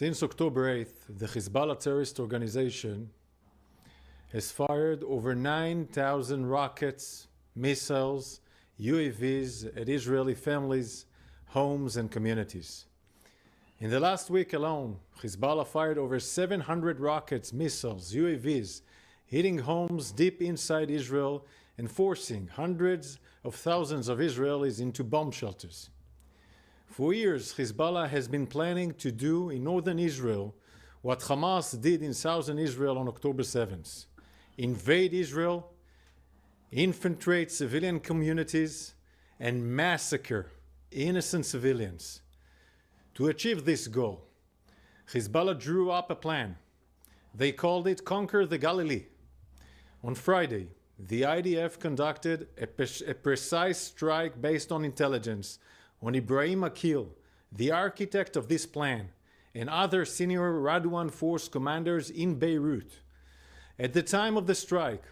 Since October 8th, the Hezbollah terrorist organization has fired over 9,000 rockets, missiles, UAVs at Israeli families, homes, and communities. In the last week alone, Hezbollah fired over 700 rockets, missiles, UAVs, hitting homes deep inside Israel and forcing hundreds of thousands of Israelis into bomb shelters. For years, Hezbollah has been planning to do in northern Israel what Hamas did in southern Israel on October 7th. Invade Israel, infiltrate civilian communities, and massacre innocent civilians. To achieve this goal, Hezbollah drew up a plan. They called it Conquer the Galilee. On Friday, the IDF conducted a precise strike based on intelligence on Ibrahim Akil, the architect of this plan, and other senior Radwan force commanders in Beirut. At the time of the strike,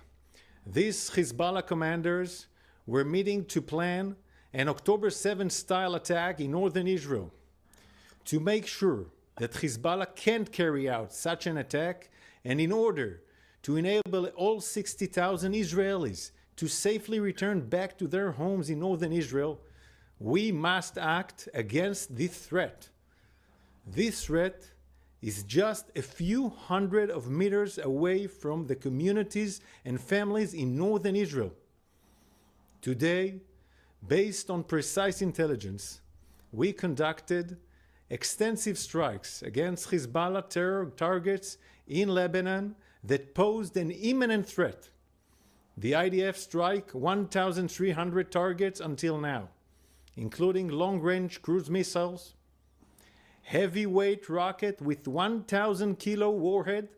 these Hezbollah commanders were meeting to plan an October 7th style attack in northern Israel. To make sure that Hezbollah can't carry out such an attack, and in order to enable all 60,000 Israelis to safely return back to their homes in northern Israel, we must act against this threat. This threat is just a few hundred of meters away from the communities and families in northern Israel. Today, based on precise intelligence, we conducted extensive strikes against Hezbollah terror targets in Lebanon that posed an imminent threat. The IDF struck 1,300 targets until now, including long-range cruise missiles, heavyweight rocket with 1,000 kilo warhead.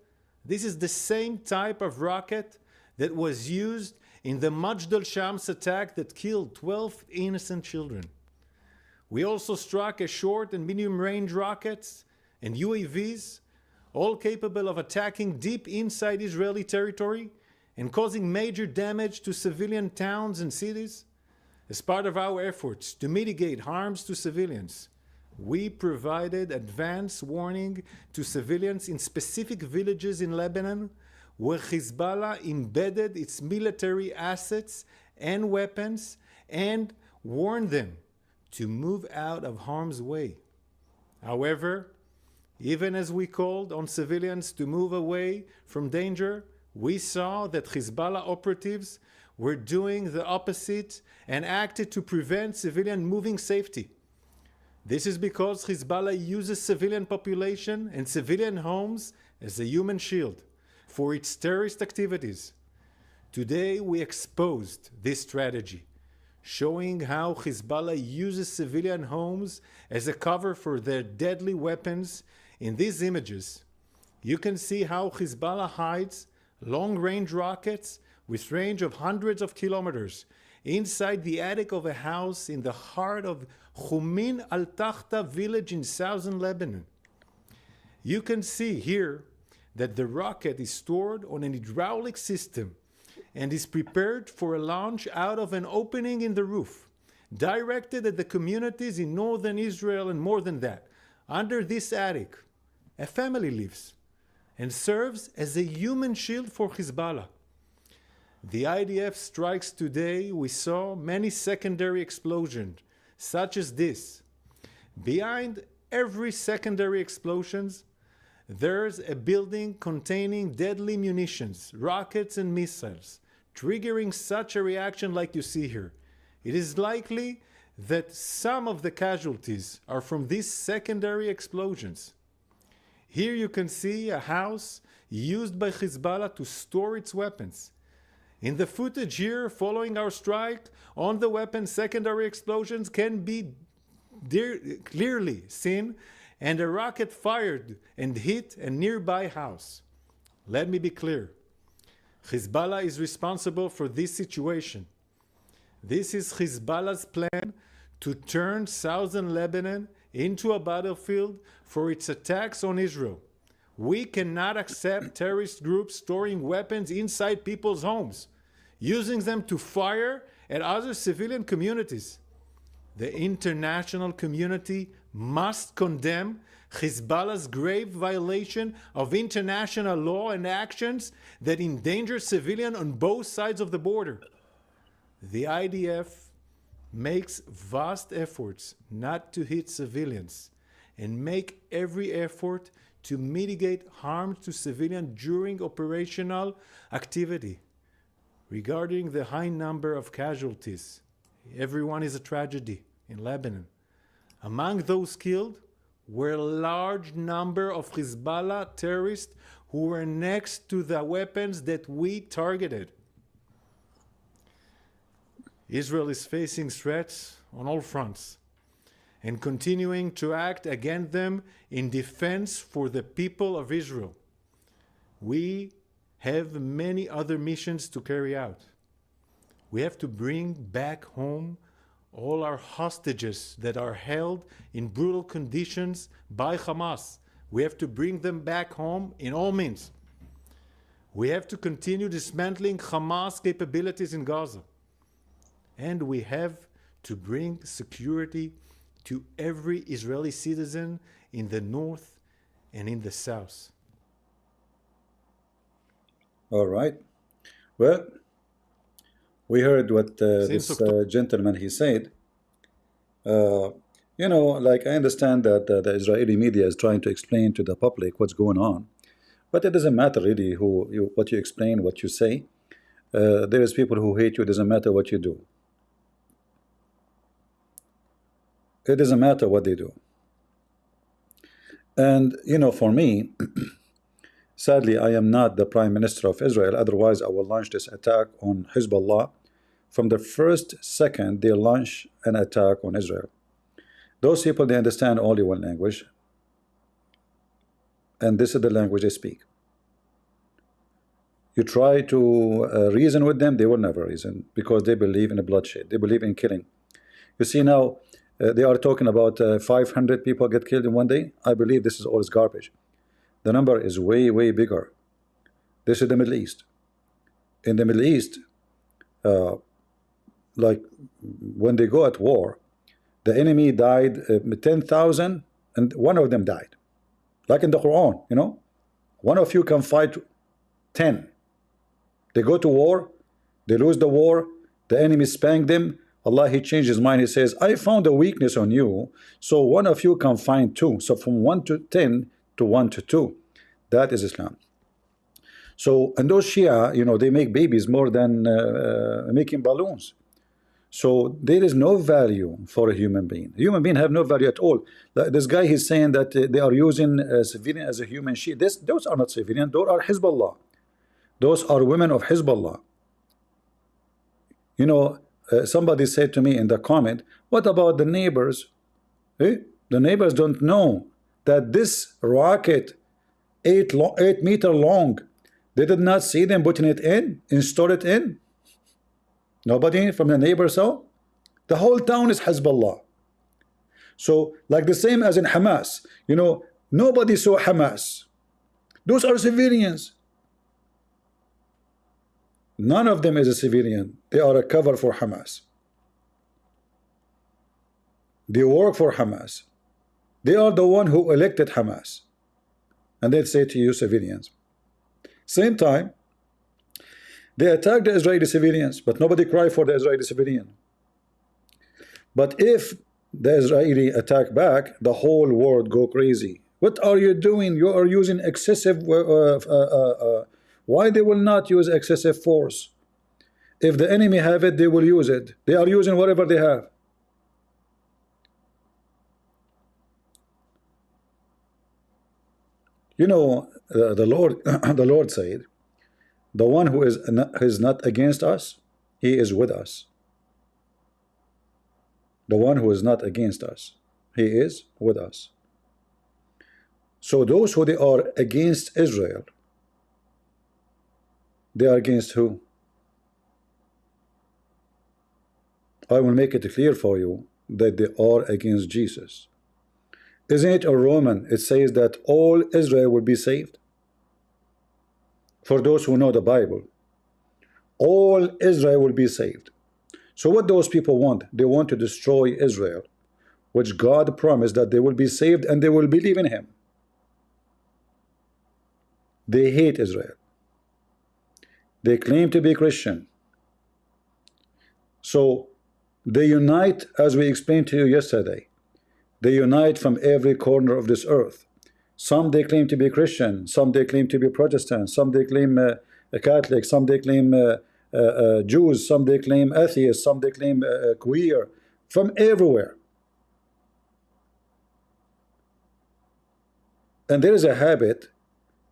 This is the same type of rocket that was used in the Majd al-Shams attack that killed 12 innocent children. We also struck a short and medium-range rockets and UAVs, all capable of attacking deep inside Israeli territory and causing major damage to civilian towns and cities. As part of our efforts to mitigate harms to civilians, we provided advance warning to civilians in specific villages in Lebanon where Hezbollah embedded its military assets and weapons and warned them to move out of harm's way. However, even as we called on civilians to move away from danger, we saw that Hezbollah operatives were doing the opposite and acted to prevent civilian moving safety. This is because Hezbollah uses civilian population and civilian homes as a human shield for its terrorist activities. Today we exposed this strategy, showing how Hezbollah uses civilian homes as a cover for their deadly weapons. In these images, you can see how Hezbollah hides long-range rockets with range of hundreds of kilometers inside the attic of a house in the heart of Khumin al-Takhta village in southern Lebanon. You can see here that the rocket is stored on an hydraulic system and is prepared for a launch out of an opening in the roof, directed at the communities in northern Israel. And more than that, under this attic, a family lives and serves as a human shield for Hezbollah. The IDF strikes today, we saw many secondary explosions, such as this. Behind every secondary explosions, there's a building containing deadly munitions, rockets and missiles, triggering such a reaction like you see here. It is likely that some of the casualties are from these secondary explosions. Here you can see a house used by Hezbollah to store its weapons. In the footage here following our strike, on the weapon secondary explosions can be clearly seen, and a rocket fired and hit a nearby house. Let me be clear. Hezbollah is responsible for this situation. This is Hezbollah's plan to turn southern Lebanon into a battlefield for its attacks on Israel. We cannot accept terrorist groups storing weapons inside people's homes, using them to fire at other civilian communities. The international community must condemn Hezbollah's grave violation of international law and actions that endanger civilians on both sides of the border. The IDF makes vast efforts not to hit civilians and make every effort to mitigate harm to civilians during operational activity. Regarding the high number of casualties, everyone is a tragedy in Lebanon. Among those killed were a large number of Hezbollah terrorists who were next to the weapons that we targeted. Israel is facing threats on all fronts and continuing to act against them in defense for the people of Israel. We have many other missions to carry out. We have to bring back home all our hostages that are held in brutal conditions by Hamas. We have to bring them back home in all means. We have to continue dismantling Hamas capabilities in Gaza. And we have to bring security to every Israeli citizen in the north and in the south. All right. Well, we heard what this gentleman he said. You know, like I understand that the Israeli media is trying to explain to the public what's going on, but it doesn't matter really what you explain, what you say. There is people who hate you. It doesn't matter what you do. It doesn't matter what they do. And you know, for me, sadly, I am not the Prime Minister of Israel. Otherwise, I will launch this attack on Hezbollah. From the first second they launch an attack on Israel. Those people, they understand only one language, and this is the language they speak. You try to reason with them, they will never reason, because they believe in a bloodshed. They believe in killing. You see now, they are talking about 500 people get killed in one day. I believe this is all garbage. The number is way, way bigger. This is the Middle East. In the Middle East, like when they go at war, the enemy died 10,000 and one of them died. Like in the Quran, you know, one of you can fight 10. They go to war, they lose the war, the enemy spank them. Allah, he changed his mind. He says, I found a weakness on you, so one of you can find 2. So from 1 to 10 to 1 to 2. That is Islam. So, and those Shia, you know, they make babies more than making balloons. So there is no value for a human being. Human beings have no value at all. This guy, he's saying that they are using civilian as a human shield. Those are not civilian. Those are Hezbollah. Those are women of Hezbollah. You know, somebody said to me in the comment, what about the neighbors? The neighbors don't know that this rocket 8 meter long, they did not see them putting it in, install it in. Nobody from the neighbors saw. The whole town is Hezbollah. So like the same as in Hamas, you know, nobody saw Hamas. Those are civilians. None of them is a civilian. They are a cover for Hamas. They work for Hamas. They are the one who elected Hamas. And they say to you civilians. Same time, they attack the Israeli civilians, but nobody cry for the Israeli civilian. But if the Israeli attack back, the whole world go crazy. What are you doing? You are using excessive why they will not use excessive force? If the enemy have it, they will use it. They are using whatever they have. You know, the Lord the Lord said, the one who is not against us, he is with us. The one who is not against us, he is with us. So those who they are against Israel, they are against who? I will make it clear for you that they are against Jesus. Isn't it a Roman? It says that all Israel will be saved. For those who know the Bible, all Israel will be saved. So what those people want? They want to destroy Israel. which God promised that they will be saved and they will believe in him. They hate Israel. They claim to be Christian. So they unite, as we explained to you yesterday. They unite from every corner of this earth. Some they claim to be Christian, some they claim to be Protestant, some they claim Catholic, some they claim Jews, some they claim atheists, some they claim queer, from everywhere. And there is a habit,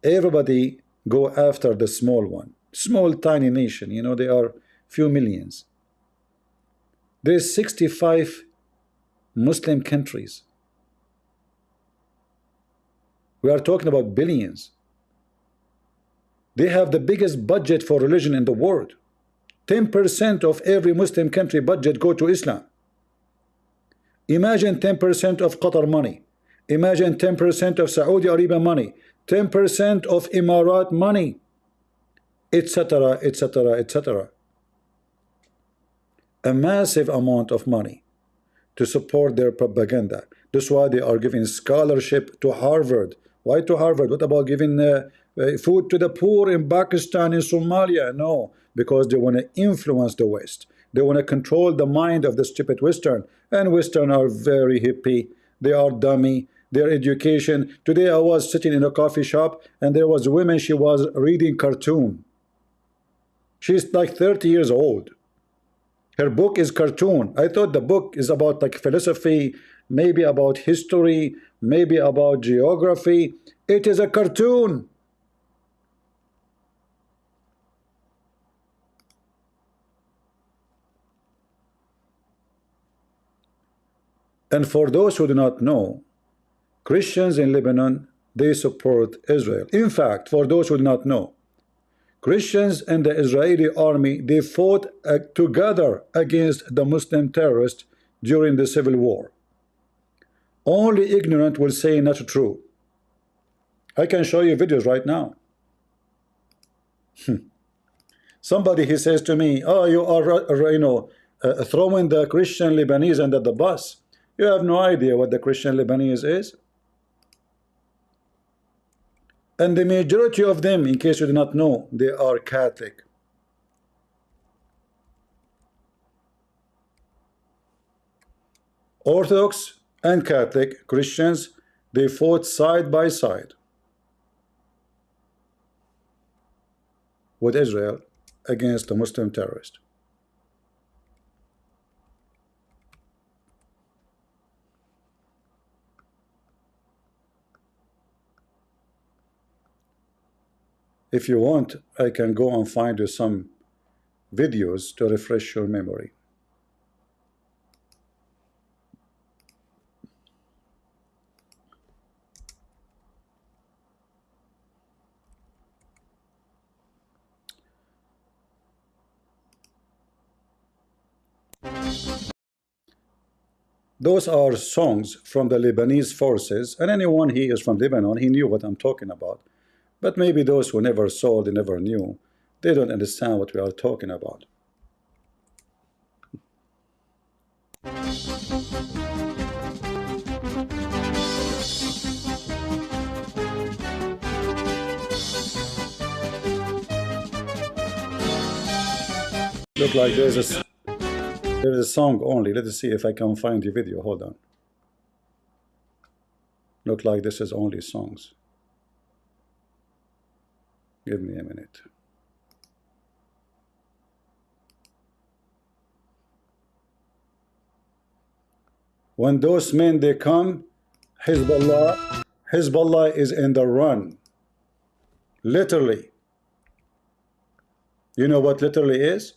everybody go after the small one. Small tiny nation, you know, they are few millions. There's 65 Muslim countries. We are talking about billions. They have the biggest budget for religion in the world. 10% of every Muslim country budget go to Islam. Imagine 10% of Qatar money. Imagine 10% of Saudi Arabia money. 10% of Emirat money, etc., etc., etc. A massive amount of money to support their propaganda. That's why they are giving scholarship to Harvard. Why to Harvard? What about giving food to the poor in Pakistan, in Somalia? No, because they want to influence the West. They want to control the mind of the stupid Western. And Western are very hippie. They are dummy. Their education. Today I was sitting in a coffee shop and there was a woman, she was reading cartoon. She's like 30 years old. Her book is cartoon. I thought the book is about like philosophy, maybe about history, maybe about geography. It is a cartoon. And for those who do not know, Christians in Lebanon, they support Israel. In fact, for those who do not know, Christians and the Israeli army, they fought together against the Muslim terrorists during the civil war. Only ignorant will say not true. I can show you videos right now. Somebody, he says to me, oh, you are throwing the Christian Lebanese under the bus. You have no idea what the Christian Lebanese is. And the majority of them, in case you do not know, they are Catholic. Orthodox and Catholic Christians, they fought side by side with Israel against the Muslim terrorist. If you want, I can go and find you some videos to refresh your memory. Those are songs from the Lebanese forces, and anyone here is from Lebanon, he knew what I'm talking about. But maybe those who never saw, they never knew, they don't understand what we are talking about. Look like there's a song only. Let us see if I can find the video. Hold on. Look like this is only songs. Give me a minute. When those men, they come, Hezbollah is in the run. Literally. You know what literally is?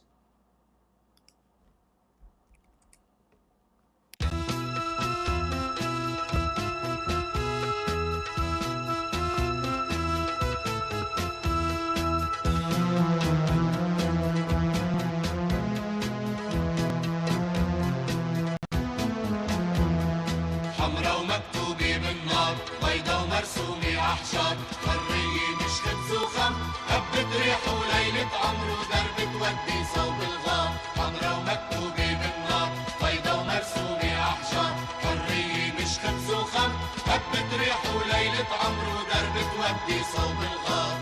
بتودي صوب الغار.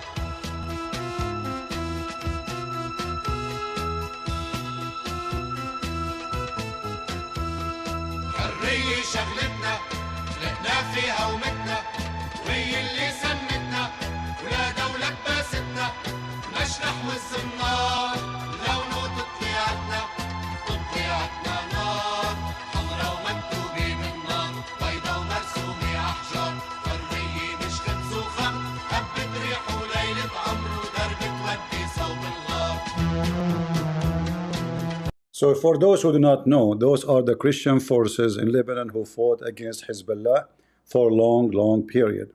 حرية شغلتنا خلقنا فيها ومتنا، وهي اللي سمتنا ولادة ولباستنا. مشرح والزنار لونه تطليعتنا، تطليعتنا نار حمرا ومكتوبة من نار، بيضا ومرسومة أحجار. حرية مش خبز وخمر، هبت ريح وليلة عمر، ودرب تودي صوب الغار. So for those who do not know, those are the Christian forces in Lebanon who fought against Hezbollah for a long period.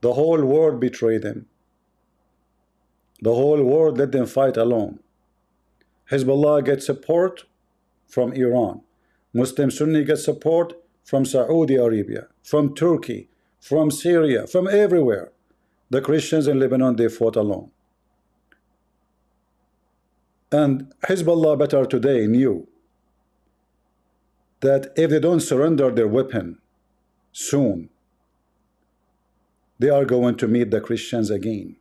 The whole world betrayed them. The whole world let them fight alone. Hezbollah gets support from Iran. Muslim Sunni gets support from Saudi Arabia, from Turkey, from Syria, from everywhere. The Christians in Lebanon, they fought alone. And Hezbollah better today knew that if they don't surrender their weapon soon, they are going to meet the Christians again.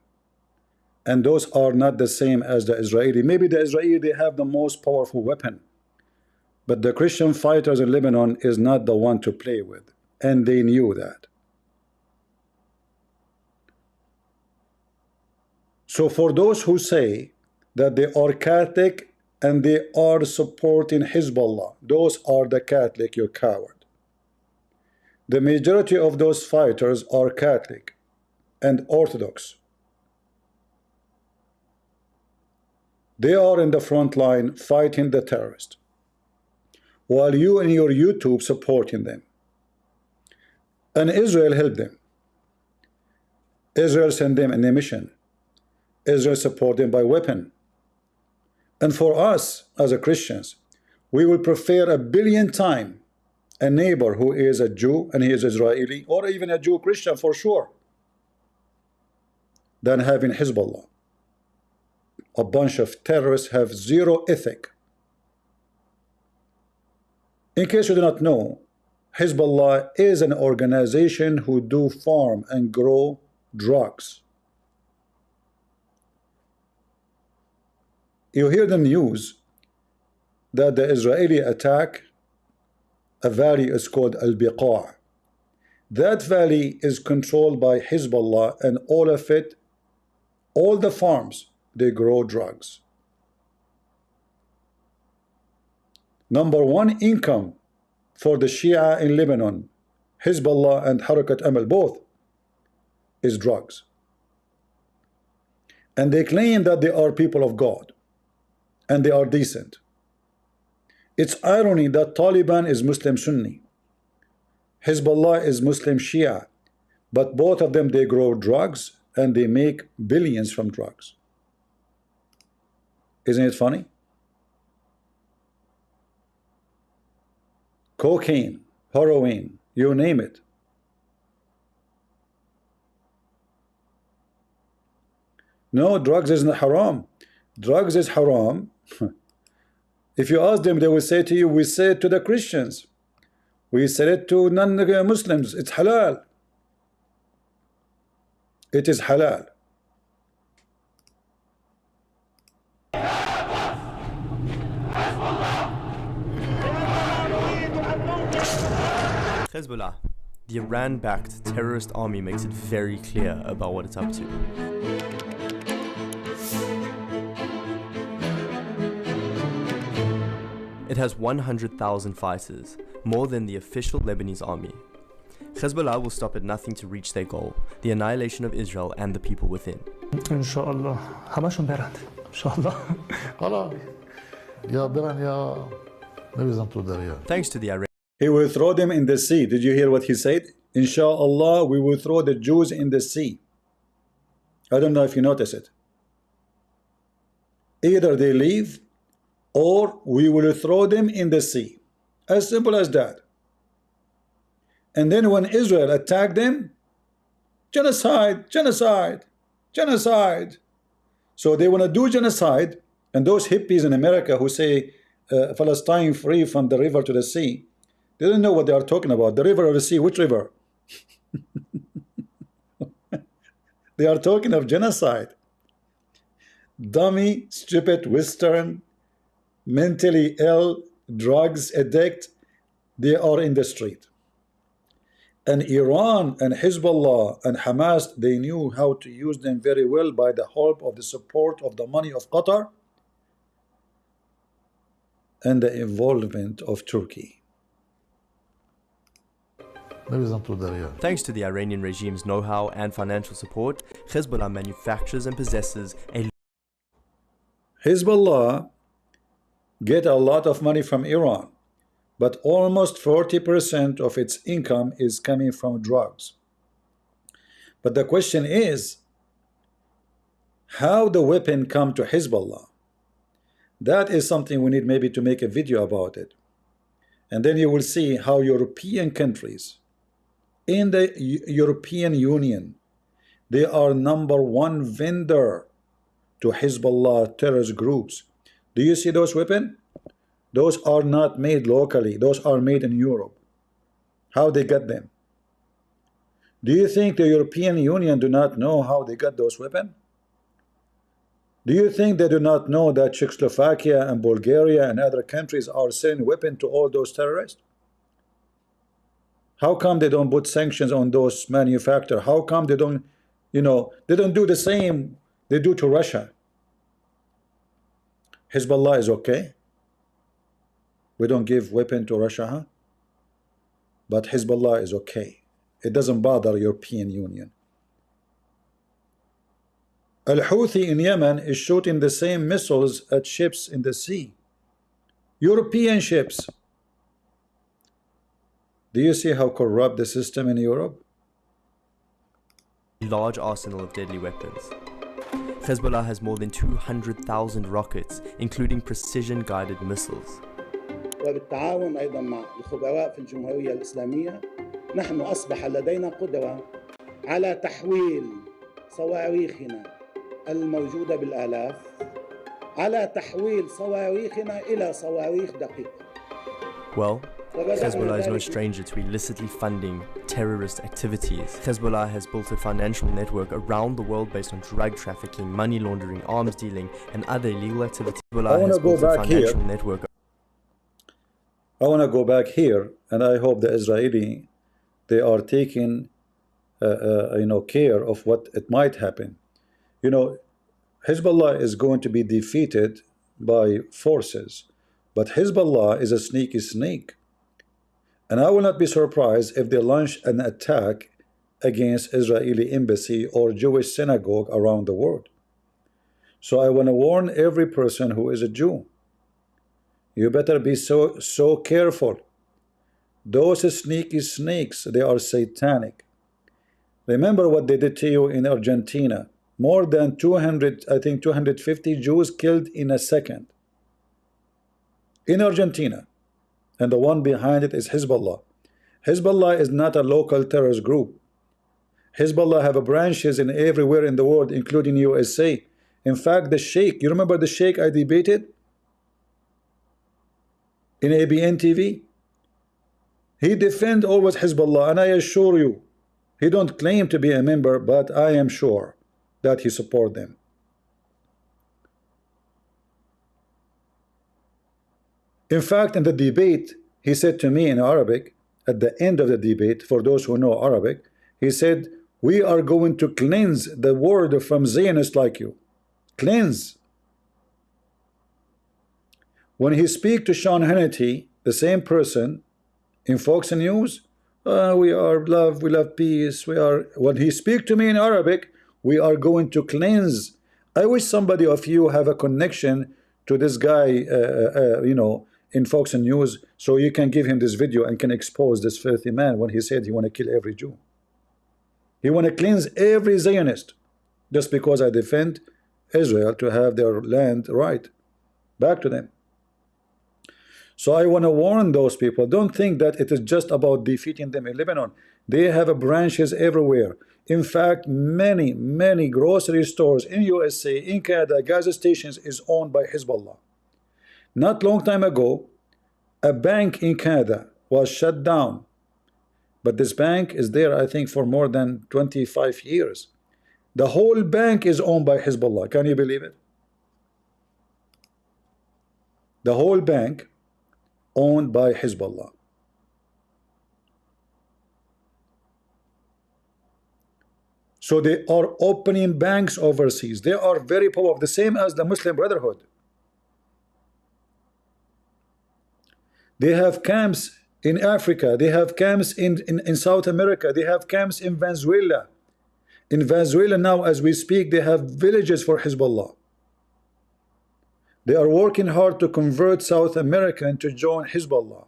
And those are not the same as the Israeli. Maybe the Israeli, they have the most powerful weapon, but the Christian fighters in Lebanon is not the one to play with, and they knew that. So for those who say that they are Catholic and they are supporting Hezbollah, those are the Catholic, you coward. The majority of those fighters are Catholic and Orthodox. They are in the front line fighting the terrorists, while you and your YouTube supporting them. And Israel helped them. Israel sent them in a mission. Israel support them by weapon. And for us as a Christians, we will prefer 1,000,000,000 times a neighbor who is a Jew and he is Israeli, or even a Jew Christian for sure, than having Hezbollah. A bunch of terrorists have zero ethic. In case you do not know, Hezbollah is an organization who do farm and grow drugs. You hear the news that the Israeli attack a valley is called Al-Biqa'. That valley is controlled by Hezbollah, and all of it, all the farms, they grow drugs. Number one income for the Shia in Lebanon, Hezbollah and Harakat Amal, both, is drugs. And they claim that they are people of God and they are decent. It's irony that Taliban is Muslim Sunni, Hezbollah is Muslim Shia, but both of them, they grow drugs and they make billions from drugs. Isn't it funny? Cocaine, heroin, you name it. No, drugs isn't haram. Drugs is haram. If you ask them, they will say to you, we say it to the Christians. We say it to non-Muslims. It's halal. It is halal. Hezbollah, the Iran-backed terrorist army, makes it very clear about what it's up to. It has 100,000 fighters, more than the official Lebanese army. Hezbollah will stop at nothing to reach their goal, the annihilation of Israel and the people within. Inshallah. همشون برند. Inshallah. خلاص يا برن يا ما بيزنطوا دريان. Thanks to the Iranians. He will throw them in the sea. Did you hear what he said? Inshallah, we will throw the Jews in the sea. I don't know if you notice it. Either they leave, or we will throw them in the sea. As simple as that. And then when Israel attacked them, genocide, genocide, genocide. So they want to do genocide, and those hippies in America who say Palestine free from the river to the sea, they don't know what they are talking about. The river or the sea, which river? They are talking of genocide. Dummy, stupid, Western, mentally ill, drugs addict, they are in the street. And Iran and Hezbollah and Hamas, they knew how to use them very well by the help of the support of the money of Qatar and the involvement of Turkey. Thanks to the Iranian regime's know-how and financial support, Hezbollah manufactures and possesses a Hezbollah get a lot of money from Iran, but almost 40% of its income is coming from drugs. But the question is, how the weapon come to Hezbollah? That is something we need maybe to make a video about it. And then you will see how European countries in the European Union, they are #1 vendor to Hezbollah terrorist groups. Do you see those weapons? Those are not made locally. Those are made in Europe. How they got them? Do you think the European Union do not know how they got those weapons? Do you think they do not know that Czechoslovakia and Bulgaria and other countries are selling weapons to all those terrorists? How come they don't put sanctions on those manufacturers? How come they don't, they don't do the same they do to Russia? Hezbollah is okay. We don't give weapon to Russia, huh? But Hezbollah is okay. It doesn't bother European Union. Al-Houthi in Yemen is shooting the same missiles at ships in the sea. European ships. Do you see how corrupt the system in Europe? large arsenal of deadly weapons. Hezbollah has more than 200,000 rockets, including precision-guided missiles. وبالتعاون أيضا مع الخبراء في الجمهورية الإسلامية نحن أصبح لدينا قدرة على تحويل صواريخنا الموجودة بالآلاف على تحويل صواريخنا إلى صواريخ دقيقة. Well, Hezbollah is no stranger to illicitly funding terrorist activities. Hezbollah has built a financial network around the world based on drug trafficking, money laundering, arms dealing, and other illegal activities. Hezbollah has built a financial network. I want to go back here, and I hope the Israeli, they are taking care of what it might happen. Hezbollah is going to be defeated by forces, but Hezbollah is a sneaky snake, and I will not be surprised if they launch an attack against Israeli embassy or Jewish synagogue around the world. So I want to warn every person who is a Jew, you better be so careful. Those sneaky snakes, they are satanic. Remember what they did to you in Argentina. More than 250 Jews killed in a second in Argentina, and the one behind it is Hezbollah. Hezbollah is not a local terrorist group. Hezbollah have branches in everywhere in the world, including USA. In fact, the Sheikh, you remember the Sheikh I debated in ABN TV? He defend always Hezbollah, and I assure you, he don't claim to be a member, but I am sure that he support them. In fact, in the debate, he said to me in Arabic, at the end of the debate, for those who know Arabic, he said, we are going to cleanse the word from Zionists like you. Cleanse. When he speak to Sean Hannity, the same person, in Fox News, we are love, we love peace, we are. When he speak to me in Arabic, we are going to cleanse. I wish somebody of you have a connection to this guy, in Fox News, so you can give him this video and can expose this filthy man when he said he want to kill every Jew. He want to cleanse every Zionist just because I defend Israel to have their land right back to them. So I want to warn those people, don't think that it is just about defeating them in Lebanon. They have branches everywhere. In fact, many grocery stores in USA, in Canada, gas stations is owned by Hezbollah. Not long time ago, a bank in Canada was shut down, but this bank is there, I think, for more than 25 years. The whole bank is owned by Hezbollah. Can you believe it? The whole bank owned by Hezbollah. So they are opening banks overseas. They are very powerful, the same as the Muslim Brotherhood. They have camps in Africa. They have camps in South America. They have camps in Venezuela. In Venezuela now, as we speak, they have villages for Hezbollah. They are working hard to convert South America to join Hezbollah.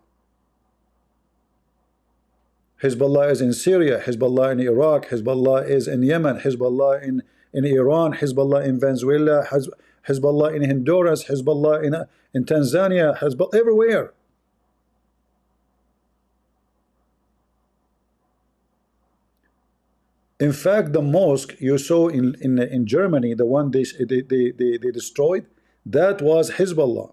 Hezbollah is in Syria, Hezbollah in Iraq, Hezbollah is in Yemen, Hezbollah in Iran, Hezbollah in Venezuela, Hezbollah in Honduras, Hezbollah in Tanzania, Hezbollah everywhere. In fact, the mosque you saw in Germany, the one they destroyed, that was Hezbollah.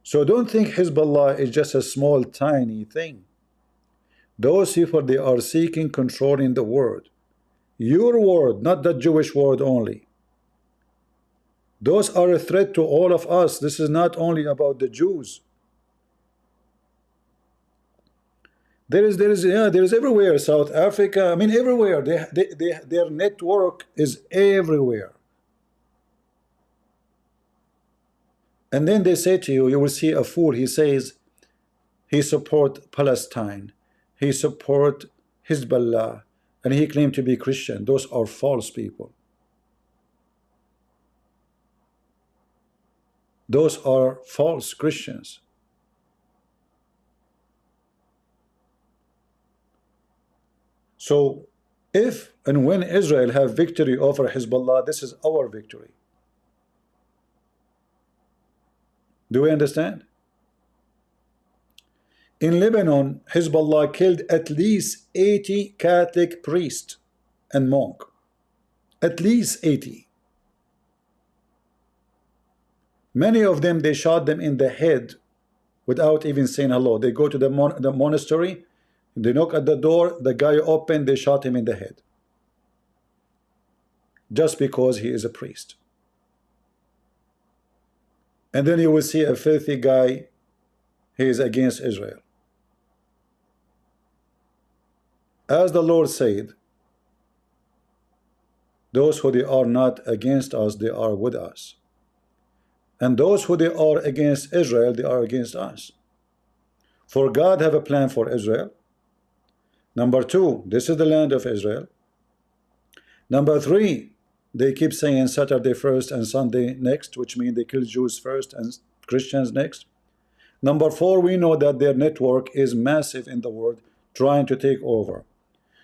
So don't think Hezbollah is just a small, tiny thing. Those people, they are seeking control in the world. Your world, not the Jewish world only. Those are a threat to all of us. This is not only about the Jews. There is everywhere. South Africa, I mean everywhere. Their network is everywhere. And then they say to you, you will see a fool, he says, he support Palestine, he support Hezbollah, and he claimed to be Christian. Those are false people. Those are false Christians. So if and when Israel have victory over Hezbollah, this is our victory. Do we understand? In Lebanon, Hezbollah killed at least 80 Catholic priests and monks. At least 80. Many of them, they shot them in the head without even saying hello. They go to the monastery, they knock at the door, the guy opened, they shot him in the head. Just because he is a priest. And then you will see a filthy guy, he is against Israel. As the Lord said, those who they are not against us, they are with us. And those who they are against Israel, they are against us. For God have a plan for Israel. Number two, this is the land of Israel. Number three, they keep saying Saturday first and Sunday next, which means they kill Jews first and Christians next. Number four, we know that their network is massive in the world, trying to take over.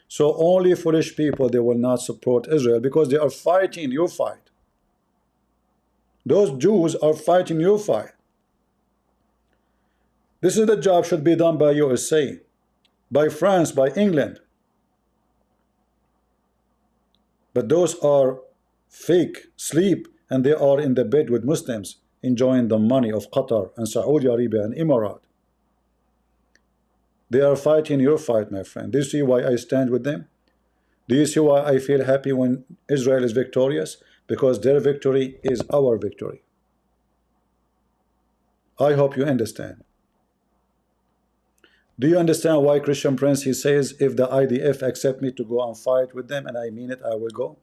So only foolish people, they will not support Israel because they are fighting your fight. Those Jews are fighting your fight. This is the job should be done by USA, by France, by England. But those are fake, sleep, and they are in the bed with Muslims, enjoying the money of Qatar and Saudi Arabia and Emirat. They are fighting your fight, my friend. Do you see why I stand with them? Do you see why I feel happy when Israel is victorious? Because their victory is our victory. I hope you understand. Do you understand why Christian Prince, he says, if the IDF accept me to go and fight with them, and I mean it, I will go?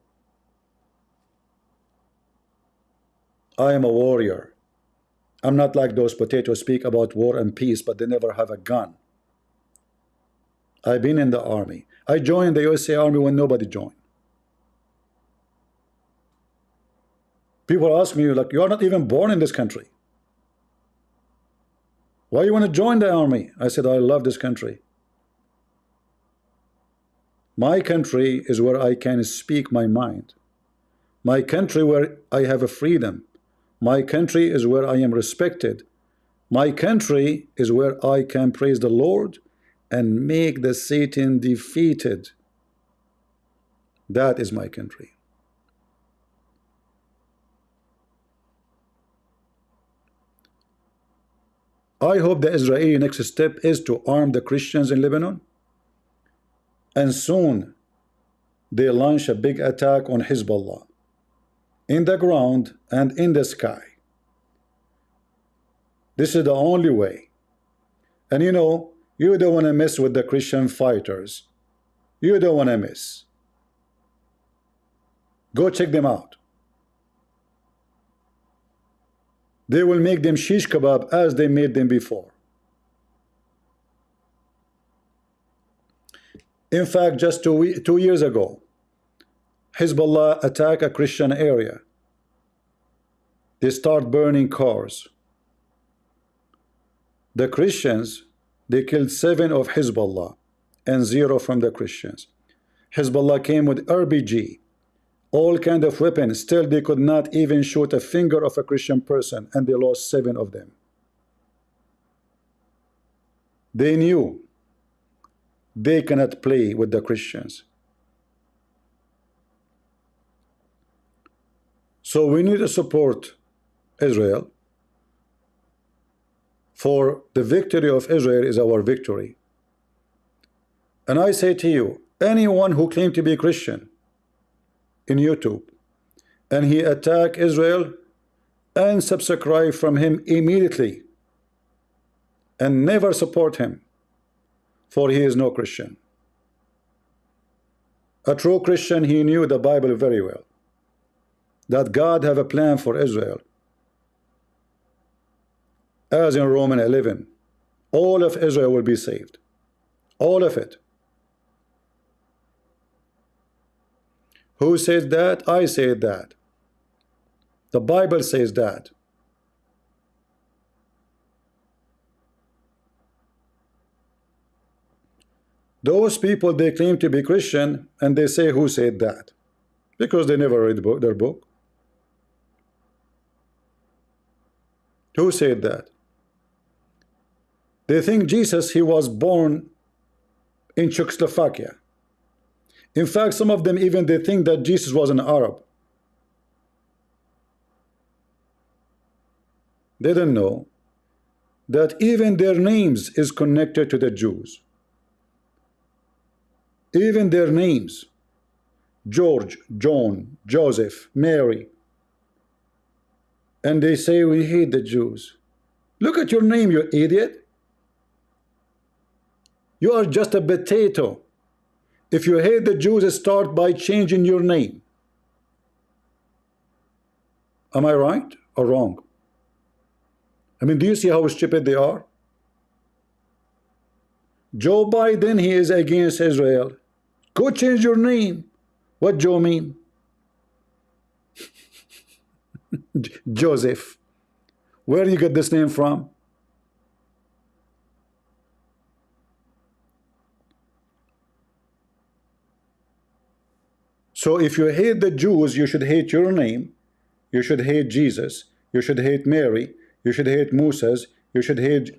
I am a warrior. I'm not like those potatoes speak about war and peace, but they never have a gun. I've been in the army. I joined the USA Army when nobody joined. People ask me, like, you are not even born in this country. Why you want to join the army? I said, I love this country. My country is where I can speak my mind. My country where I have a freedom. My country is where I am respected. My country is where I can praise the Lord and make the Satan defeated. That is my country. I hope the Israeli next step is to arm the Christians in Lebanon and soon they launch a big attack on Hezbollah in the ground and in the sky. This is the only way. And you know, you don't want to mess with the Christian fighters. You don't want to miss. Go check them out. They will make them shish kebab as they made them before. In fact, just 2 years ago, Hezbollah attacked a Christian area. They start burning cars. The Christians, they killed 7 of Hezbollah and 0 from the Christians. Hezbollah came with RPG, all kind of weapons. Still, they could not even shoot a finger of a Christian person, and they lost 7 of them. They knew they cannot play with the Christians. So we need to support Israel, for the victory of Israel is our victory. And I say to you, anyone who claims to be Christian in YouTube and he attack Israel, unsubscribe from him immediately and never support him, for he is no Christian. A true Christian, he knew the Bible very well, that God have a plan for Israel. As in Romans 11, all of Israel will be saved. All of it. Who says that? I say that. The Bible says that. Those people, they claim to be Christian and they say, who said that? Because they never read their book. Who said that? They think Jesus, he was born in Czechoslovakia. In fact, some of them even they think that Jesus was an Arab. They don't know that even their names is connected to the Jews. Even their names, George, John, Joseph, Mary. And they say we hate the Jews. Look at your name, you idiot. You are just a potato. If you hate the Jews, start by changing your name. Am I right or wrong? I mean, do you see how stupid they are? Joe Biden, he is against Israel. Go change your name. What Joe mean? Joseph. Where do you get this name from? So if you hate the Jews, you should hate your name. You should hate Jesus. You should hate Mary. You should hate Moses. You should hate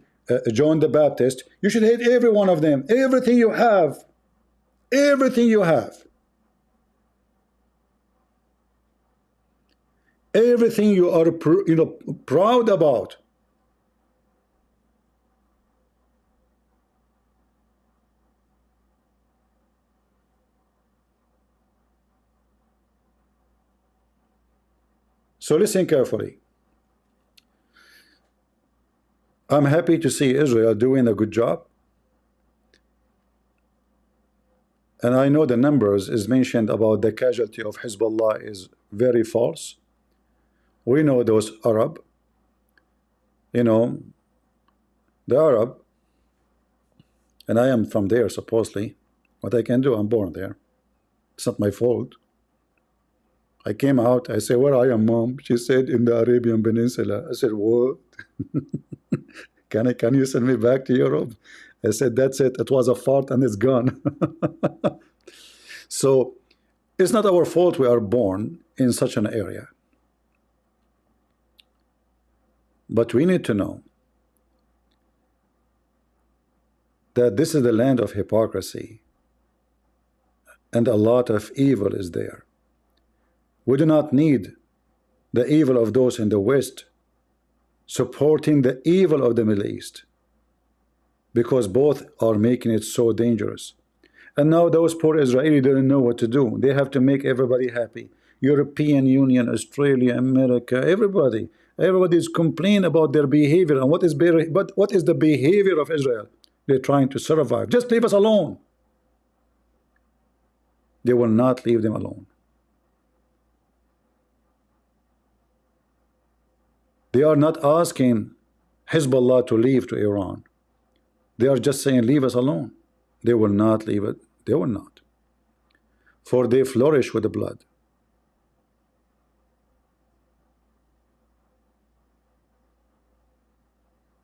John the Baptist. You should hate every one of them. Everything you have. Everything you have. Everything you are proud about. So listen carefully. I'm happy to see Israel doing a good job. And I know the numbers is mentioned about the casualty of Hezbollah is very false. We know those Arab, the Arab, and I am from there supposedly. What I can do, I'm born there. It's not my fault. I came out, I said, where are you, Mom? She said, in the Arabian Peninsula. I said, what? Can you send me back to Europe? I said, that's it. It was a fart and it's gone. So it's not our fault we are born in such an area. But we need to know that this is the land of hypocrisy and a lot of evil is there. We do not need the evil of those in the West supporting the evil of the Middle East, because both are making it so dangerous. And now those poor Israeli don't know what to do. They have to make everybody happy. European Union, Australia, America, everybody is complaining about their behavior. And what is the behavior of Israel? They're trying to survive. Just leave us alone. They will not leave them alone. They are not asking Hezbollah to leave to Iran. They are just saying, leave us alone. They will not leave it. They will not. For they flourish with the blood.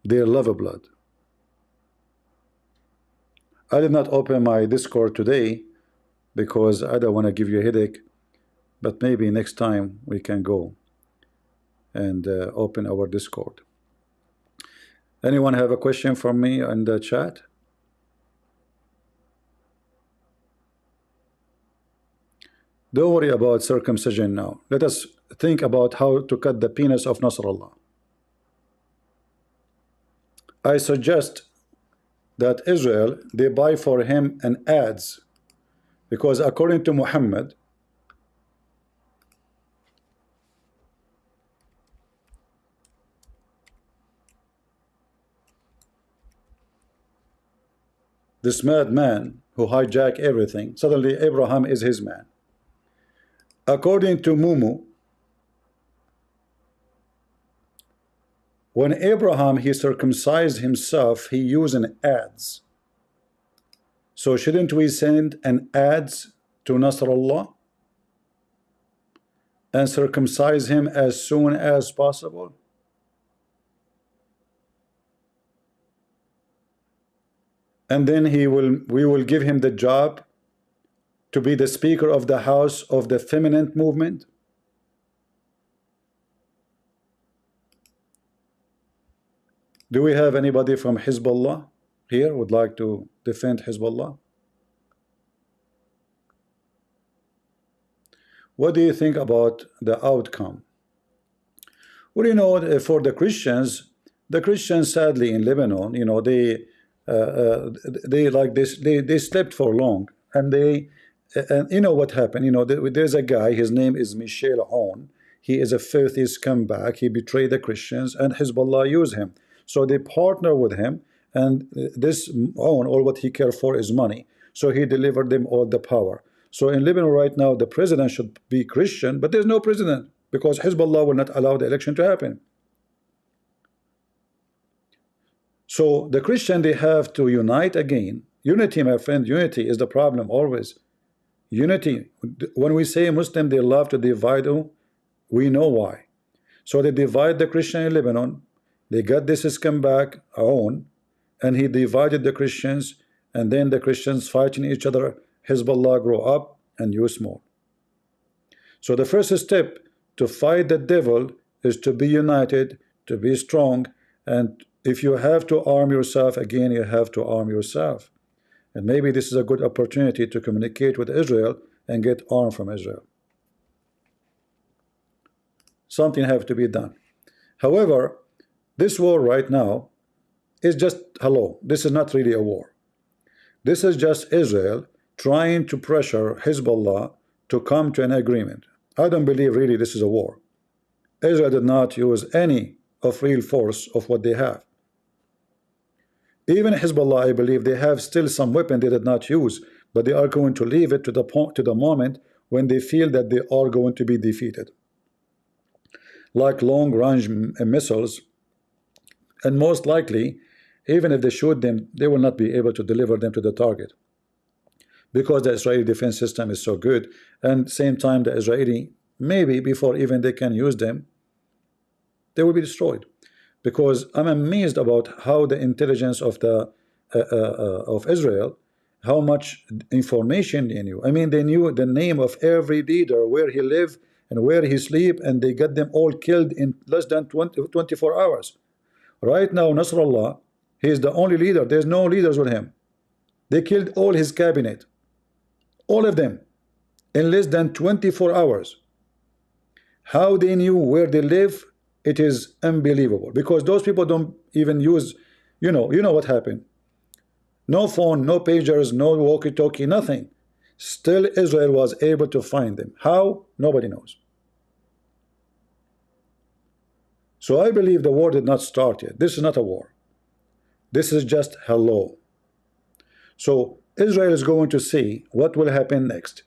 They love blood. I did not open my Discord today because I don't want to give you a headache, but maybe next time we can go and open our Discord. Anyone have a question for me in the chat? Don't worry about circumcision now. Let us think about how to cut the penis of Nasrallah. I suggest that Israel, they buy for him an ads, because according to Muhammad, this madman who hijacked everything, suddenly Abraham is his man. According to Mumu, when Abraham he circumcised himself, he used an ads. So shouldn't we send an ads to Nasrallah and circumcise him as soon as possible? And then we will give him the job to be the Speaker of the House of the feminine movement. Do we have anybody from Hezbollah here would like to defend Hezbollah? What do you think about the outcome? Well, you know, for the Christians sadly in Lebanon, you know, they like this, they slept for long, and you know what happened. You know, there's a guy, his name is Michel Aoun. He is a filthy scumbag. He betrayed the Christians, and Hezbollah used him. So they partner with him, and this Aoun, all what he cared for is money. So he delivered them all the power. So in Lebanon right now, the president should be Christian, but there's no president because Hezbollah will not allow the election to happen. So the Christian, they have to unite again. Unity, my friend, unity is the problem always. Unity. When we say Muslim, they love to divide, we know why. So they divide the Christian in Lebanon. They got this scumbag Aoun, and he divided the Christians, and then the Christians fighting each other. Hezbollah grow up and you small. So the first step to fight the devil is to be united, to be strong, and if you have to arm yourself again, you have to arm yourself. And maybe this is a good opportunity to communicate with Israel and get armed from Israel. Something have to be done. However, this war right now is just hello. This is not really a war. This is just Israel trying to pressure Hezbollah to come to an agreement. I don't believe really this is a war. Israel did not use any of real force of what they have. Even Hezbollah, I believe they have still some weapon they did not use, but they are going to leave it to the moment when they feel that they are going to be defeated. Like long-range missiles, and most likely, even if they shoot them, they will not be able to deliver them to the target, because the Israeli defense system is so good, and same time the Israeli, maybe before even they can use them, they will be destroyed. Because I'm amazed about how the intelligence of Israel, how much information they knew. I mean, they knew the name of every leader, where he lived and where he sleep, and they got them all killed in less than 24 hours. Right now, Nasrallah, he is the only leader. There's no leaders with him. They killed all his cabinet, all of them, in less than 24 hours. How they knew where they live, it is unbelievable, because those people don't even use, you know what happened. No phone, no pagers, no walkie-talkie, nothing. Still Israel was able to find them. How? Nobody knows. So I believe the war did not start yet. This is not a war. This is just hello. So Israel is going to see what will happen next.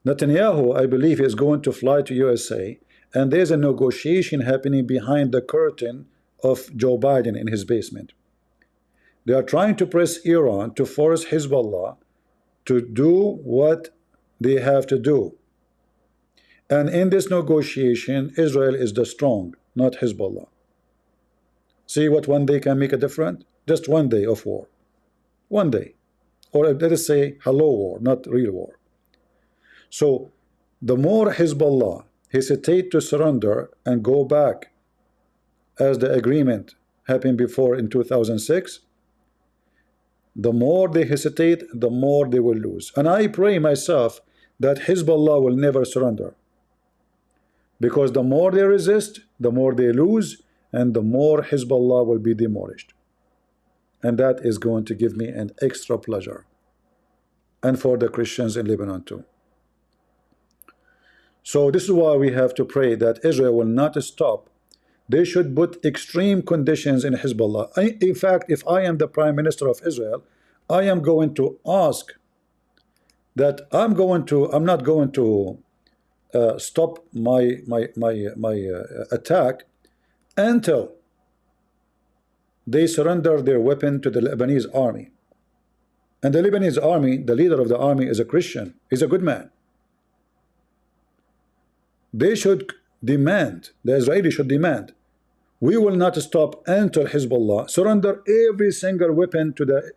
Netanyahu, I believe, is going to fly to USA, and there's a negotiation happening behind the curtain of Joe Biden in his basement. They are trying to press Iran to force Hezbollah to do what they have to do. And in this negotiation, Israel is the strong, not Hezbollah. See what one day can make a difference? Just one day of war. One day. Or let us say hello war, not real war. So the more Hezbollah hesitate to surrender and go back as the agreement happened before in 2006, the more they hesitate, the more they will lose. And I pray myself that Hezbollah will never surrender. Because the more they resist, the more they lose, and the more Hezbollah will be demolished. And that is going to give me an extra pleasure. And for the Christians in Lebanon too. So this is why we have to pray that Israel will not stop. They should put extreme conditions in Hezbollah. In fact, if I am the Prime Minister of Israel, I am going to ask that I'm not going to stop my attack until they surrender their weapon to the Lebanese army. And the Lebanese army, the leader of the army is a Christian. He's a good man. They should demand, the Israelis should demand, we will not stop until Hezbollah surrender every single weapon to the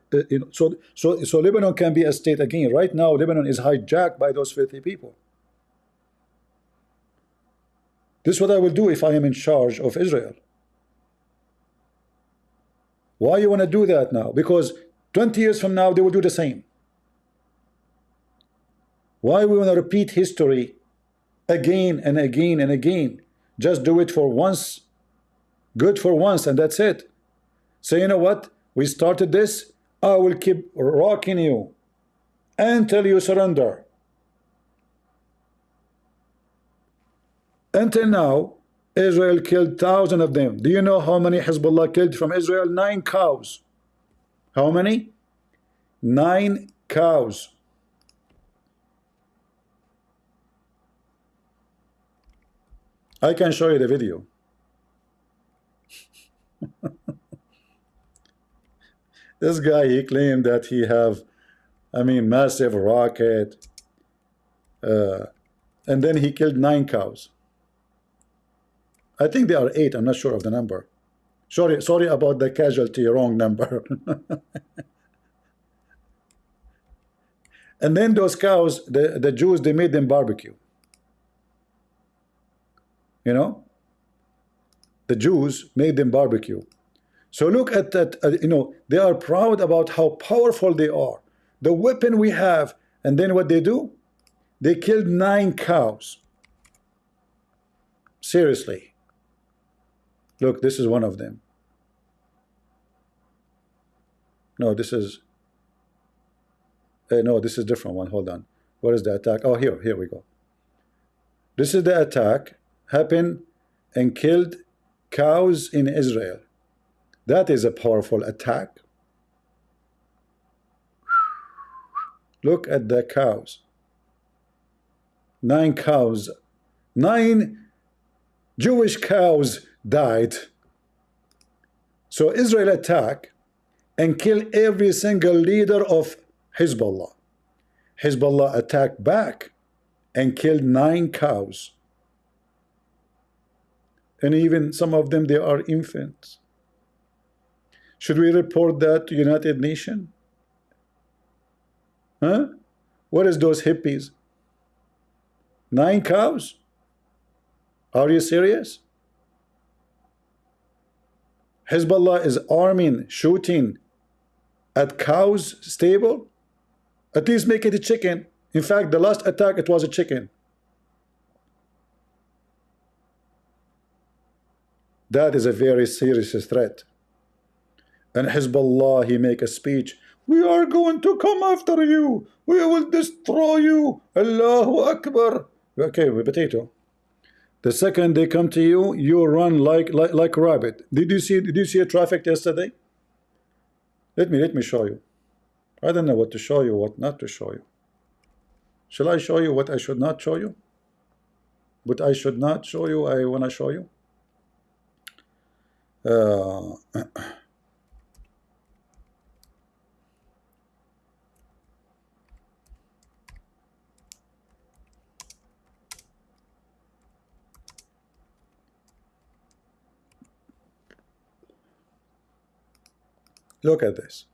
so Lebanon can be a state again. Right now Lebanon is hijacked by those filthy people. This is what I will do if I am in charge of Israel. Why you want to do that now? Because 20 years from now they will do the same. Why we want to repeat history again and again and again? Just do it for once, good for once, and that's it. So you know what? We started this. I will keep rocking you until you surrender. Until now, Israel killed thousands of them. Do you know how many Hezbollah killed from Israel? 9 cows. How many? 9 cows. I can show you the video. This guy, he claimed that he have, massive rocket, and then he killed 9 cows. I think there are 8. I'm not sure of the number. Sorry about the casualty, wrong number. And then those cows, the Jews, they made them barbecue. You know, the Jews made them barbecue. So look at that, they are proud about how powerful they are, the weapon we have, and then what they do? They killed 9 cows. Seriously. Look, this is one of them. No, this is no, this is different one. Hold on. What is the attack? Oh, here we go. This is the attack happened and killed cows in Israel. That is a powerful attack. Look at the cows. 9 cows. 9 Jewish cows died. So Israel attack and kill every single leader of Hezbollah. Hezbollah attacked back and killed 9 cows. And even some of them, they are infants. Should we report that to United Nations? Huh? What is those hippies? 9 cows? Are you serious? Hezbollah is arming, shooting at cows' stable? At least make it a chicken. In fact, the last attack, it was a chicken. That is a very serious threat. And Hezbollah, he make a speech. We are going to come after you. We will destroy you. Allahu Akbar. Okay, potato. The second they come to you, you run like rabbit. Did you see a traffic yesterday? Let me show you. I don't know what to show you, what not to show you. Shall I show you what I should not show you? What I should not show you, I want to show you. Look at this.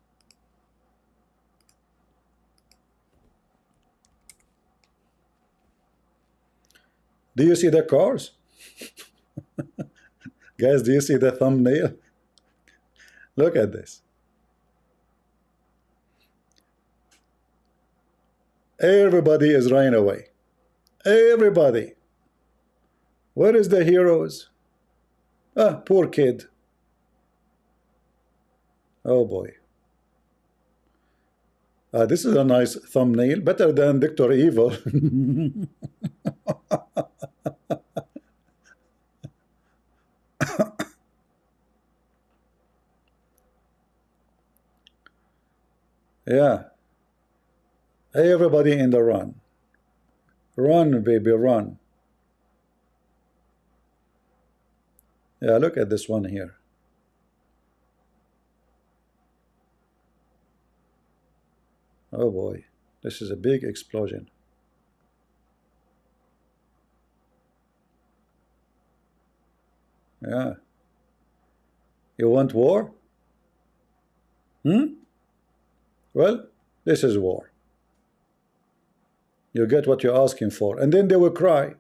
Do you see the cars? Guys, do you see the thumbnail? Look at this. Everybody is running away. Everybody. Where is the heroes? Ah, poor kid. Oh boy. This is a nice thumbnail, better than Dr. Evil. Yeah. Everybody in the run. Run, baby, run. Yeah, look at this one here. Oh boy, this is a big explosion. Yeah. You want war? Well, this is war. You get what you're asking for. And then they will cry,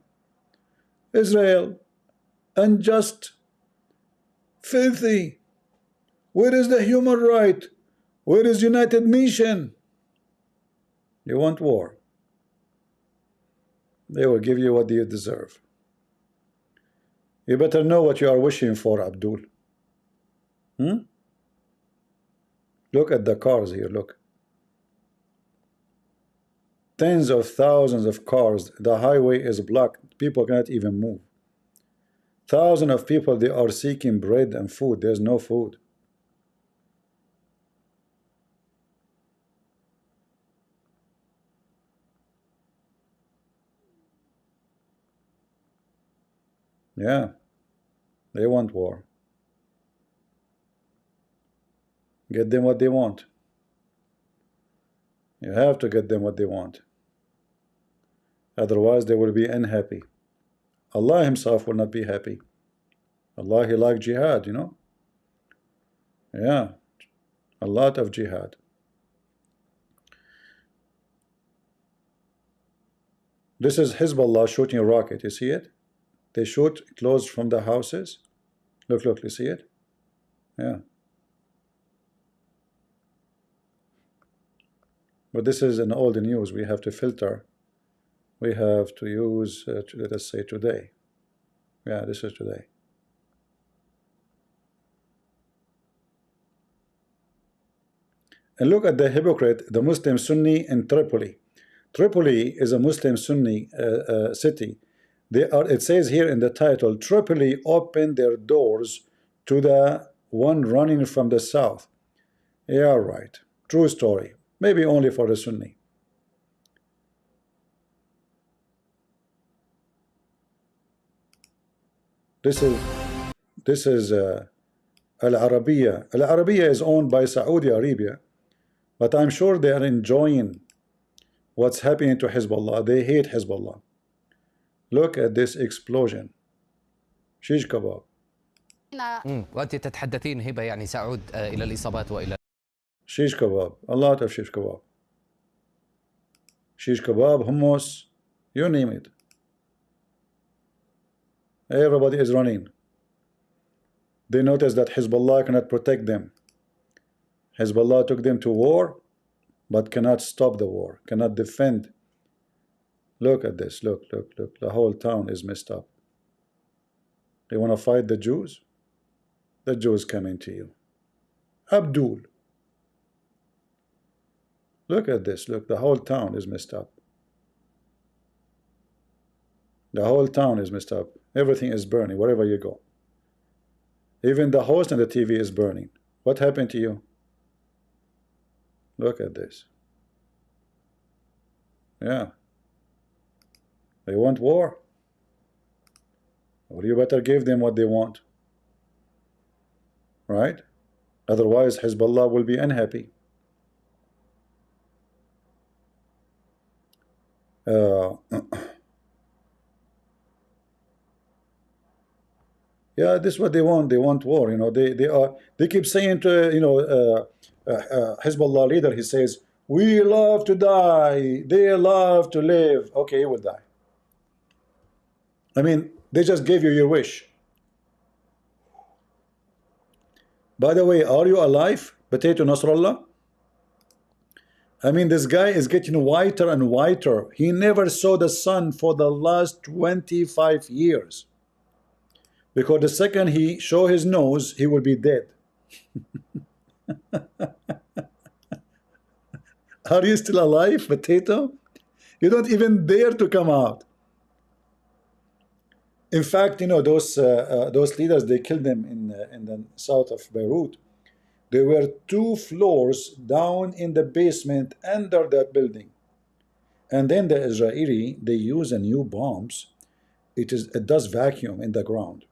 Israel, unjust, filthy. Where is the human right? Where is United Nations? You want war. They will give you what you deserve. You better know what you are wishing for, Abdul. Look at the cars here, look. Tens of thousands of cars. The highway is blocked. People cannot even move. Thousands of people, they are seeking bread and food. There's no food. Yeah, they want war. Get them what they want. You have to get them what they want. Otherwise, they will be unhappy. Allah himself will not be happy. Allah, he likes jihad, you know. Yeah, a lot of jihad. This is Hezbollah shooting a rocket. You see it? They shoot close from the houses. Look, look, you see it? Yeah. But this is an old news. We have to filter. We have to use, let us say, today. Yeah, this is today. And look at the hypocrite, the Muslim Sunni in Tripoli. Tripoli is a Muslim Sunni city. It says here in the title, Tripoli opened their doors to the one running from the south. Yeah, right. True story. Maybe only for the Sunni. This is Al-Arabiya. Al-Arabiya is owned by Saudi Arabia, but I'm sure they are enjoying what's happening to Hezbollah. They hate Hezbollah. Look at this explosion. Shish kebab. وأنت تتحدثين هبة يعني سأعود إلى الإصابات وإلى Shish kebab. A lot of shish kebab. Shish kebab, hummus, you name it. Everybody is running. They notice that Hezbollah cannot protect them. Hezbollah took them to war, but cannot stop the war, cannot defend. Look at this. Look, look, look. The whole town is messed up. They want to fight the Jews? The Jews coming to you. Abdul. Look at this. Look, the whole town is messed up. The whole town is messed up. Everything is burning wherever you go. Even the host and the TV is burning. What happened to you? Look at this. Yeah. They want war. Well, you better give them what they want. Right? Otherwise, Hezbollah will be unhappy. Yeah, this is what they want. They want war. You know, they keep saying to Hezbollah leader. He says, "We love to die. They love to live." Okay, you will die. I mean, they just gave you your wish. By the way, are you alive, Potato Nasrallah? I mean, this guy is getting whiter and whiter. He never saw the sun for the last 25 years. Because the second he show his nose, he will be dead. Are you still alive, Potato? You don't even dare to come out. In fact, you know, those leaders, they killed them in the south of Beirut. They were 2 floors down in the basement under that building. And then the Israeli, they use a new bombs. It does vacuum in the ground.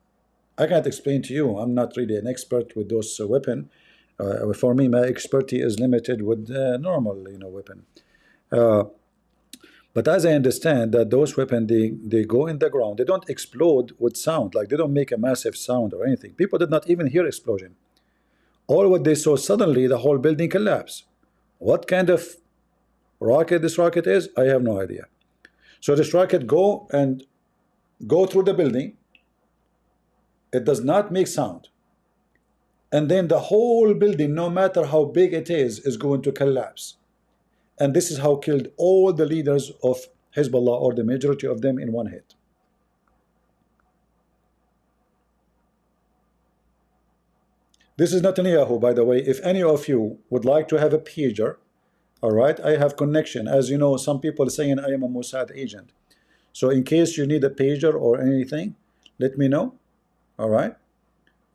I can't explain to you. I'm not really an expert with those weapons. For me, my expertise is limited with normal, you know, weapon. But as I understand that those weapons, they go in the ground. They don't explode with sound. Like, they don't make a massive sound or anything. People did not even hear explosion. All what they saw, suddenly the whole building collapsed. What kind of rocket this rocket is, I have no idea. So this rocket go through the building. It does not make sound. And then the whole building, no matter how big it is going to collapse. And this is how killed all the leaders of Hezbollah, or the majority of them, in one hit. This is Netanyahu, by the way. If any of you would like to have a pager, all right, I have connection. As you know, some people saying I am a Mossad agent. So in case you need a pager or anything, let me know. All right,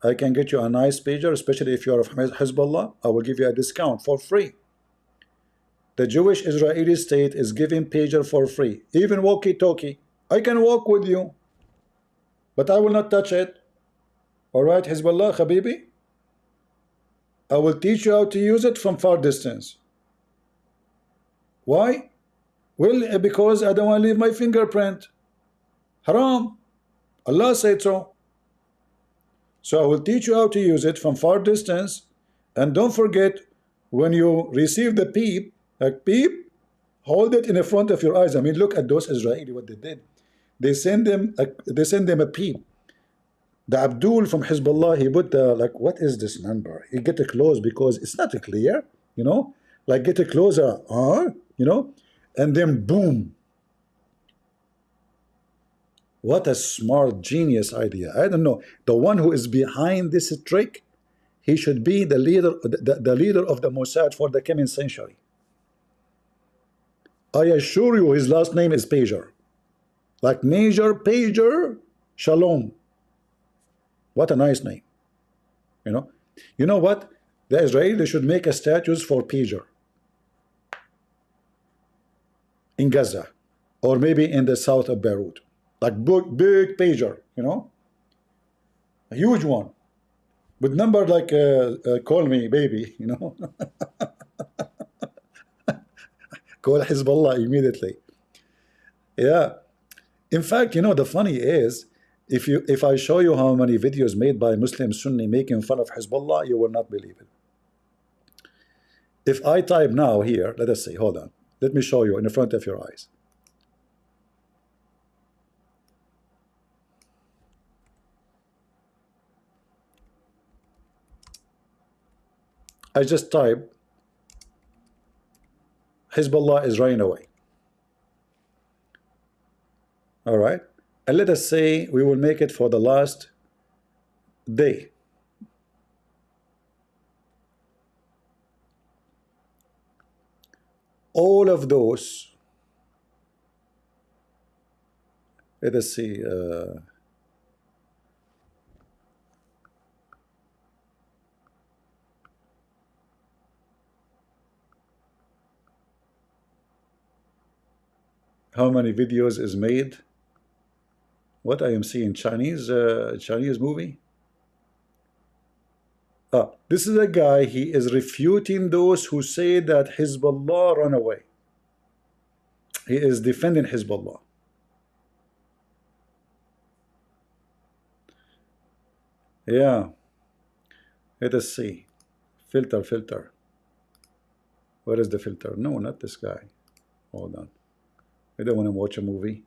I can get you a nice pager, especially if you are of Hezbollah. I will give you a discount for free. The Jewish Israeli state is giving pager for free, even walkie-talkie. I can walk with you, but I will not touch it. All right, Hezbollah, Habibi, I will teach you how to use it from far distance. Why? Well, because I don't want to leave my fingerprint. Haram. Allah said so. So I will teach you how to use it from far distance. And don't forget, when you receive the peep, like peep, hold it in the front of your eyes. I mean, look at those Israeli, what they did. They send them a peep. The Abdul from Hezbollah, he put like, what is this number? He get it close because it's not clear, you know, like get it closer, you know, and then boom. What a smart, genius idea. I don't know. The one who is behind this trick, he should be the leader, the leader of the Mossad for the coming century. I assure you, his last name is Pager. Like Major Pager Shalom. What a nice name. You know? You know what? The Israelis should make a statues for Pager in Gaza, or maybe in the south of Beirut. Like big pager, you know, a huge one, with number like call me baby, you know. Call Hezbollah immediately. Yeah. In fact, you know, the funny is, if I show you how many videos made by Muslim Sunni making fun of Hezbollah, you will not believe it. If I type now here, let us see, hold on, let me show you in the front of your eyes. I just type Hezbollah is running away. All right, and let us say we will make it for the last day. all of those, let us see, how many videos is made. What I am seeing, Chinese movie. This is a guy, he is refuting those who say that Hezbollah run away. He is defending Hezbollah. Yeah. Let us see. Filter. Where is the filter? No, not this guy. Hold on. I don't want to watch a movie.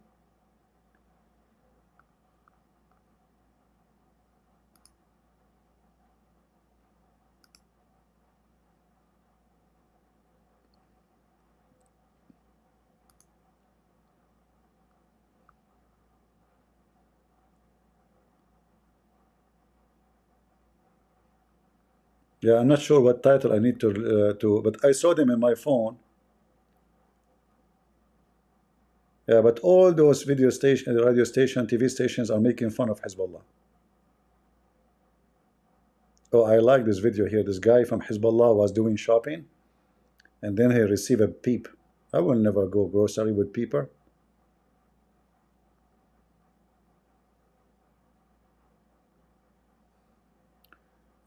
Yeah, I'm not sure what title I need to, but I saw them in my phone. Yeah, but all those video stations, radio station, TV stations are making fun of Hezbollah. Oh, I like this video here. This guy from Hezbollah was doing shopping, and then he received a peep. I will never go grocery with peeper.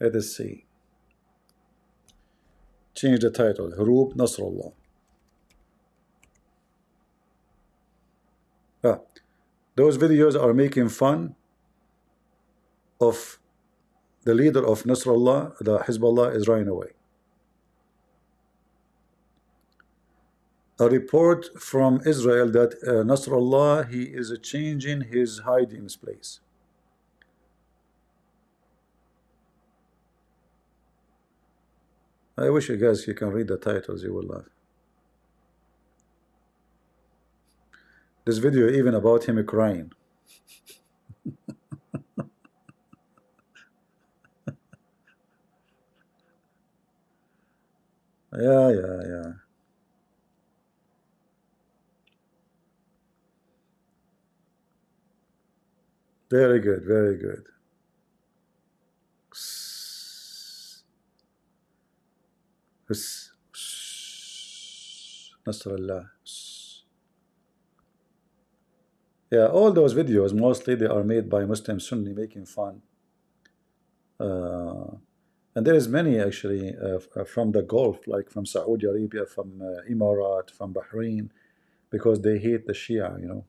Let us see. Change the title. Hurub Nasrallah. Those videos are making fun of the leader of Nasrallah. The Hezbollah is running away. A report from Israel that Nasrallah, he is changing his hiding place. I wish you guys you can read the titles, you will laugh. This video even about him crying. Yeah. Very good. Nasrallah. Yeah, all those videos, mostly they are made by Muslim Sunni making fun. And there is many actually from the Gulf, like from Saudi Arabia, from Emirat, from Bahrain, because they hate the Shia, you know.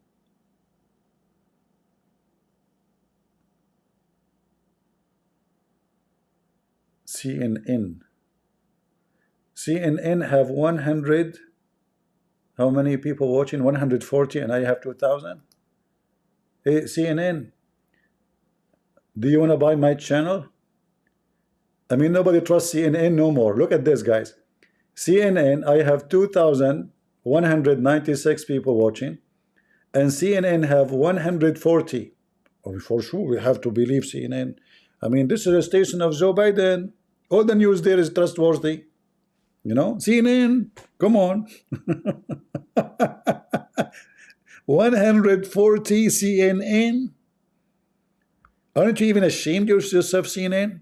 CNN have 100, how many people watching? 140, and I have 2,000. Hey, CNN, do you want to buy my channel? I mean, nobody trusts CNN no more. Look at this, guys. CNN, I have 2,196 people watching, and CNN have 140. Oh, for sure, we have to believe CNN. I mean, this is a station of Joe Biden. All the news there is trustworthy. You know, CNN, come on. 140 CNN. Aren't you even ashamed of yourself, CNN?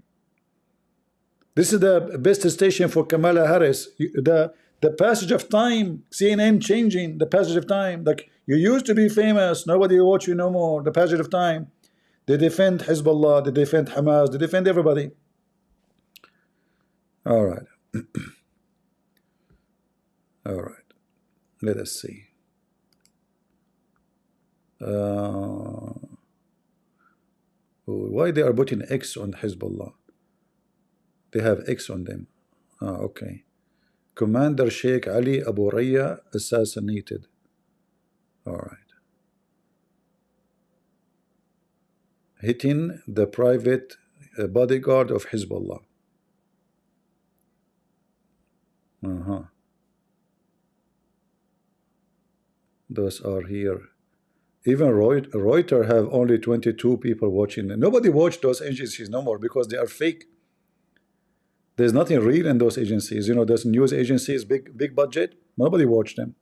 This is the best station for Kamala Harris. The passage of time, CNN changing the passage of time. Like, you used to be famous, nobody watch you no more. The passage of time. They defend Hezbollah, they defend Hamas, they defend everybody. All right. All right. Let us see. Why they are putting X on Hezbollah? They have X on them. Okay. Commander Sheikh Ali Abu Raya assassinated. All right. Hitting the private bodyguard of Hezbollah. Those are here. Even Reuters have only 22 people watching. Nobody watched those agencies no more because they are fake. There's nothing real in those agencies. You know, those news agencies, big budget, Nobody watched him.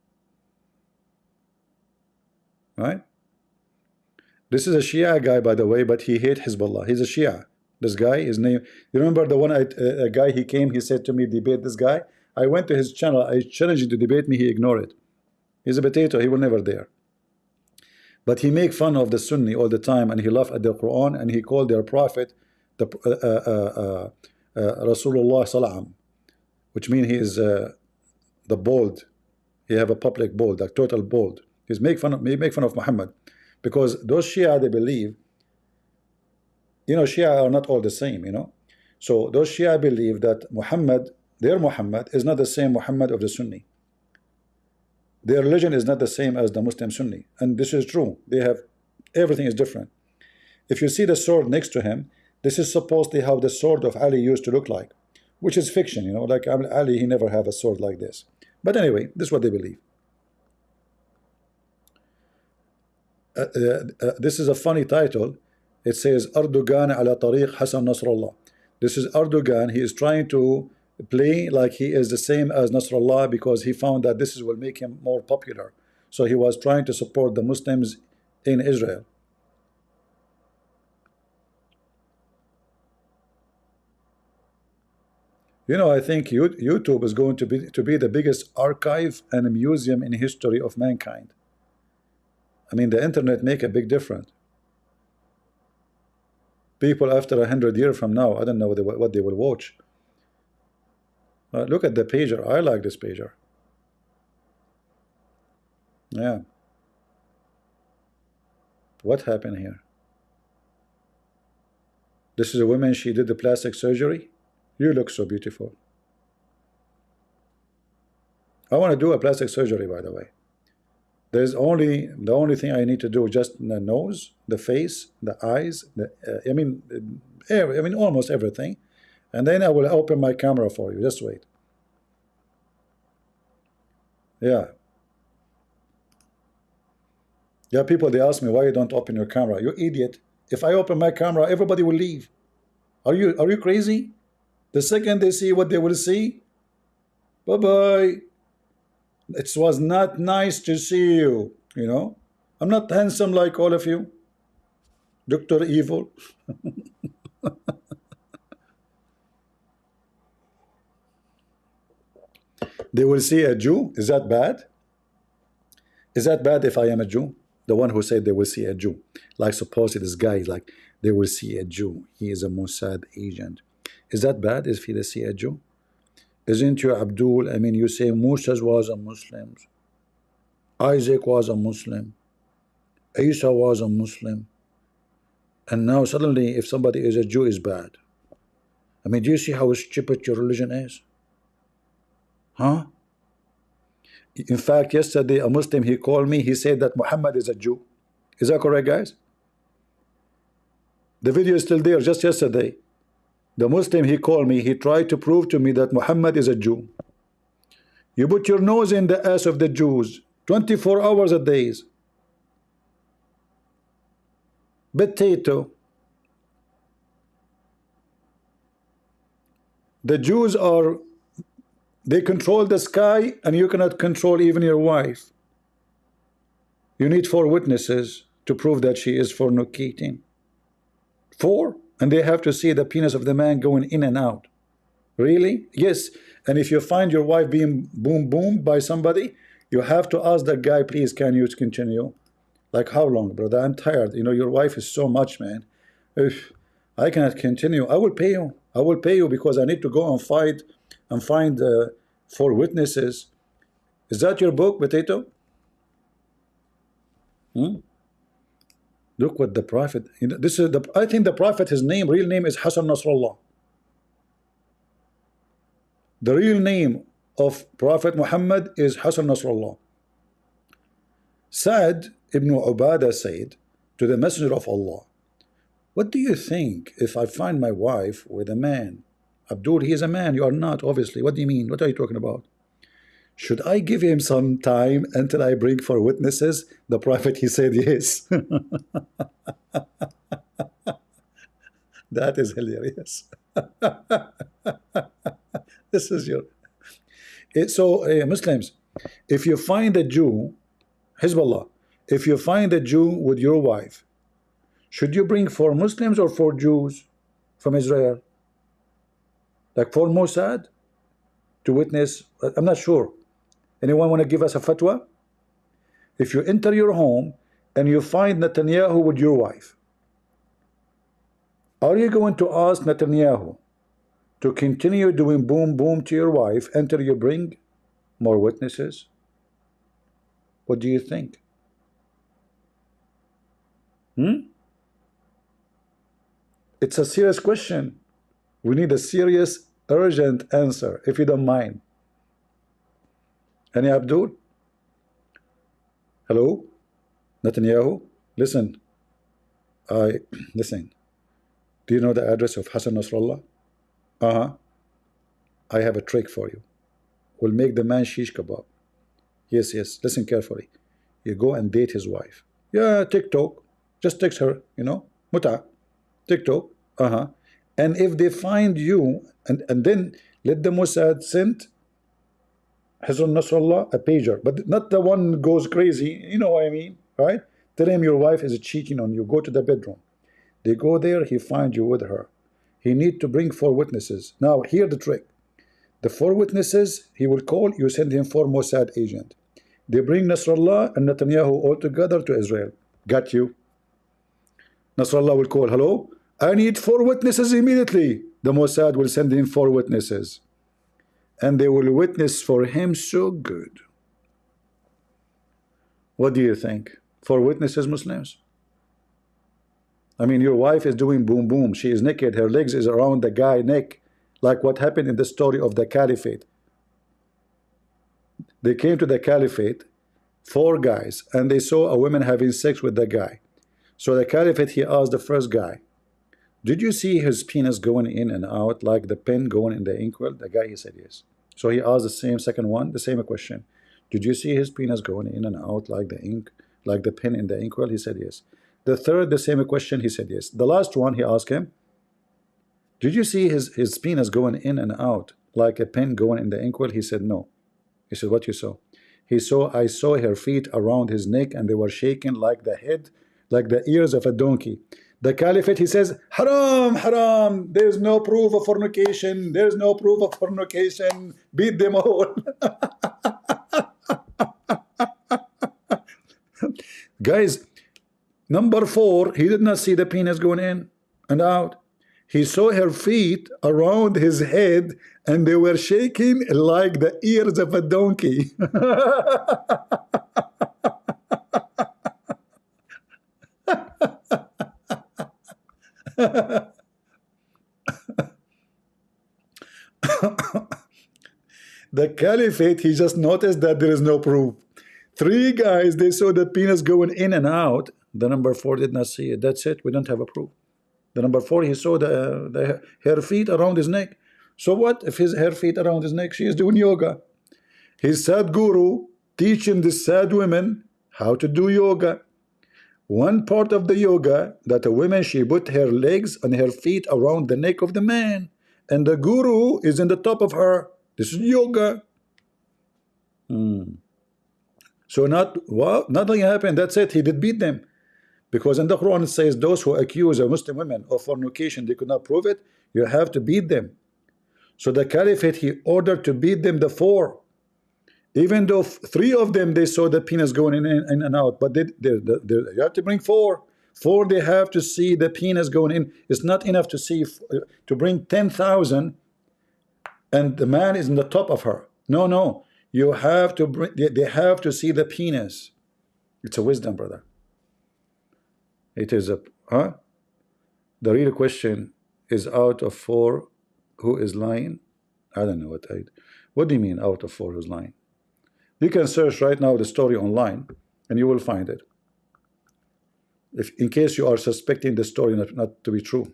Right? This is a Shia guy, by the way, but he hates Hezbollah. He's a Shia. This guy, his name, you remember the one, a guy, he came, he said to me, debate this guy. I went to his channel, I challenged him to debate me, he ignored it. He's a potato, he will never dare. But he make fun of the Sunni all the time, and he laughed at the Quran, and he called their prophet the Rasulullah Salam, which means he is the bold. He have a public bold, a total bold. He make fun of Muhammad, because those Shia, they believe, you know, Shia are not all the same, you know. So those Shia believe that Muhammad, their Muhammad, is not the same Muhammad of the Sunni. Their religion is not the same as the Muslim Sunni, and this is true. They have, everything is different. If you see the sword next to him, this is supposedly how the sword of Ali used to look like, which is fiction, you know, like Ali, he never have a sword like this. But anyway, this is what they believe. This is a funny title. It says Erdogan ala tariq Hassan Nasrallah. This is Erdogan. He is trying to play like he is the same as Nasrallah, because he found that this will make him more popular. So he was trying to support the Muslims in Israel. You know, I think YouTube is going to be the biggest archive and museum in history of mankind. I mean, the internet make a big difference. People after 100 years from now, I don't know what they will watch. Look at the pager. I like this pager. Yeah. What happened here? This is a woman, she did the plastic surgery. You look so beautiful. I want to do a plastic surgery, by the way. There's the only thing I need to do, just the nose, the face, the eyes, I mean almost everything, and then I will open my camera for you. Just wait. Yeah. Yeah, people, they ask me, why you don't open your camera? You idiot. If I open my camera, everybody will leave. Are you crazy? The second they see what they will see, bye-bye. It was not nice to see you, you know. I'm not handsome like all of you. Dr. Evil. They will see a Jew. Is that bad? Is that bad if I am a Jew? The one who said they will see a Jew. Like suppose this guy is like, they will see a Jew. He is a Mossad agent. Is that bad if they see a Jew? Isn't you Abdul? I mean, you say Moses was a Muslim, Isaac was a Muslim, Isa was a Muslim, and now suddenly if somebody is a Jew is bad. I mean, do you see how stupid your religion is? Huh? In fact, yesterday a Muslim, he called me, he said that Muhammad is a Jew. Is that correct, guys? The video is still there, just yesterday. The Muslim, he called me, he tried to prove to me that Muhammad is a Jew. You put your nose in the ass of the Jews 24 hours a day. Potato. The Jews they control the sky, and you cannot control even your wife. You need 4 witnesses to prove that she is fornicating. 4? And they have to see the penis of the man going in and out. Really? Yes. And if you find your wife being boomed by somebody, you have to ask that guy, please, can you continue? Like, how long, brother? I'm tired. You know, your wife is so much, man. If I cannot continue, I will pay you. I will pay you because I need to go and fight and find 4 witnesses. Is that your book, Potato? Look what the Prophet, you know, this is I think the Prophet, his real name is Hassan Nasrallah. The real name of Prophet Muhammad is Hassan Nasrallah. Sa'd ibn Ubadah said to the Messenger of Allah, what do you think if I find my wife with a man? Abdul, he is a man, you are not, obviously. What do you mean? What are you talking about? Should I give him some time until I bring 4 witnesses? The Prophet, he said yes. That is hilarious. This is your... So, Muslims, If you find a Jew, Hezbollah, if you find a Jew with your wife, should you bring 4 Muslims or 4 Jews from Israel? Like 4 Mossad to witness? I'm not sure. Anyone want to give us a fatwa? If you enter your home and you find Netanyahu with your wife, are you going to ask Netanyahu to continue doing boom boom to your wife until you bring more witnesses? What do you think? It's a serious question. We need a serious, urgent answer, if you don't mind. Any Abdul? Hello? Netanyahu? Listen. Listen. Do you know the address of Hassan Nasrallah? I have a trick for you. We'll make the man shish kebab. Yes, yes. Listen carefully. You go and date his wife. Yeah, TikTok. Just text her, you know. Muta. TikTok. And if they find you, and then let the Mossad send Hassan Nasrallah a pager, but not the one who goes crazy. You know what I mean, right? Tell him your wife is cheating on you. Go to the bedroom. They go there. He finds you with her. He need to bring 4 witnesses. Now, hear the trick. The 4 witnesses he will call. You send him 4 Mossad agent. They bring Nasrallah and Netanyahu all together to Israel. Got you. Nasrallah will call. Hello? I need 4 witnesses immediately. The Mossad will send in 4 witnesses. And they will witness for him so good. What do you think? 4 witnesses, Muslims? I mean, your wife is doing boom boom. She is naked. Her legs is around the guy's neck. Like what happened in the story of the caliphate. They came to the caliphate, 4 guys, and they saw a woman having sex with the guy. So the caliphate, he asked the first guy, did you see his penis going in and out like the pen going in the inkwell? The guy, he said yes. So he asked the same second one, the same question. Did you see his penis going in and out like the ink, like the pen in the inkwell? He said yes. The third, the same question, he said yes. The last one, he asked him, did you see his penis going in and out like a pen going in the inkwell? He said no. He said, what you saw? He saw, I saw her feet around his neck and they were shaking like the head, like the ears of a donkey. The caliphate, he says, haram, haram, there's no proof of fornication, there's no proof of fornication, beat them all. Guys, number 4, he did not see the penis going in and out. He saw her feet around his head and they were shaking like the ears of a donkey. The caliphate, he just noticed that there is no proof. 3 guys, they saw the penis going in and out. The number 4 did not see it. That's it. We don't have a proof. The number 4, he saw her feet around his neck. So what if her feet around his neck? She is doing yoga. His sad guru teaching the sad women how to do yoga. One part of the yoga that a woman, she put her legs and her feet around the neck of the man, and the guru is in the top of her. This is yoga. So nothing happened. That's it. He did beat them. Because in the Quran it says those who accuse a Muslim women of fornication, they could not prove it, you have to beat them. So the caliphate, he ordered to beat them the 4. Even though 3 of them, they saw the penis going in and out. But you have to bring 4. 4, they have to see the penis going in. It's not enough to see, to bring 10,000 and the man is in the top of her. No. You have to bring, they have to see the penis. It's a wisdom, brother. It is a, The real question is, out of 4, who is lying? I don't know what do you mean out of 4 who's lying? You can search right now the story online and you will find it. If in case you are suspecting the story not to be true.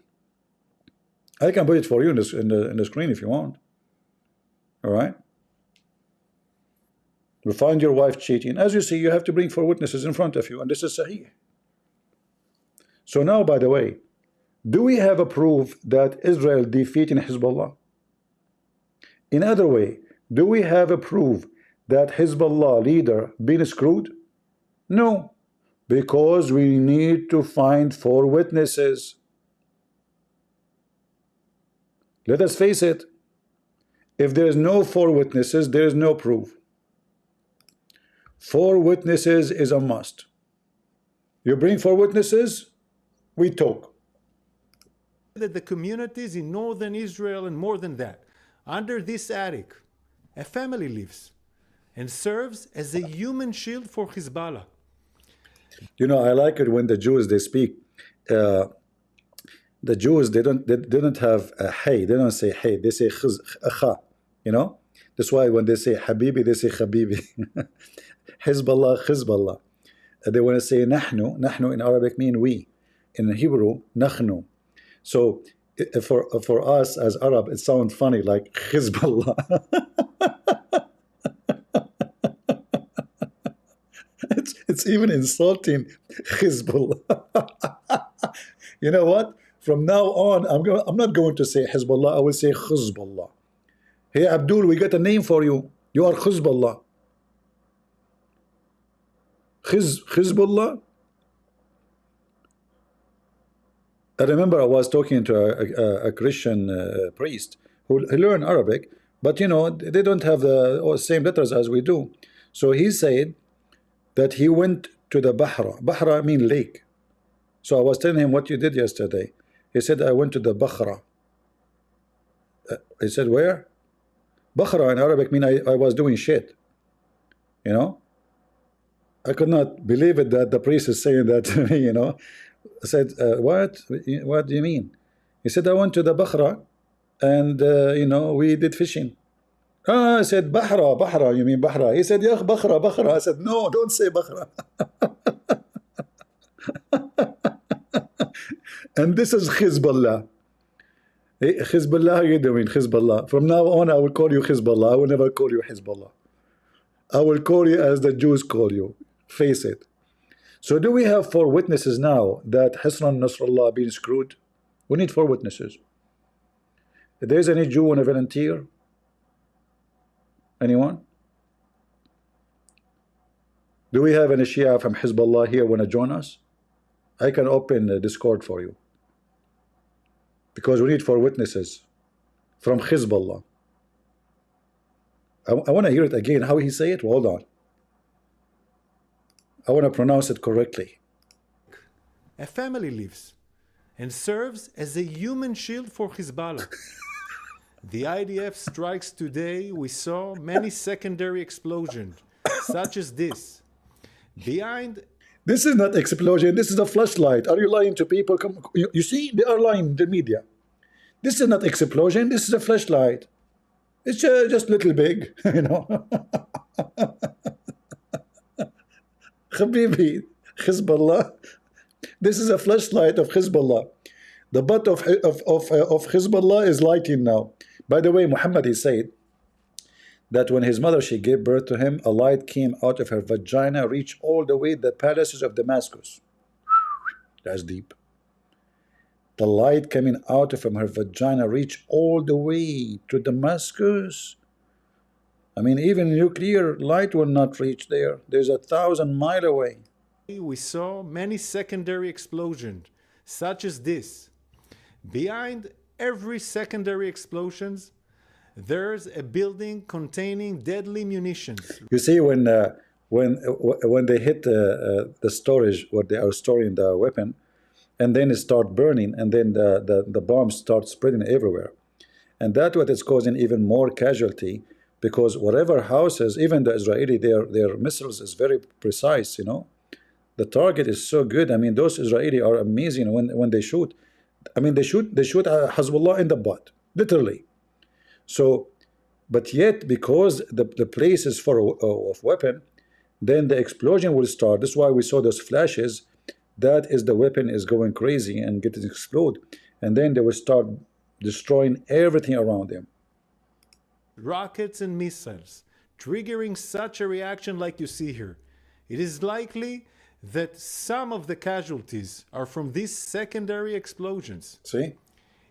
I can put it for you in the screen if you want. All right? You find your wife cheating. As you see, you have to bring 4 witnesses in front of you, and this is Sahih. So now, by the way, do we have a proof that Israel defeating Hezbollah? In other way, do we have a proof that Hezbollah leader been screwed? No, because we need to find 4 witnesses. Let us face it, if there is no 4 witnesses, there is no proof. 4 witnesses is a must. You bring 4 witnesses, we talk. That the communities in northern Israel and more than that, under this attic, a family lives and serves as a human shield for Hezbollah. You know, I like it when the Jews, they speak. The Jews, they don't have a hey. They don't say hey. They say kha. You know, that's why when they say habibi, they say habibi. Hezbollah, Hezbollah. They want to say nahnu. Nahnu in Arabic mean we. In Hebrew, nahnu. So for us as Arab, it sounds funny like Hezbollah. It's even insulting, Hezbollah. You know what? From now on, I'm not going to say Hezbollah. I will say Hezbollah. Hey Abdul, we got a name for you. You are Hezbollah. Hezbollah. I remember I was talking to a Christian priest who learned Arabic, but you know they don't have the same letters as we do. So he said that he went to the Bahra. Bahra means lake. So I was telling him what you did yesterday. He said, I went to the Bahra. I said, where? Bahra in Arabic means I was doing shit. You know? I could not believe it that the priest is saying that to me, you know. I said, what? What do you mean? He said, I went to the Bahra and, you know, we did fishing. I said, Bahra, Bahra, you mean Bahra? He said, yeah, Bahra, Bahra. I said, no, don't say Bahra. And this is Hezbollah. Hey, Hezbollah, how you doing, Hezbollah? From now on, I will call you Hezbollah. I will never call you Hezbollah. I will call you as the Jews call you. Face it. So do we have 4 witnesses now that Hassan Nasrallah being screwed? We need 4 witnesses. If there's any Jew want to volunteer? Anyone? Do we have any Shia from Hezbollah here want to join us? I can open the Discord for you. Because we need 4 witnesses from Hezbollah. I want to hear it again. How he say it? Hold on. I want to pronounce it correctly. A family lives and serves as a human shield for Hezbollah. The IDF strikes today. We saw many secondary explosions, such as this. Behind... This is not explosion. This is a flashlight. Are you lying to people? Come, you see, they are lying, the media. This is not explosion. This is a flashlight. It's just little big, you know. Habibi, Hezbollah. This is a flashlight of Hezbollah. The butt of Hezbollah is lighting now. By the way, Muhammad, he said that when his mother, she gave birth to him, a light came out of her vagina, reached all the way the palaces of Damascus. That's deep. The light coming out from her vagina reached all the way to Damascus. I mean, even nuclear light will not reach there. There's 1,000 miles away. We saw many secondary explosions, such as this. Behind every secondary explosions, there's a building containing deadly munitions. You see, when they hit the storage where they are storing the weapon, and then it start burning, and then the bombs start spreading everywhere, and that's what is causing even more casualty, because whatever houses, even the Israeli, their missiles is very precise. You know, the target is so good. I mean, those Israeli are amazing when they shoot. I mean, they shoot Hezbollah in the butt, literally. So, but yet, because the place is full of weapon, then the explosion will start. That's why we saw those flashes. That is, the weapon is going crazy and getting explode, and then they will start destroying everything around them. Rockets and missiles, triggering such a reaction like you see here. It is likely that some of the casualties are from these secondary explosions. See?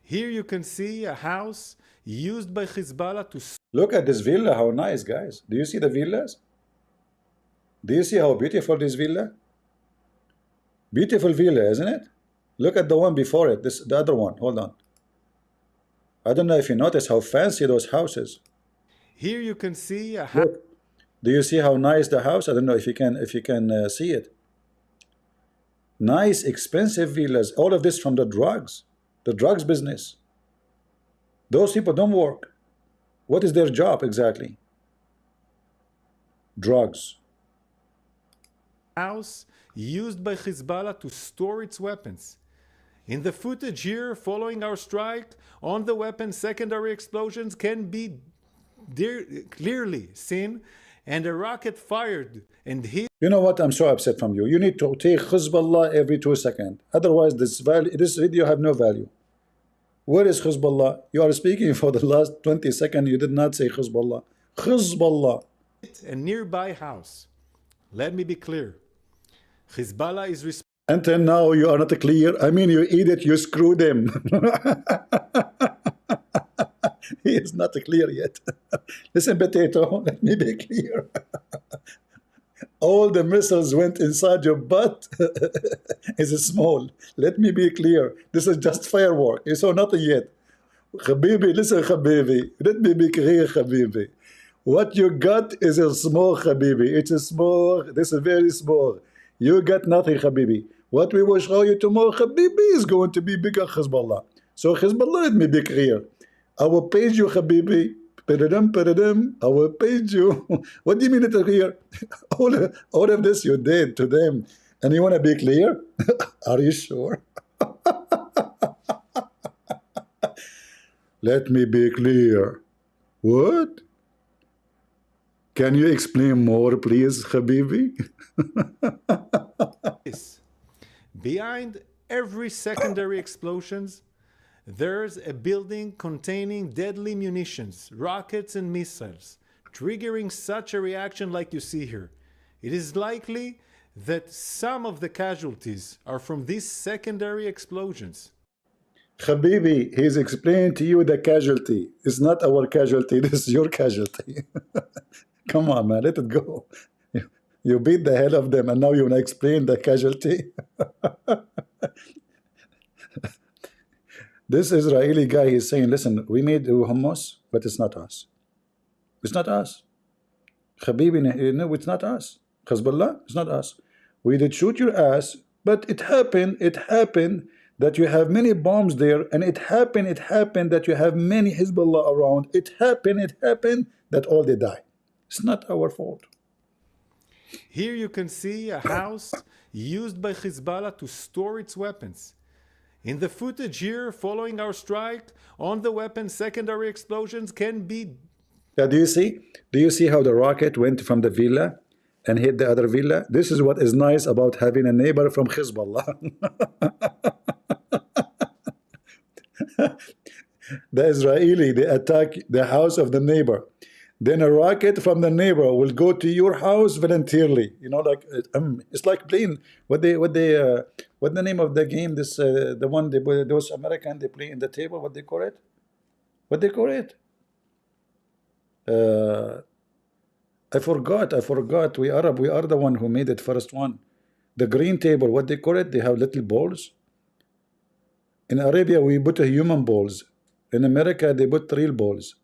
Here you can see a house used by Hezbollah to Look at this villa, how nice, guys. Do you see the villas? Do you see how beautiful this villa? Beautiful villa, isn't it? Look at the one before it, the other one. Hold on. I don't know if you notice how fancy those houses. Here you can see a house. Look, do you see how nice the house? I don't know if you can see it. Nice, expensive villas. All of this from the drugs business. Those people don't work. What is their job exactly? Drugs. House used by Hezbollah to store its weapons. In the footage here following our strike on the weapon, secondary explosions can be clearly seen, and a rocket fired and hit. You know what? I'm so upset from you. You need to take Hezbollah every 2 seconds. Otherwise, this video have no value. Where is Hezbollah? You are speaking for the last 20 seconds. You did not say Hezbollah. Hezbollah. A nearby house. Let me be clear. Hezbollah is responsible. Until now, you are not clear. I mean, you idiot, you screwed him. He is not clear yet. Listen, potato, let me be clear. All the missiles went inside your butt is small. Let me be clear. This is just firework. You saw nothing yet. Habibi, listen, Habibi. Let me be clear, Habibi. What you got is a small, Habibi. It's a small. This is very small. You got nothing, Habibi. What we will show you tomorrow, Habibi, is going to be bigger Hezbollah. So Hezbollah, let me be clear. I will pay you, Habibi. I will pay you. What do you mean it's clear? All of this you did to them. And you want to be clear? Are you sure? Let me be clear. What? Can you explain more, please, Habibi? Behind every secondary explosions, there's a building containing deadly munitions, rockets and missiles, triggering such a reaction like you see here. It is likely that some of the casualties are from these secondary explosions. Habibi, he's explaining to you the casualty. It's not our casualty, this is your casualty. Come on, man, let it go. You beat the hell of them and now you want to explain the casualty? This Israeli guy is saying, listen, we made hummus, but it's not us. It's not us. Habibi, no, it's not us. Hezbollah, it's not us. We did shoot your ass, but it happened that you have many bombs there, and it happened that you have many Hezbollah around. It happened that all they die. It's not our fault. Here you can see a house used by Hezbollah to store its weapons. In the footage here following our strike on the weapon, secondary explosions can be. Yeah, do you see how the rocket went from the villa and hit the other villa? This is what is nice about having a neighbor from Hezbollah. The Israeli, they attack the house of the neighbor. Then a rocket from the neighbor will go to your house voluntarily. You know, like it's like playing what the name of the game? This the one those American they play in the table. What they call it? What they call it? I forgot. We are the one who made it first one. The green table. What they call it? They have little balls. In Arabia, we put a human balls. In America, they put real balls,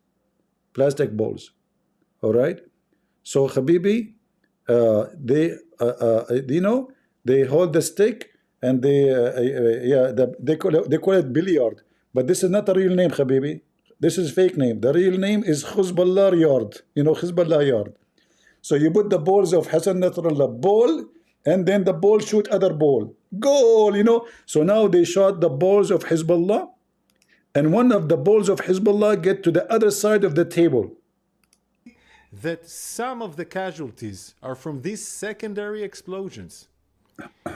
plastic balls. All right. So Habibi, they hold the stick and they call it billiard. But this is not a real name, Habibi. This is fake name. The real name is Hezbollah yard. You know, Hezbollah yard. So you put the balls of Hassan Nasrallah ball, and then the ball shoot other ball. Goal, you know. So now they shot the balls of Hezbollah, and one of the balls of Hezbollah get to the other side of the table. That some of the casualties are from these secondary explosions.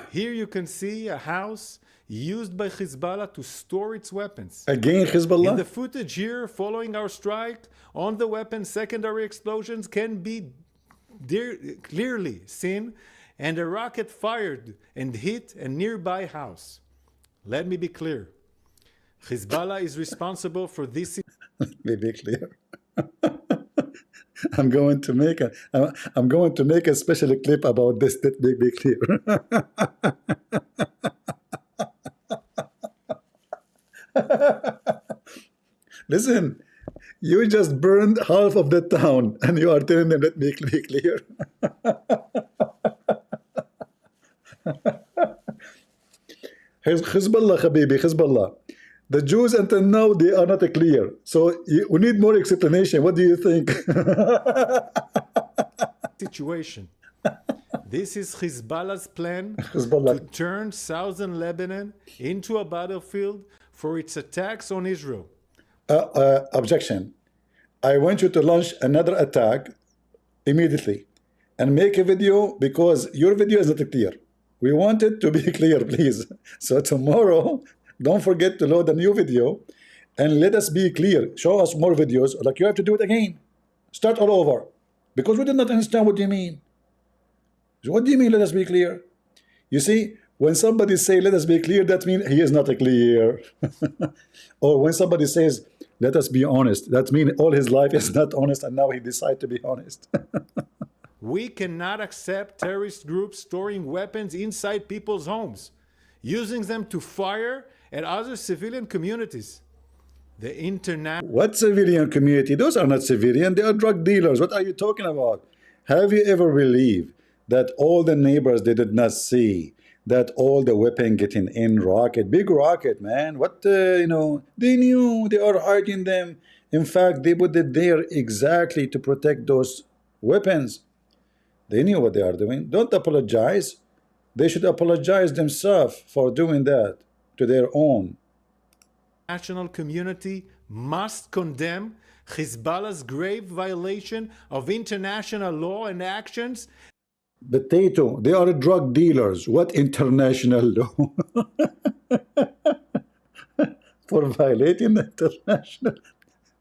Here you can see a house used by Hezbollah to store its weapons. Again, Hezbollah? In the footage here following our strike on the weapon, secondary explosions can be clearly seen, and a rocket fired and hit a nearby house. Let me be clear. Hezbollah is responsible for this. Let me be clear. I'm going to make I'm going to make a special clip about this. Let me be clear. Listen, you just burned half of the town, and you are telling them, let me be clear. Hezbollah, Habibi, Hezbollah. The Jews until now, they are not clear. So we need more explanation. What do you think? Situation. This is Hezbollah's plan Hezbollah. to turn southern Lebanon into a battlefield for its attacks on Israel. Objection. I want you to launch another attack immediately and make a video, because your video is not clear. We want it to be clear, please. So tomorrow, don't forget to load a new video and let us be clear. Show us more videos. Like, you have to do it again. Start all over, because we did not understand what you mean. What do you mean, let us be clear? You see, when somebody say, let us be clear, that means he is not clear. Or when somebody says, let us be honest, that means all his life is not honest, and now he decides to be honest. We cannot accept terrorist groups storing weapons inside people's homes, using them to fire at other civilian communities. The international... What civilian community? Those are not civilian, they are drug dealers. What are you talking about? Have you ever believed that all the neighbors, they did not see that all the weapon getting in rocket, big rocket, man? What, you know, they knew, they are hiding them. In fact, they put it there exactly to protect those weapons. They knew what they are doing. Don't apologize. They should apologize themselves for doing that to their own. National community must condemn Hezbollah's grave violation of international law and actions. Potato, they are drug dealers. What international law? For violating international.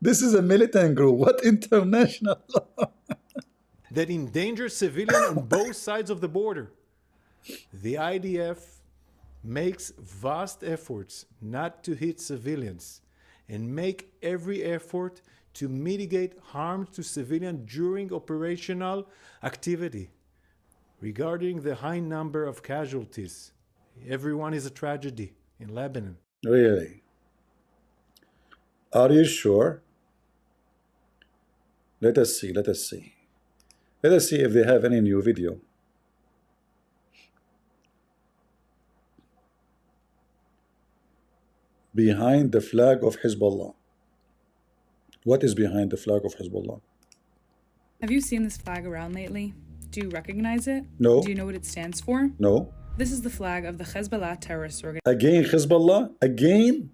This is a militant group. What international law? That endanger civilians on both sides of the border. The IDF makes vast efforts not to hit civilians and make every effort to mitigate harm to civilians during operational activity. Regarding the high number of casualties, everyone is a tragedy in Lebanon. Really? Are you sure? Let us see, let us see. Let us see if they have any new video. Behind the flag of Hezbollah. What is behind the flag of Hezbollah? Have you seen this flag around lately? Do you recognize it? No. Do you know what it stands for? No. This is the flag of the Hezbollah terrorist organization. Again, Hezbollah? Again?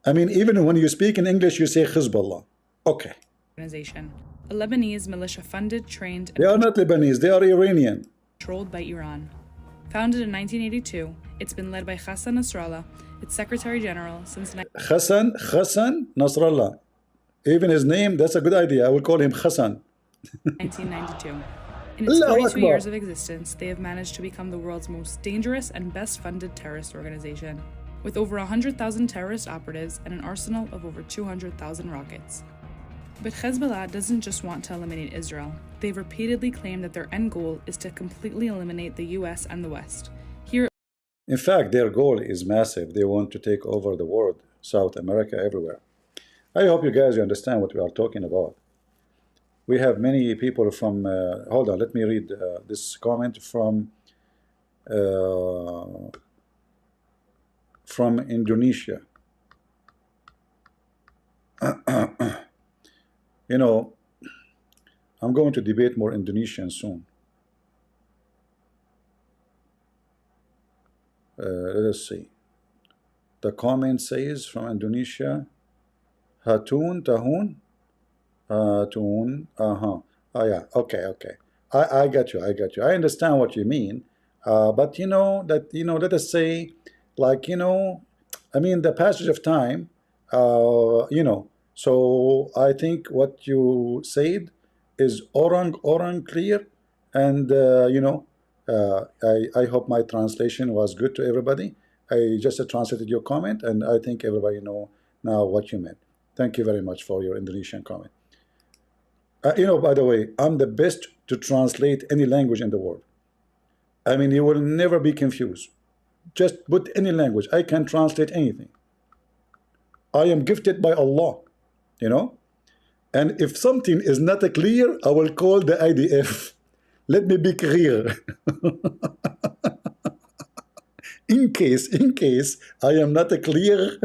I mean, even when you speak in English, you say Hezbollah. Okay. A Lebanese militia funded, trained, They are not Lebanese, they are Iranian. controlled by Iran. Founded in 1982, it's been led by Hassan Nasrallah, its Secretary General since Hassan Nasrallah. Even his name, that's a good idea. I will call him Hassan. 1992. In its 42 years of existence, they have managed to become the world's most dangerous and best funded terrorist organization, with over 100,000 terrorist operatives and an arsenal of over 200,000 rockets. But Hezbollah doesn't just want to eliminate Israel. They've repeatedly claimed that their end goal is to completely eliminate the US and the West. Here, in fact, their goal is massive. They want to take over the world, South America, everywhere. I hope you guys understand what we are talking about. We have many people from, hold on, let me read this comment from Indonesia. You know, I'm going to debate more Indonesian soon. Let us see. The comment says from Indonesia, Hatun, Tahun, Hatun, oh yeah, okay. I got you. I understand what you mean. But you know, let us say, like, you know, I mean, the passage of time, you know, so I think what you said is orang clear, and you know, I hope my translation was good to everybody. I just translated your comment, and I think everybody know now what you meant. Thank you very much for your Indonesian comment. You know, by the way, I'm the best to translate any language in the world. I mean, you will never be confused. Just put any language. I can translate anything. I am gifted by Allah, you know. And if something is not clear, I will call the IDF. Let me be clear. in case I am not clear,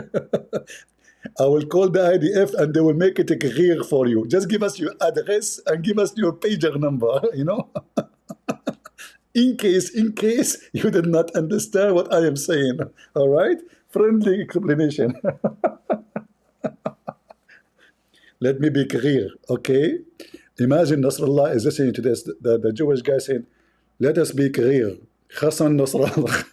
I will call the IDF and they will make it clear for you. Just give us your address and give us your pager number, you know. in case you did not understand what I am saying. All right? Friendly explanation. Let me be clear, okay? Imagine Nasrallah is listening to this, the Jewish guy saying, let us be clear, Hassan Nasrallah.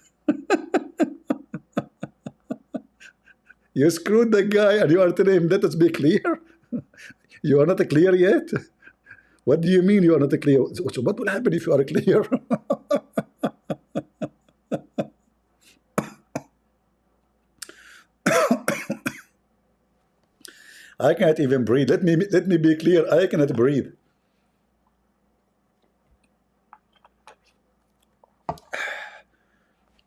You screwed the guy and you are telling him, let us be clear? You are not clear yet? What do you mean you are not clear? So what will happen if you are clear? I cannot even breathe. Let me be clear. I cannot breathe.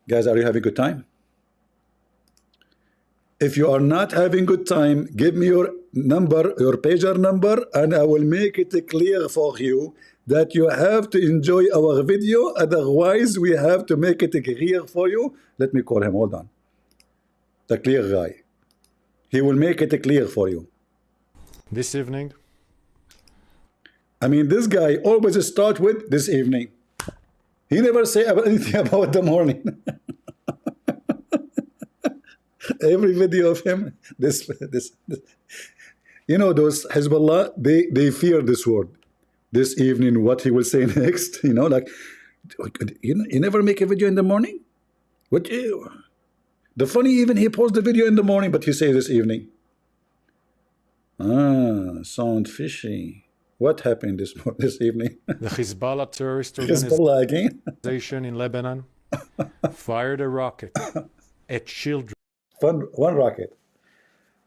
Guys, are you having a good time? If you are not having good time, give me your number, your pager number, and I will make it clear for you that you have to enjoy our video. Otherwise, we have to make it clear for you. Let me call him. Hold on. The clear guy. He will make it clear for you. This evening? I mean, this guy always start with this evening. He never say anything about the morning. Every video of him, this. You know, those Hezbollah, they fear this word. This evening, what he will say next, you know, like, you never make a video in the morning? What you? The funny, even he posts the video in the morning, but he says this evening. Ah, sound fishy. What happened this evening? The Hezbollah terrorist Hezbollah again? organization in Lebanon fired a rocket at children. One rocket.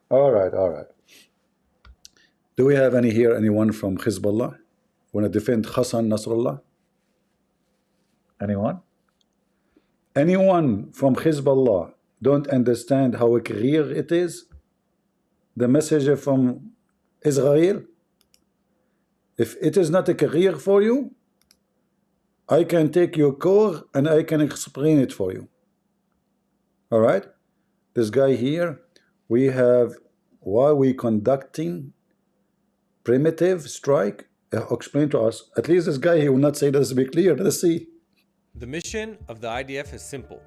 All right. Do we have anyone from Hezbollah? Want to defend Hassan Nasrallah? Anyone? Anyone from Hezbollah don't understand how clear it is? The message from Israel? If it is not clear for you, I can take your core and I can explain it for you. All right? This guy here, we have, why we conducting primitive strike? Explain to us. At least this guy, he will not say this to be clear. Let's see. The mission of the IDF is simple: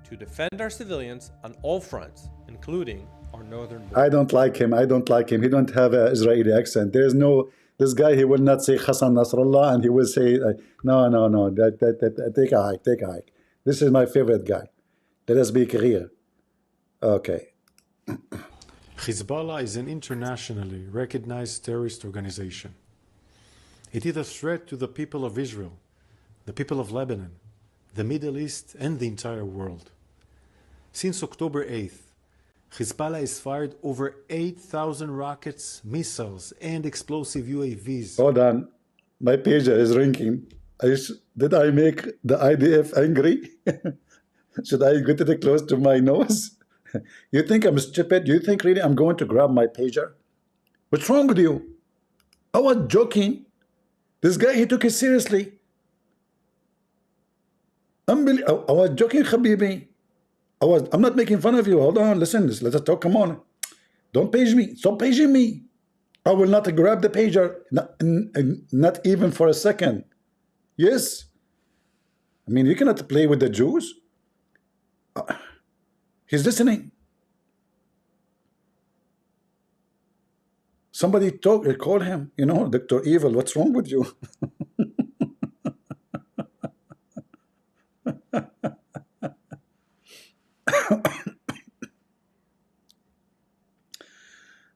to defend our civilians on all fronts, including our northern border. I don't like him. He don't have an Israeli accent. There's no, this guy, he will not say Hassan Nasrallah, and he will say, no, take a hike. This is my favorite guy. Let us be clear. Okay. Hezbollah is an internationally recognized terrorist organization. It is a threat to the people of Israel, the people of Lebanon, the Middle East, and the entire world. Since October 8th, Hezbollah has fired over 8,000 rockets, missiles, and explosive UAVs. Hold on. My pager is ringing. Did I make the IDF angry? Should I get it close to my nose? You think I'm stupid? Do you think really I'm going to grab my pager? What's wrong with you? I was joking. This guy, he took it seriously. I was joking, Habibi. I'm not making fun of you. Hold on, listen, let's talk. Come on. Don't page me. Stop paging me. I will not grab the pager, not even for a second. Yes. I mean, you cannot play with the Jews. He's listening. Somebody call him, you know, Dr. Evil, what's wrong with you?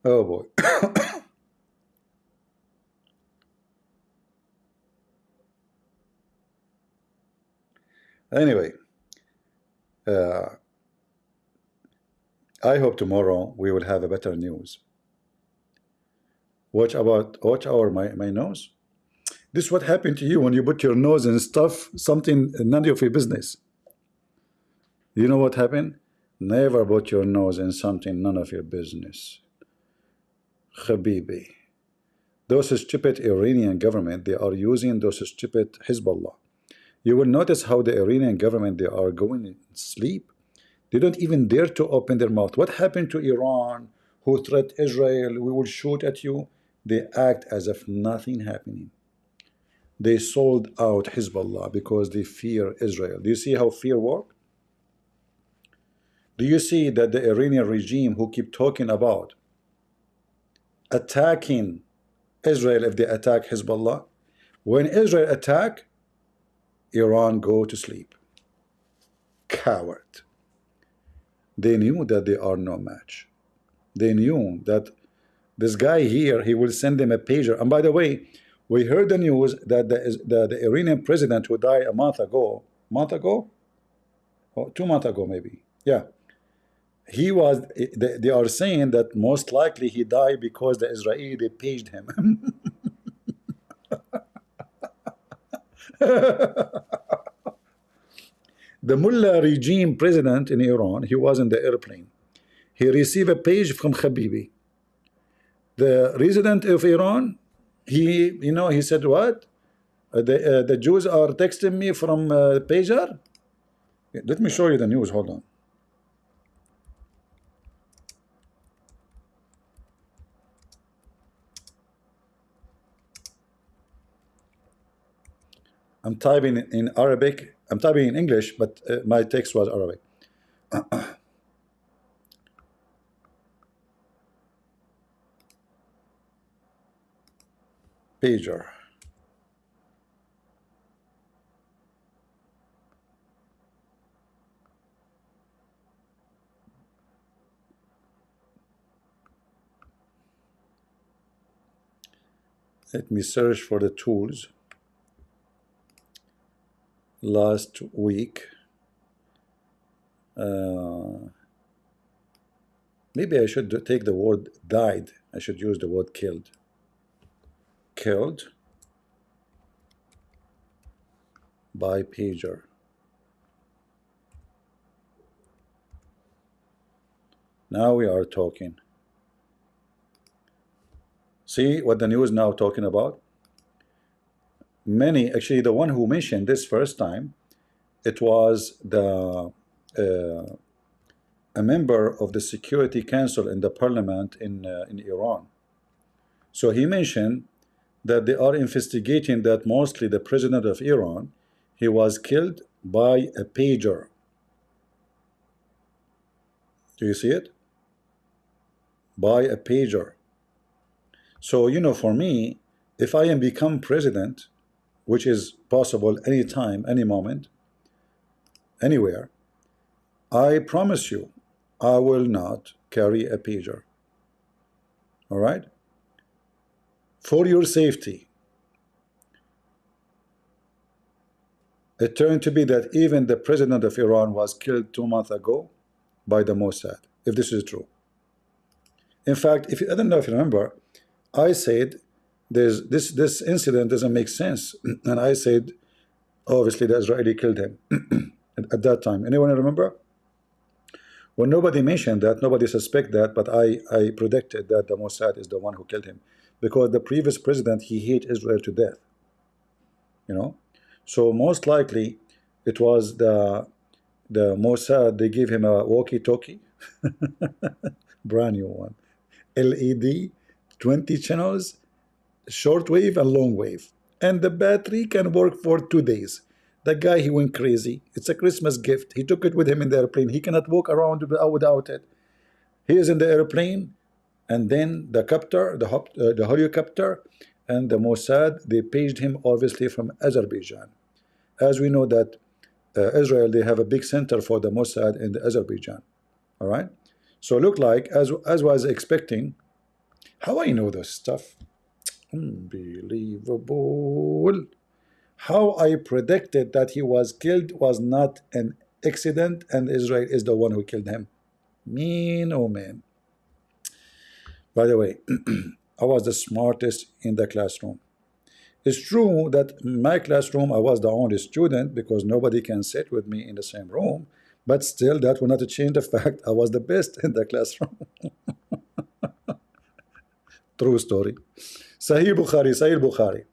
Oh boy. Anyway, I hope tomorrow we will have a better news. Watch my nose. This is what happened to you when you put your nose in stuff, something none of your business. You know what happened? Never put your nose in something none of your business. Habibi. Those stupid Iranian government, they are using those stupid Hezbollah. You will notice how the Iranian government, they are going to sleep. They don't even dare to open their mouth. What happened to Iran, who threat Israel, we will shoot at you? They act as if nothing happening. They sold out Hezbollah because they fear Israel. Do you see how fear works? Do you see that the Iranian regime who keep talking about attacking Israel if they attack Hezbollah, when Israel attack, Iran go to sleep. Coward. They knew that they are no match. They knew that this guy here, he will send them a pager. And by the way, we heard the news that the Iranian president who died a month ago, or 2 months ago maybe, yeah, he was, they are saying that most likely he died because the Israeli, they paged him. The Mullah regime president in Iran, he was in the airplane. He received a page from Habibi. The resident of Iran, he said, what? The Jews are texting me from pager? Let me show you the news, hold on. I'm typing in Arabic. I'm typing in English, but my text was Arabic. Pager. Let me search for the tools. Last week, maybe I should take the word died. I should use the word killed. Killed by pager. Now we are talking. See what the news now talking about? Many, actually, the one who mentioned this first time, it was a member of the Security Council in the parliament in Iran. So he mentioned that they are investigating that mostly the president of Iran, he was killed by a pager. Do you see it? By a pager. So, for me, if I am become president, which is possible anytime, any moment, anywhere, I promise you, I will not carry a pager. All right? For your safety. It turned to be that even the president of Iran was killed 2 months ago by the Mossad, if this is true. In fact, I don't know if you remember, I said, this incident doesn't make sense, and I said obviously the Israeli killed him at that time. Anyone remember? Well, nobody mentioned that, nobody suspect that, but I predicted that the Mossad is the one who killed him, because the previous president, he hate Israel to death, so most likely it was the Mossad. They gave him a walkie-talkie, brand new one, LED, 20 channels, short wave and long wave, and the battery can work for 2 days. The guy, he went crazy. It's a Christmas gift. He took it with him in the airplane. He cannot walk around without it. He is in the airplane, and then the copter, the helicopter, and the Mossad, they paged him obviously from Azerbaijan. As we know that Israel, they have a big center for the Mossad in the Azerbaijan. All right. So look like as was expecting. How I know this stuff? Unbelievable. How I predicted that he was killed was not an accident, and Israel is the one who killed him. Mean, oh man. By the way, I was the smartest in the classroom. It's true that in my classroom I was the only student because nobody can sit with me in the same room, but still that will not change the fact I was the best in the classroom. True story. Sahih Bukhari.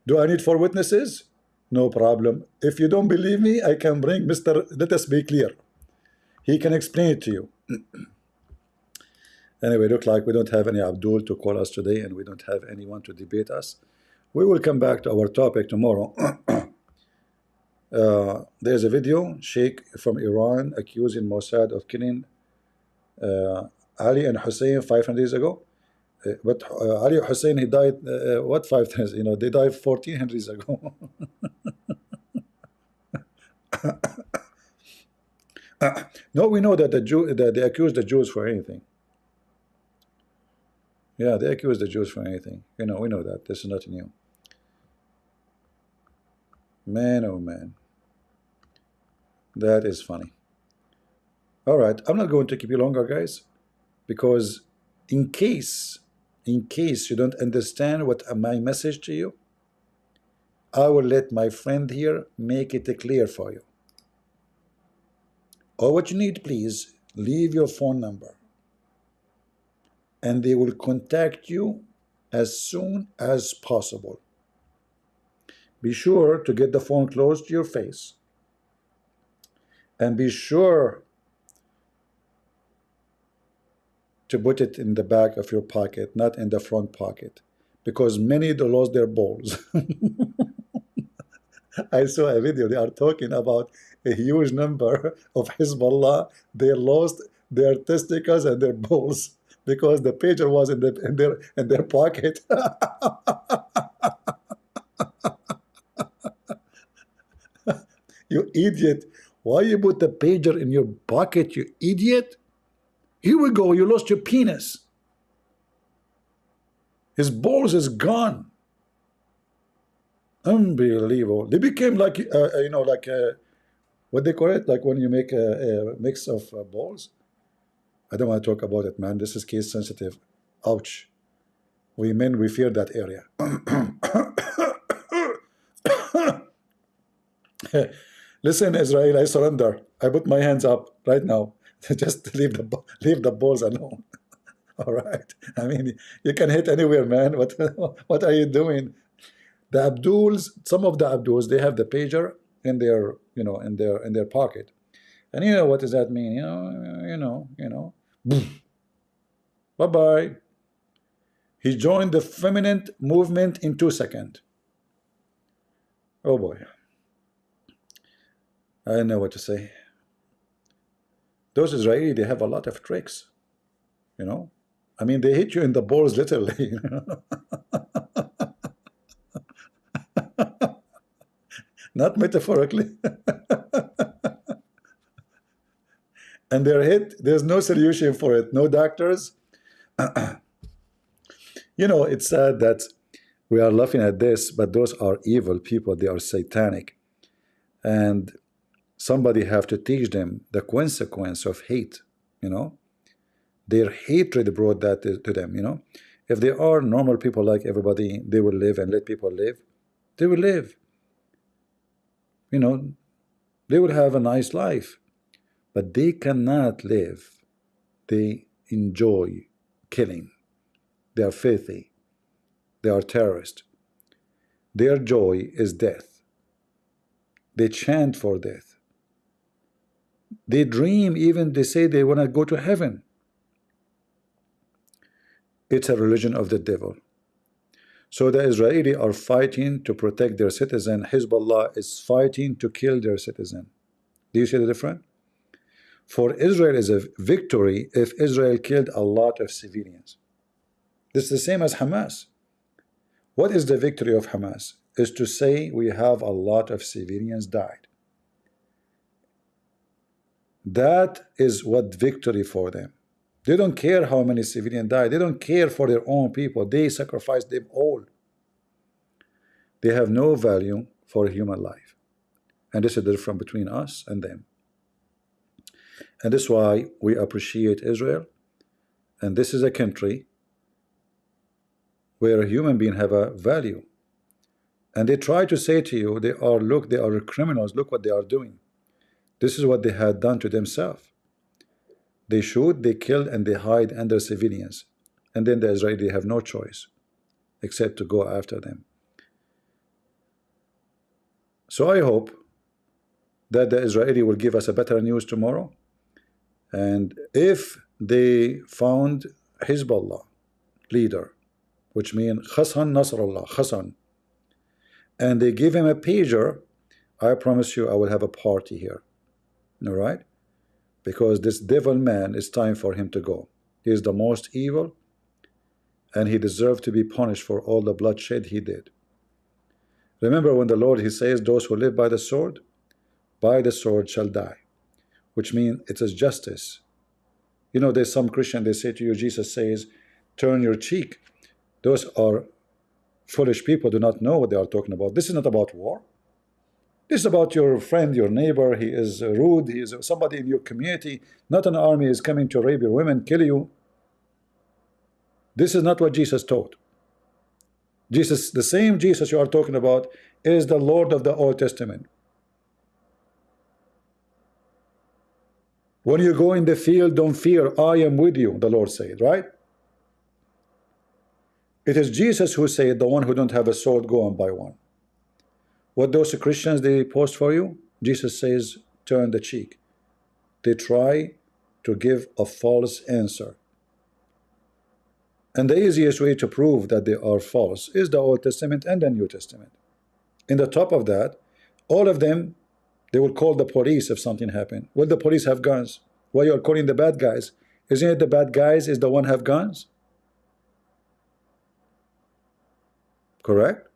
Do I need 4 witnesses? No problem. If you don't believe me, I can bring Mr. Let us be clear. He can explain it to you. Anyway, look like we don't have any Abdul to call us today, and we don't have anyone to debate us. We will come back to our topic tomorrow. There's a video, Sheikh from Iran accusing Mossad of killing Ali and Hussein 500 years ago. But Ali Hussein, he died, what, 5 times? You know, they died 1400 years ago. No, we know that they accused the Jews for anything. Yeah, they accuse the Jews for anything. You know, we know that. This is not new. Man, oh man. That is funny. All right, I'm not going to keep you longer, guys, because in case you don't understand what my message to you, I will let my friend here make it clear for you. All what you need, please, leave your phone number, and they will contact you as soon as possible. Be sure to get the phone close to your face, and be sure to put it in the back of your pocket, not in the front pocket, because many lost their balls. I saw a video, they are talking about a huge number of Hezbollah, they lost their testicles and their balls because the pager was in their pocket. You idiot. Why you put the pager in your pocket, you idiot? Here we go, you lost your penis. His balls is gone. Unbelievable. They became like, you know, like, what they call it? Like when you make a mix of balls. I don't want to talk about it, man. This is case sensitive. Ouch. We men, we fear that area. Listen, Israel, I surrender. I put my hands up right now. Just leave the balls alone. All right. I mean, you can hit anywhere, man. What are you doing? The Abduls, some of the Abduls, they have the pager in their, you know, in their pocket. And you know what does that mean? You know. Bye-bye. He joined the feminine movement in 2 seconds. Oh boy. I don't know what to say. Those Israeli, they have a lot of tricks. You know? I mean, they hit you in the balls literally. Not metaphorically. And they're hit, there's no solution for it, no doctors. You know, it's sad that we are laughing at this, but those are evil people, they are satanic. And somebody have to teach them the consequence of hate, you know. Their hatred brought that to them, you know. If they are normal people like everybody, they will live and let people live. They will live. You know, they will have a nice life. But they cannot live. They enjoy killing. They are filthy. They are terrorists. Their joy is death. They chant for death. They dream, even they say they want to go to heaven. It's a religion of the devil. So the Israeli are fighting to protect their citizen. Hezbollah is fighting to kill their citizen. Do you see the difference? For Israel is a victory if Israel killed a lot of civilians. This is the same as Hamas. What is the victory of Hamas? Is to say we have a lot of civilians died. That is what victory for them. They don't care how many civilians died. They don't care for their own people. They sacrifice them all. They have no value for human life. And this is the difference between us and them. And this is why we appreciate Israel. And this is a country where human beings have a value. And they try to say to you, look, they are criminals, look what they are doing. This is what they had done to themselves. They shoot, they kill, and they hide under civilians. And then the Israelis have no choice except to go after them. So I hope that the Israeli will give us a better news tomorrow. And if they found Hezbollah leader, which means Hassan Nasrallah, Hassan, and they give him a pager, I promise you I will have a party here. All right? Because this devil man, it's time for him to go. He is the most evil, and he deserves to be punished for all the bloodshed he did. Remember when the Lord, he says, those who live by the sword shall die, which means it is justice. You know, there's some Christian, they say to you, Jesus says, turn your cheek. Those are foolish people, do not know what they are talking about. This is not about war. This is about your friend, your neighbor. He is rude. He is somebody in your community. Not an army is coming to rape your women, kill you. This is not what Jesus taught. Jesus, the same Jesus you are talking about, is the Lord of the Old Testament. When you go in the field, don't fear, I am with you, the Lord said, right? It is Jesus who said, the one who don't have a sword, go and buy one. What those Christians, they post for you, Jesus says, turn the cheek. They try to give a false answer. And the easiest way to prove that they are false is the Old Testament and the New Testament. In the top of that, all of them, they will call the police if something happened. Will the police have guns? Why you are calling the bad guys? Isn't it the bad guys is the one have guns? Correct?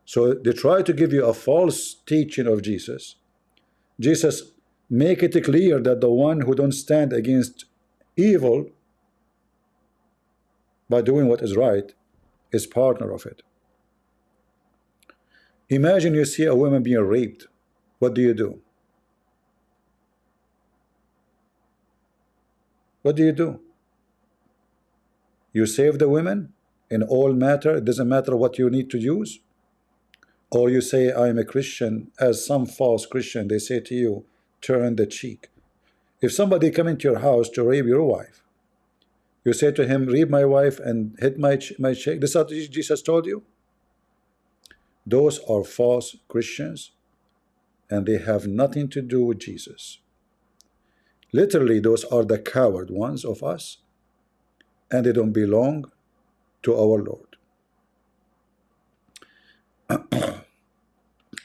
So they try to give you a false teaching of Jesus. Jesus make it clear that the one who don't stand against evil by doing what is right is partner of it. Imagine you see a woman being raped. What do you do? What do you do? You save the women in all matter. It doesn't matter what you need to use. Or you say, I am a Christian, as some false Christian, they say to you, turn the cheek. If somebody come into your house to rape your wife, you say to him, rape my wife and hit my cheek. This is what Jesus told you. Those are false Christians, and they have nothing to do with Jesus. Literally, those are the coward ones of us, and they don't belong to our Lord.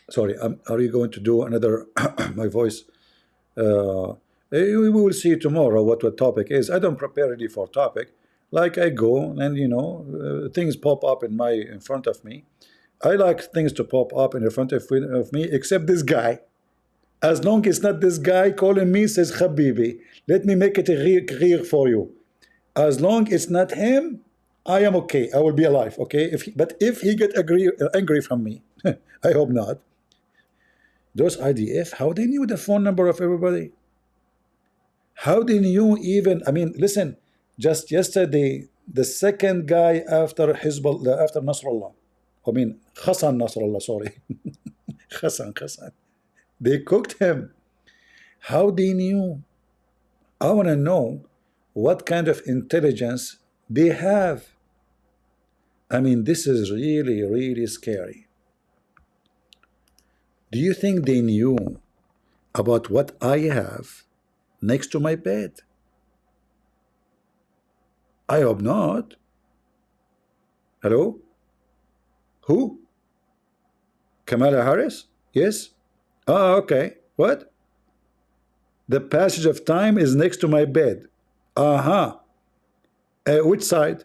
Sorry, are you going to do another my voice? We will see tomorrow what the topic is. I don't prepare really for topic. Like I go and things pop up in front of me. I like things to pop up in front of me, except this guy. As long as it's not this guy calling me, says Habibi, let me make it clear for you. As long as it's not him, I am okay. I will be alive, okay? But if he get angry from me, I hope not. Those IDF, how they knew the phone number of everybody? How they knew even, I mean, listen, just yesterday, the second guy after Hezbollah, after Nasrallah, I mean, Hassan Nasrallah, sorry. Hassan. They cooked him. How they knew? I want to know what kind of intelligence they have. I mean, this is really, really scary. Do you think they knew about what I have next to my bed? I hope not. Hello? Who? Kamala Harris? Yes? Oh, okay. What? The passage of time is next to my bed. Which side?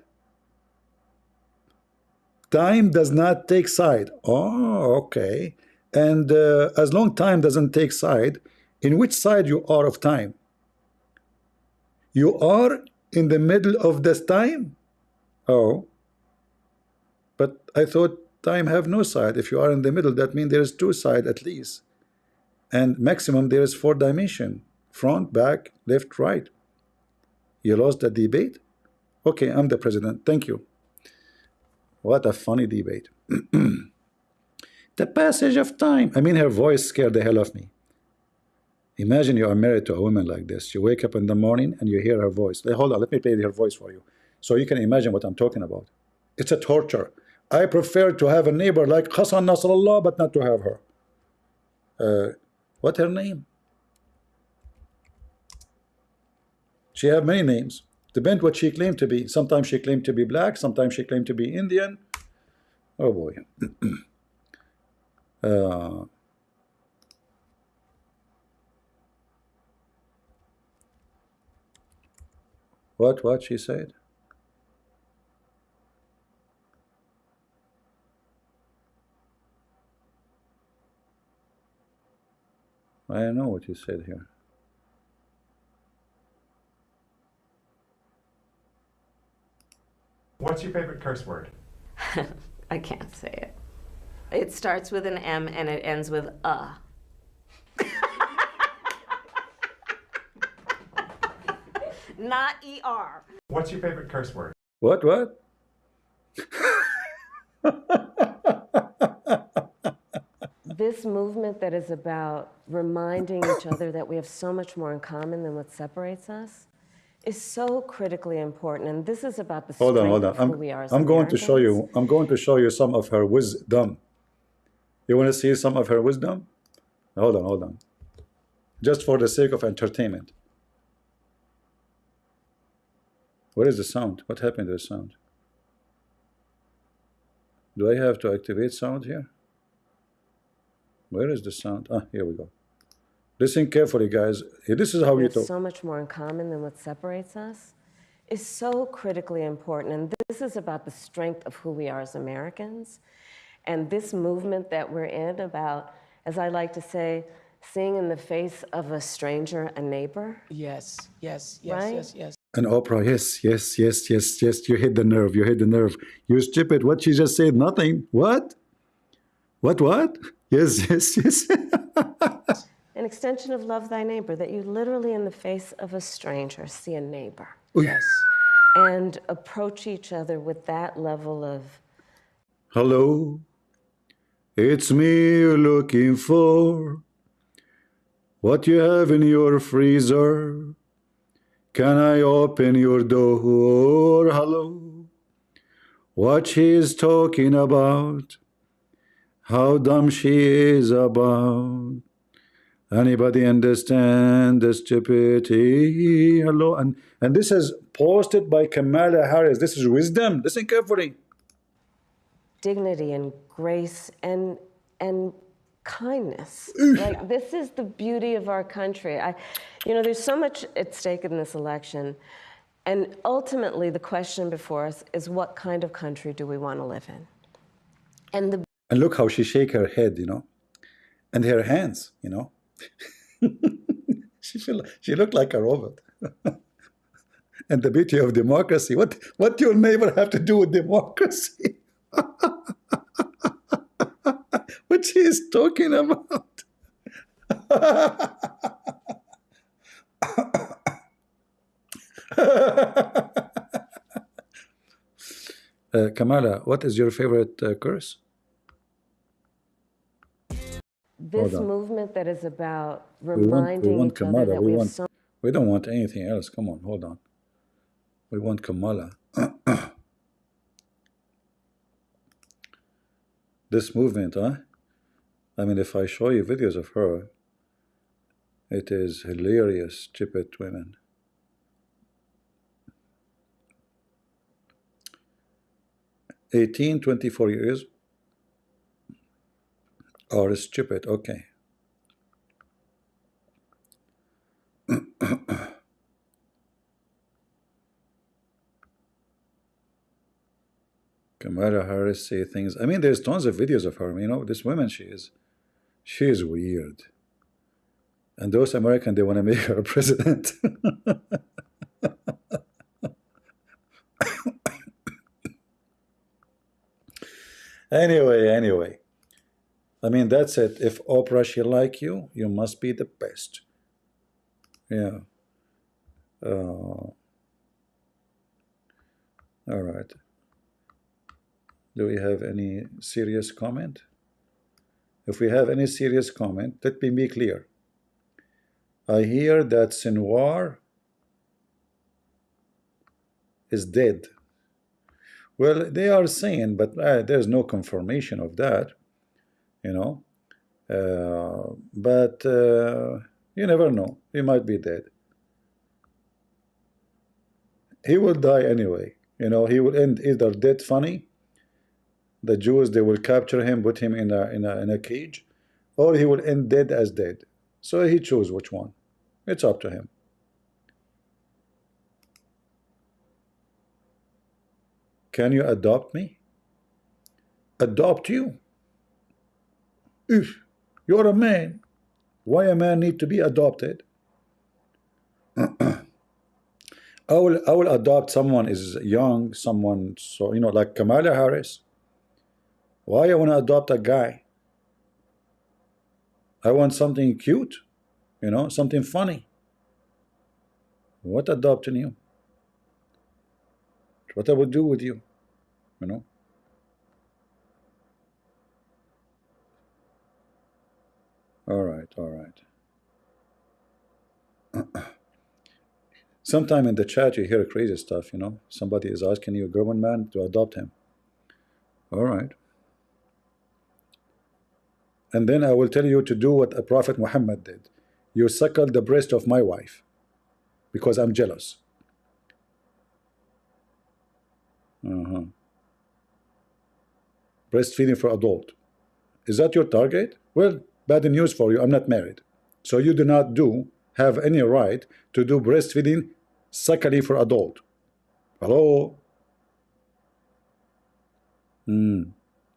Time does not take side. Oh, okay. And as long time doesn't take side, in which side you are of time? You are in the middle of this time? Oh. But I thought time have no side. If you are in the middle, that means there is two sides at least. And maximum there is 4 dimension. Front, back, left, right. You lost the debate? Okay, I'm the president. Thank you. What a funny debate. The passage of time. I mean, her voice scared the hell of me. Imagine you are married to a woman like this. You wake up in the morning and you hear her voice. Hold on, let me play her voice for you, so you can imagine what I'm talking about. It's a torture. I prefer to have a neighbor like Hassan Nasrallah, but not to have her. What her name? She have many names. Depends what she claimed to be. Sometimes she claimed to be black. Sometimes she claimed to be Indian. Oh boy. What she said? I don't know what you said here. What's your favorite curse word? I can't say it. It starts with an M and it ends with Not ER. What's your favorite curse word? What? This movement that is about reminding each other that we have so much more in common than what separates us is so critically important. And this is about the strength of who we are as I'm going to Americans. show you. I'm going to show you some of her wisdom. You want to see some of her wisdom? Hold on. Just for the sake of entertainment. What is the sound? What happened to the sound? Do I have to activate sound here? Where is the sound? Ah, here we go. Listen carefully, guys. This is how we you have talk. So much more in common than what separates us is so critically important. And this is about the strength of who we are as Americans. And this movement that we're in about, as I like to say, seeing in the face of a stranger a neighbor. Yes. Right? And Oprah, yes. You hit the nerve. You stupid. What she just said? Nothing. What? Yes. An extension of love thy neighbor, that you literally in the face of a stranger see a neighbor. Yes. And approach each other with that level of... Hello, it's me you're looking for. What you have in your freezer? Can I open your door? Hello, what she is talking about? How dumb she is about. Anybody understand the stupidity? Hello, and this is posted by Kamala Harris. This is wisdom. Listen carefully. Dignity and grace and kindness. Like, this is the beauty of our country. There's so much at stake in this election, and ultimately the question before us is, what kind of country do we want to live in? And look how she shake her head, and her hands, she looked like a robot. And the beauty of democracy. What your neighbor have to do with democracy? What she is talking about? Kamala, what is your favorite curse? This movement that is about reminding each other that we have so... We don't want anything else. Come on, hold on. We want Kamala. This movement, I mean, if I show you videos of her, it is hilarious, stupid women. (18, 24 years) or stupid. Okay. Kamala Harris say things. I mean, there's tons of videos of her. This woman, she is weird. And those Americans, they want to make her president. Anyway. I mean, that's it. If Oprah, she like you, you must be the best. Yeah. All right. Do we have any serious comment? If we have any serious comment, let me be clear. I hear that Sinwar is dead. Well, they are saying, but there's no confirmation of that, you know. But you never know. He might be dead. He will die anyway. You know, he will end either dead funny. The Jews, they will capture him, put him in a cage, or he will end dead as dead. So he chose which one. It's up to him. Can you adopt me? Adopt you? If you're a man, why a man need to be adopted? I will adopt someone is young, someone, so you know, like Kamala Harris. Why I want to adopt a guy? I want something cute, you know, something funny. What adopting you? What I would do with you, you know? All right, all right. Sometime in the chat you hear crazy stuff, you know. Somebody is asking you, a grown man, to adopt him. All right. And then I will tell you to do what a Prophet Muhammad did. You suckle the breast of my wife because I'm jealous. Breastfeeding for adult. Is that your target? Well, bad news for you. I'm not married. So you do not have any right to do breastfeeding suckling for adult. Hello?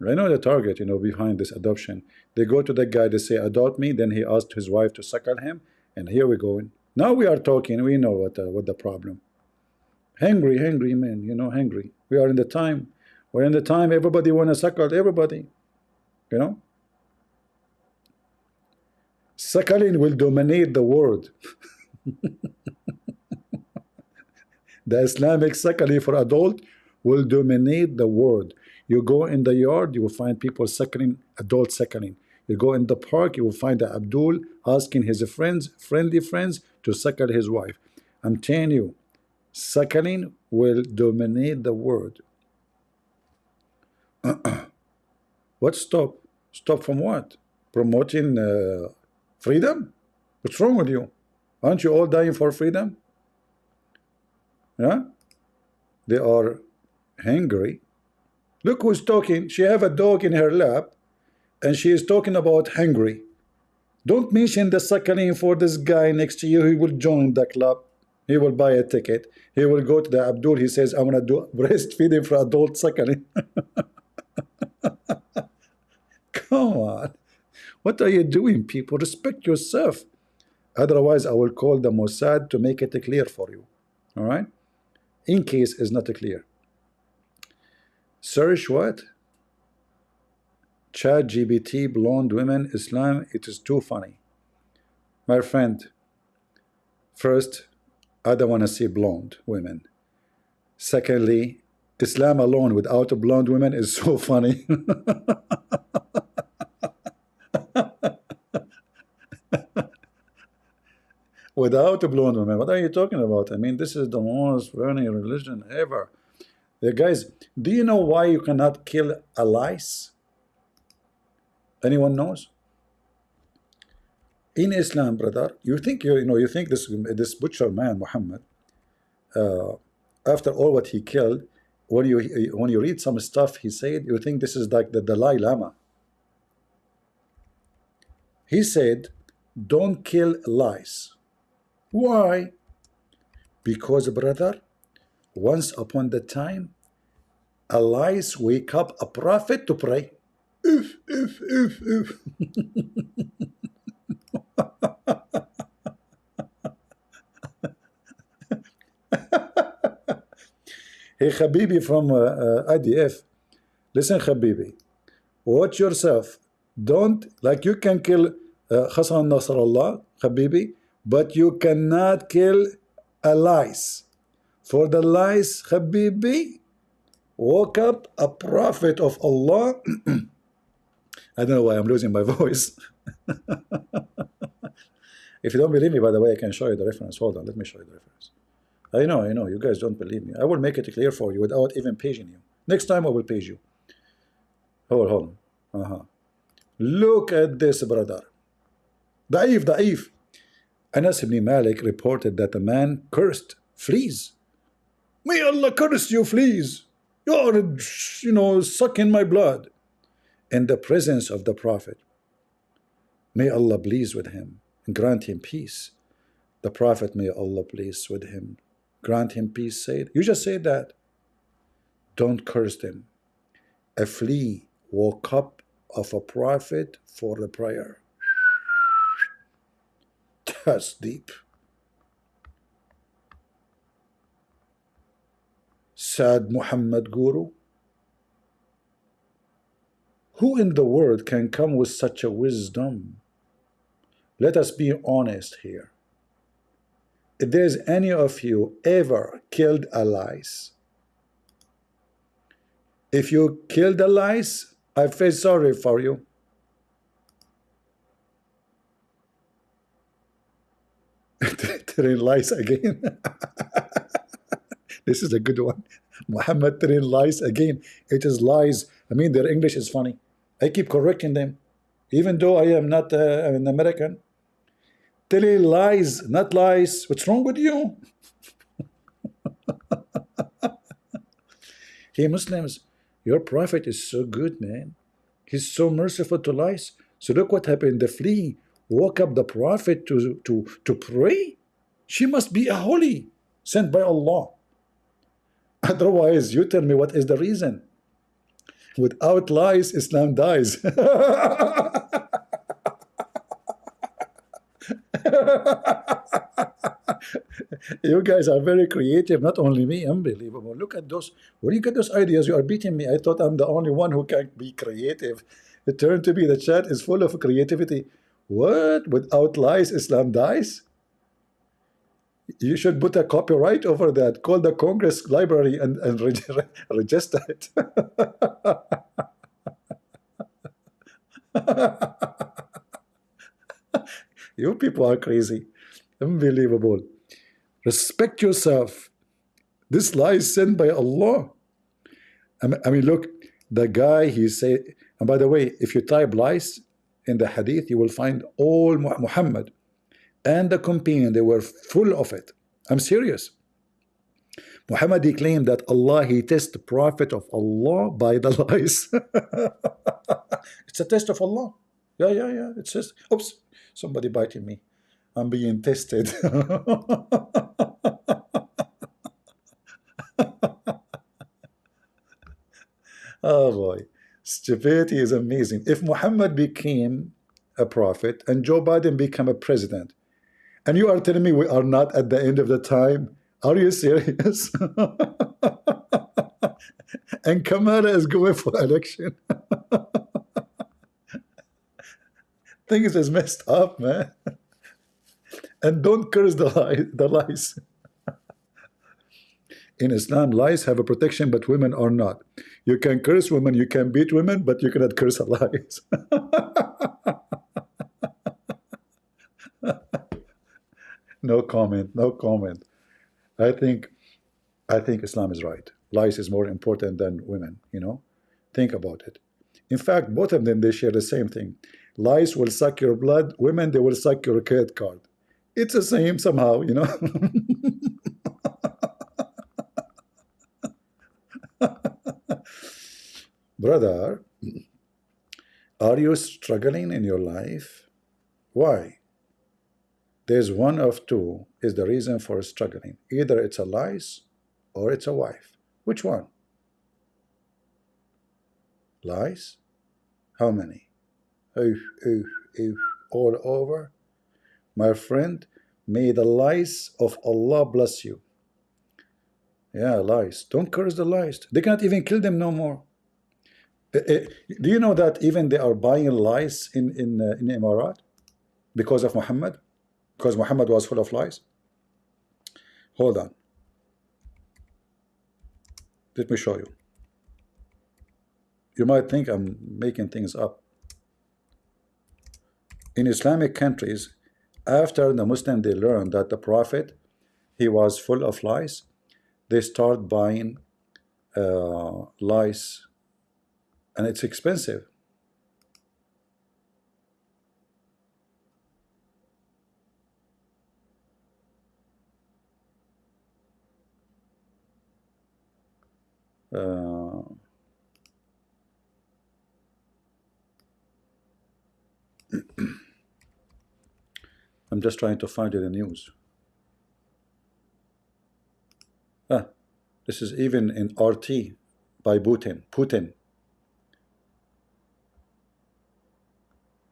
I know the target, you know, behind this adoption. They go to the guy, they say, adopt me. Then he asked his wife to suckle him. And here we go. Now we are talking. We know what the problem. Hungry men, you know, hungry. We are in the time. We're in the time everybody want to suckle everybody. You know? Suckling will dominate the world. The Islamic suckling for adult will dominate the world. You go in the yard, you will find people suckling, adult suckling. You go in the park, you will find Abdul asking his friendly friends, to suckle his wife. I'm telling you, suckling will dominate the world. What stop? Stop from what? Promoting freedom? What's wrong with you? Aren't you all dying for freedom? Yeah? They are hungry. Look who's talking. She have a dog in her lap and she is talking about hungry. Don't mention the suckling for this guy next to you. He will join the club. He will buy a ticket. He will go to the Abdul. He says, I want to do breastfeeding for adult suckling. Come on. What are you doing, people? Respect yourself. Otherwise, I will call the Mossad to make it clear for you. All right? In case it's not clear. Search what? Chat GBT, blonde women, Islam. It is too funny. My friend, first, I don't want to see blonde women. Secondly, Islam alone without blonde women is so funny. Without a blonde woman, what are you talking about? I mean, this is the most funny religion ever. Guys, do you know why you cannot kill a lice? Anyone knows? In Islam, brother, you think you think this butcher man Muhammad, after all what he killed, when you read some stuff he said, you think this is like the Dalai Lama. He said, don't kill lice. Why? Because, brother, once upon the time, a lice wake up a prophet to pray. If. Hey, Habibi from IDF, listen, Habibi, watch yourself. Don't, like you can kill Hassan Nasrallah, Habibi, but you cannot kill a lice. For the lice, Habibi, woke up a prophet of Allah. I don't know why I'm losing my voice. If you don't believe me, by the way, I can show you the reference. Hold on, let me show you the reference. I know, you guys don't believe me. I will make it clear for you without even paging you. Next time I will page you. Hold on. Look at this, brother. Da'if. Anas ibn Malik reported that a man cursed fleas. May Allah curse you, fleas. You're, sucking my blood. In the presence of the Prophet. May Allah please with him and grant him peace. The Prophet, may Allah please with him, grant him peace, said, you just said that. Don't curse them. A flea woke up of a prophet for the prayer. That's deep. Sad Muhammad Guru. Who in the world can come with such a wisdom? Let us be honest here. If there's any of you ever killed a lice, if you killed a lice, I feel sorry for you. Train lice again. This is a good one. Muhammad train lice again. It is lies. I mean, their English is funny. I keep correcting them, even though I am not an American. Telling lies, not lies. What's wrong with you? Hey, Muslims, your prophet is so good, man. He's so merciful to lice. So look what happened. The flea woke up the prophet to pray. She must be a holy, sent by Allah. Otherwise, you tell me what is the reason. Without lies, Islam dies. You guys are very creative, not only me, unbelievable. Look at those. Where do you get those ideas? You are beating me. I thought I'm the only one who can be creative. It turned to be the chat is full of creativity. What? Without lies, Islam dies? You should put a copyright over that. Call the Congress Library and register it. You people are crazy. Unbelievable. Respect yourself. This lie is sent by Allah. I mean, look, the guy, he said, and by the way, if you type lies in the hadith, you will find all Muhammad and the companion, they were full of it. I'm serious. Muhammad, he claimed that Allah, he tests the prophet of Allah by the lies. It's a test of Allah. Yeah. It says, oops, somebody biting me. I'm being tested. Oh boy, stupidity is amazing. If Muhammad became a prophet and Joe Biden became a president, and you are telling me we are not at the end of the time, are you serious? And Kamala is going for election. Things is messed up, man. And don't curse the lies. In Islam, lies have a protection, but women are not. You can curse women, you can beat women, but you cannot curse a lies. No comment. I think Islam is right. Lies is more important than women, Think about it. In fact, both of them, they share the same thing. Lies will suck your blood. Women, they will suck your credit card. It's the same somehow, Brother, are you struggling in your life? Why? There's one of two is the reason for struggling. Either it's a lies or it's a wife. Which one? Lies? How many? All over? My friend, may the lies of Allah bless you. Yeah, lies. Don't curse the lies. They cannot even kill them no more. Do you know that even they are buying lies in Emirat because of Muhammad? Because Muhammad was full of lies? Hold on. Let me show you. You might think I'm making things up. In Islamic countries, after the Muslim they learned that the Prophet, he was full of lies, they start buying lies, and it's expensive. I'm just trying to find you the news. This is even in RT by Putin.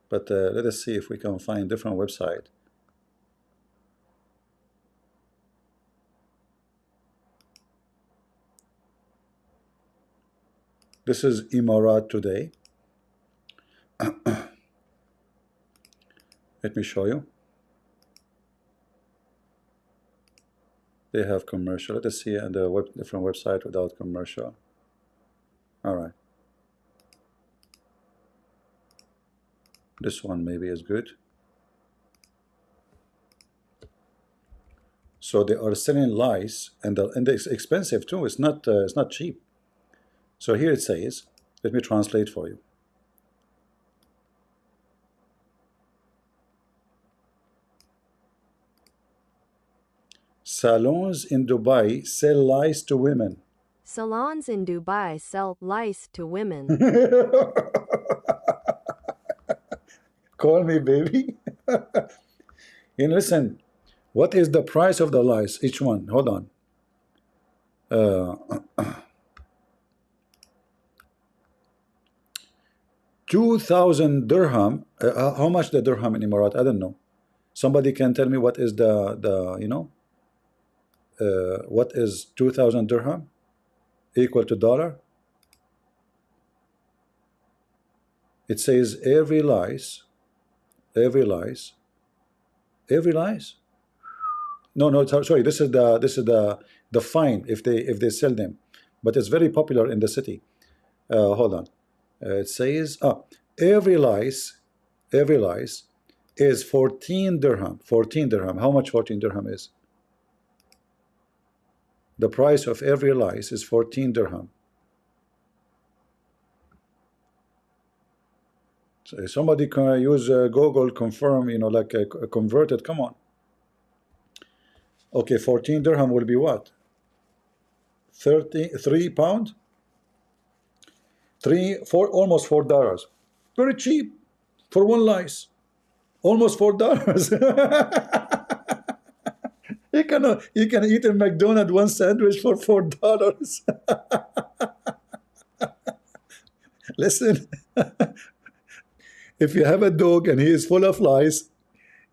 But let us see if we can find different website. This is Emirat Today. Let me show you. They have commercial. Let us see on the different website without commercial. All right. This one maybe is good. So they are selling lies, and it's expensive too. It's not cheap. So here it says, let me translate for you. Salons in Dubai sell lies to women. Salons in Dubai sell lice to women. Call me baby. And listen, what is the price of the lice? Each one, hold on. 2,000 dirham. How much the dirham in Emirat? I don't know. Somebody can tell me what is what is 2,000 dirham equal to dollar? It says every lice. No, sorry. This is the fine if they sell them, but it's very popular in the city. Hold on. It says every lice is 14 dirham. 14 dirham. How much 14 dirham is? The price of every lice is 14 dirham. So if somebody can use Google, confirm, like convert it. Come on. Okay, 14 dirham will be what? 33 pound? Almost $4. Very cheap for one lice. Almost $4. You can eat a McDonald's one sandwich for $4. Listen, if you have a dog and he is full of lice,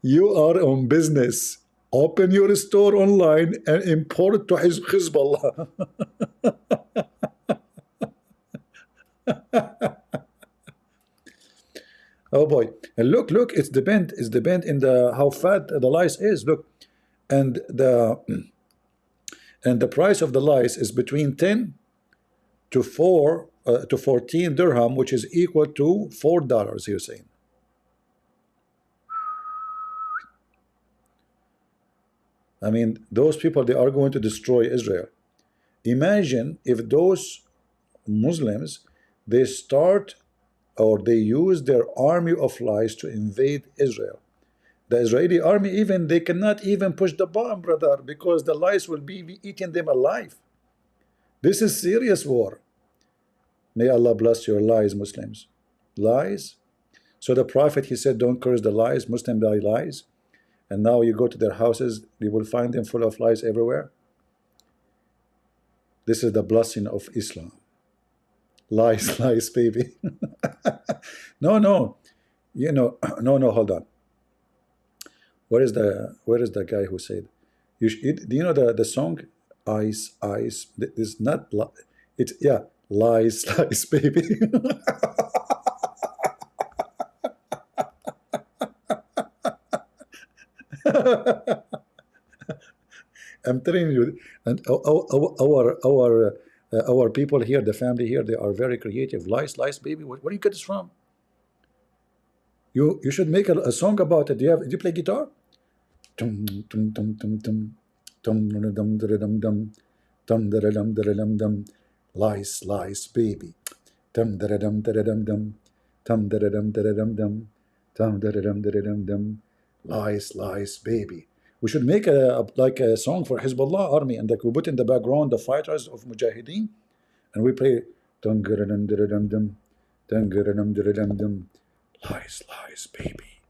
you are on business. Open your store online and import to Hizballah. Oh boy! And look! It's depend in the how fat the lice is. Look, and the price of the lice is between 10 to 14 dirham, which is equal to $4. You're saying. I mean, those people, they are going to destroy Israel. Imagine if those Muslims, they start or they use their army of lies to invade Israel. The Israeli army, even they cannot even push the bomb, brother, because the lice will be eating them alive. This is serious war. May Allah bless your lies, Muslims. Lies. So the Prophet, he said, don't curse the lies. Muslims die lies. And now you go to their houses, you will find them full of lies everywhere. This is the blessing of Islam. Lies, baby. No, no, hold on. Where is the guy who said? Do you know the song? Ice. It's not. It's lies, baby. I'm telling you, and our our people here, the family here, they are very creative. Lice, lice, baby. Where do you get this from? You should make a song about it. Do you play guitar? Tum tum tum tum tum tum dum dum dum dum dum dum dum dum. Lice, lice, baby. Dum dum dum dum dum dum dum dum dum dum dum dum. Lice, lice, baby. We should make like a song for Hezbollah army, and like we put in the background the fighters of Mujahideen, and we play dum dum dum dum dum dum dum. Lice, lice, baby.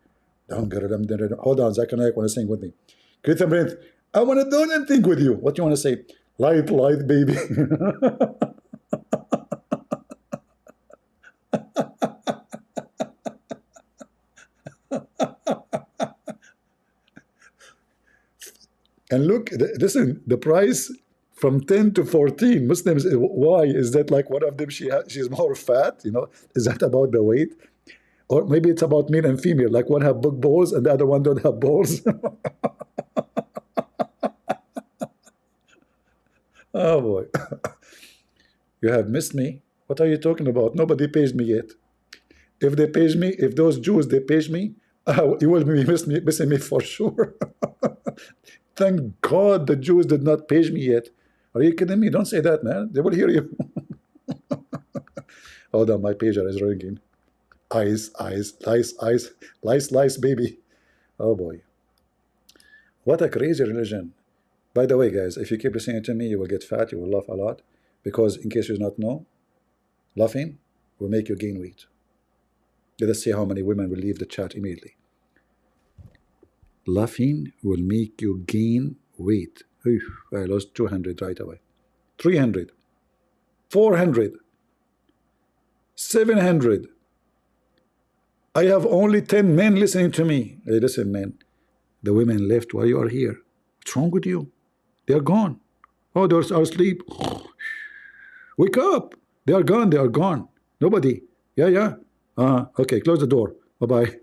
Dum dum dum. Hold on, Zach and I want to sing with me. Christian Prince, I want to do and think with you. What do you want to say? Light, light, baby. And look, listen, the price from 10 to 14 Muslims. Why is that? Like one of them, she's more fat. You know, is that about the weight, or maybe it's about male and female? Like one have big balls and the other one don't have balls. Oh boy, you have missed me. What are you talking about? Nobody pays me yet. If they pay me, if those Jews they pay me, you will be missing me for sure. Thank God the Jews did not page me yet. Are you kidding me? Don't say that, man. They will hear you. Hold on, my pager is ringing. Eyes, lice, baby. Oh boy. What a crazy religion. By the way, guys, if you keep listening to me, you will get fat, you will laugh a lot. Because in case you do not know, laughing will make you gain weight. Let us see how many women will leave the chat immediately. Laughing will make you gain weight. I lost 200 right away. 300. 400. 700. I have only 10 men listening to me. Hey, listen, men. The women left while you are here. What's wrong with you? They are gone. Oh, they're asleep. Wake up. They are gone. They are gone. Nobody. Yeah. Okay, close the door. Bye-bye.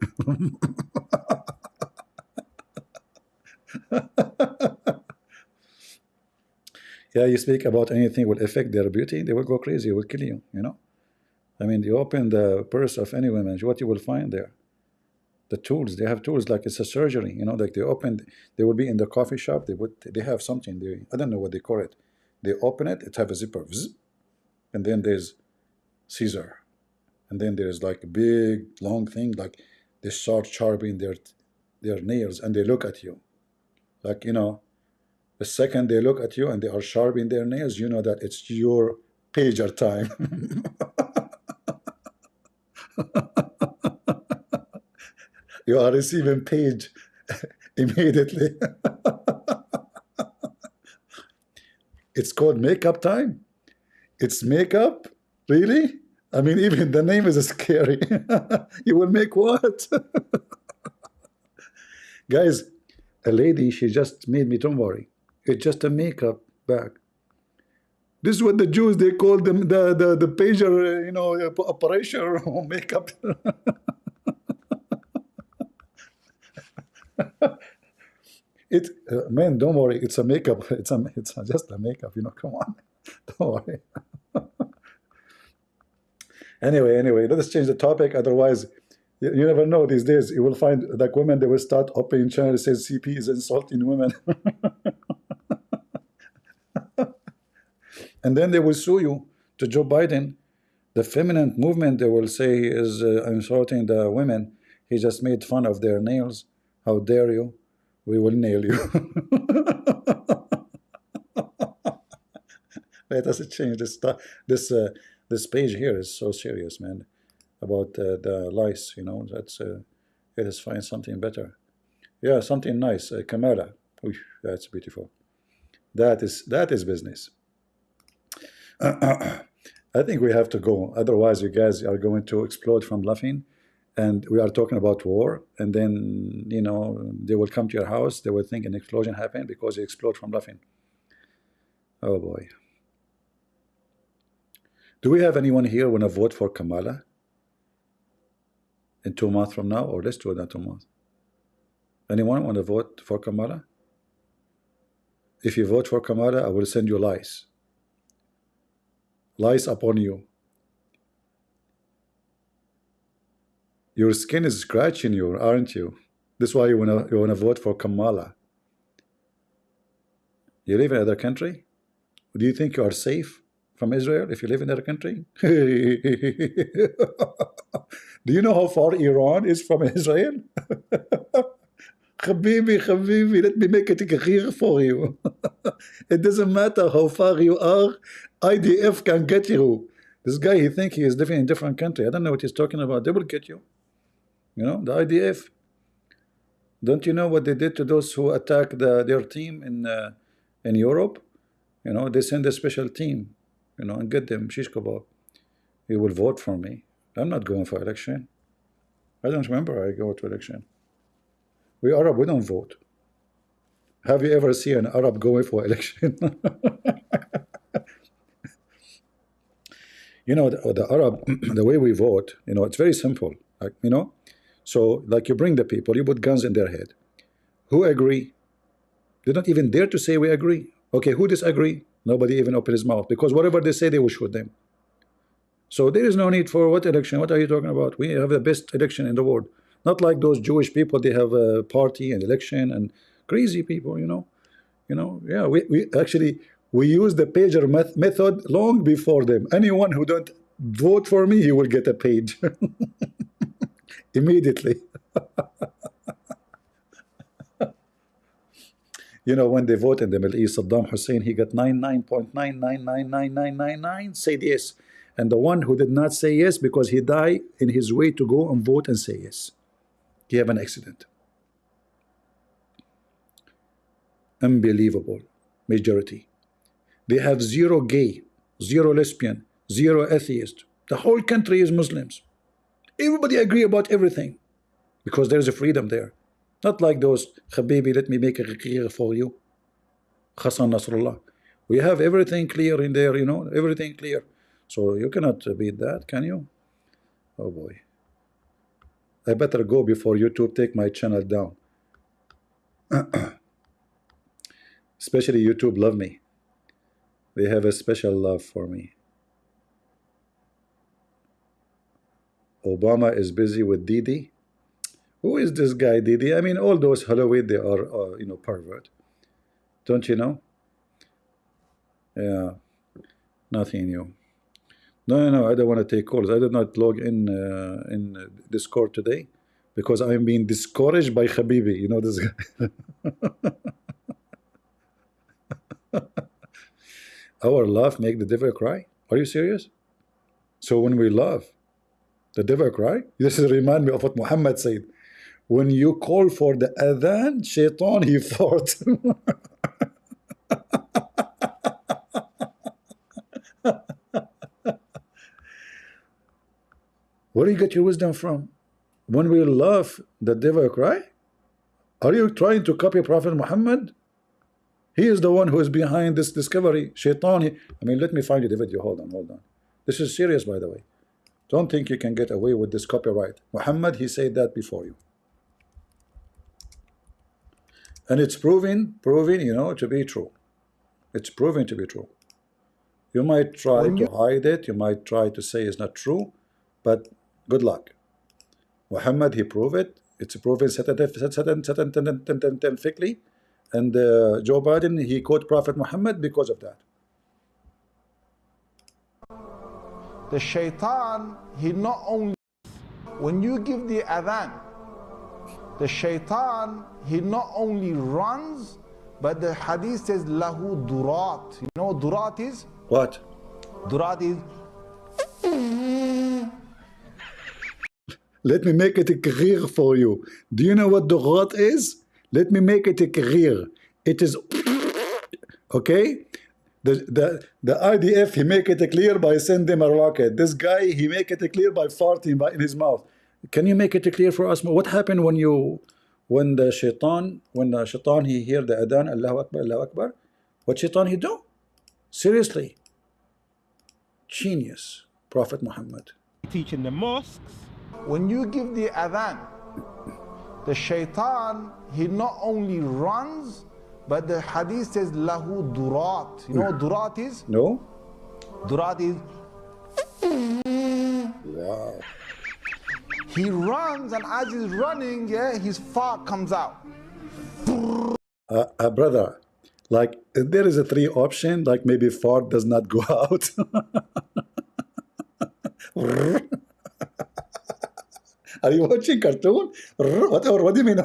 Yeah, you speak about anything will affect their beauty, they will go crazy, will kill you, you know. I mean, you open the purse of any woman, what you will find there? The tools, they have tools like it's a surgery, you know, like they will be in the coffee shop, they have something, I don't know what they call it. They open it, it have a zipper, and then there's scissor, and then there's like a big long thing, like they start sharpening their nails, and they look at you. Like, you know, the second they look at you and they are sharpening their nails, you know that it's your pager time. You are receiving page immediately. It's called makeup time. It's makeup? Really? I mean, even the name is scary. You will make what? Guys, a lady, she just made me, don't worry. It's just a makeup bag. This is what the Jews, they call them the pager, you know, operation or makeup. Man, don't worry, it's a makeup. It's just a makeup, you know, come on. Don't worry. Anyway, let us change the topic. Otherwise, you never know these days. You will find like women, they will start opening channels that says CP is insulting women. And then they will sue you to Joe Biden. The feminine movement, they will say, is insulting the women. He just made fun of their nails. How dare you? We will nail you. Let us change this page here is so serious, man, about the lice, you know. Let us find something better. Yeah, something nice. Kamala. Ooh, that's beautiful. That is business. I think we have to go. Otherwise, you guys are going to explode from laughing. And we are talking about war. And then, you know, they will come to your house. They will think an explosion happened because you explode from laughing. Oh, boy. Do we have anyone here want to vote for Kamala in 2 months from now? Or let's do it in 2 months. Anyone want to vote for Kamala? If you vote for Kamala, I will send you lice. lies upon you. Your skin is scratching you, aren't you? That's why you wanna vote for Kamala. You live in another country? Do you think you are safe from Israel if you live in another country? Do you know how far Iran is from Israel? Habibi, let me make it clear for you. It doesn't matter how far you are, IDF can get you. This guy, he thinks he is living in a different country. I don't know what he's talking about. They will get you. You know, the IDF. Don't you know what they did to those who attacked their team in Europe? You know, they send a special team, you know, and get them shish kebab. You will vote for me. I'm not going for election. I don't remember I go to election. We Arab, we don't vote. Have you ever seen an Arab going for election? You know, the Arab, the way we vote, you know, it's very simple. Like, you know, so like you bring the people, you put guns in their head. Who agree? They don't even dare to say we agree. Okay, who disagree? Nobody even open his mouth, because whatever they say, they will shoot them. So there is no need for what election? What are you talking about? We have the best election in the world. Not like those Jewish people, they have a party and election and crazy people, you know. You know, yeah, we actually, we use the pager method long before them. Anyone who don't vote for me, he will get a page. Immediately. You know, when they vote in the Middle East, Saddam Hussein, he got 99.9999999 said yes. And the one who did not say yes, because he died in his way to go and vote and say yes. He had an accident. Unbelievable majority. They have zero gay, zero lesbian, zero atheist. The whole country is Muslims. Everybody agree about everything because there is a freedom there. Not like those, Habibi, let me make it clear for you. Hassan Nasrallah. We have everything clear in there, you know, everything clear. So you cannot beat that, can you? Oh boy. I better go before YouTube take my channel down. Especially YouTube love me. They have a special love for me. Obama is busy with Didi. Who is this guy, Didi? I mean, all those Halloween, they are, you know, pervert. Don't you know? Yeah, nothing new. No, I don't want to take calls. I did not log in Discord today because I'm being discouraged by Habibi. You know this guy. Our laugh make the devil cry. Are you serious? So when we laugh, the devil cry? This is remind me of what Muhammad said. When you call for the adhan, shaitan, he fought. Where do you get your wisdom from? When we laugh, the devil cry? Are you trying to copy Prophet Muhammad? He is the one who is behind this discovery. Shaitan, I mean, let me find you the video. Hold on. This is serious, by the way. Don't think you can get away with this copyright. Muhammad, he said that before you. And it's proven, you know, to be true. It's proven to be true. You might try to hide it. You might try to say it's not true, but good luck. Muhammad, he proved it. It's proven scientifically. And Joe Biden, he quote Prophet Muhammad because of that. The shaitan, he not only, when you give the adhan, the shaitan, he not only runs, but the hadith says, lahu durat. You know what durat is? What? Durat is... Let me make it clear for you. Do you know what durat is? Let me make it clear. It is... Okay? The IDF, he make it clear by sending a rocket. This guy, he make it clear by farting in his mouth. Can you make it clear for us? What happened when the shaitan, he hear the adhan, Allahu Akbar, Allahu Akbar? What shaitan he do? Seriously. Genius. Prophet Muhammad. Teaching the mosques. When you give the adhan, the shaitan, he not only runs, but the hadith says lahu durat. You know what durat is? No. Durat is. Wow. He runs, and as he's running, yeah, his fart comes out. Brother, like there is a 3 option, like maybe fart does not go out. Are you watching cartoon? What do you mean?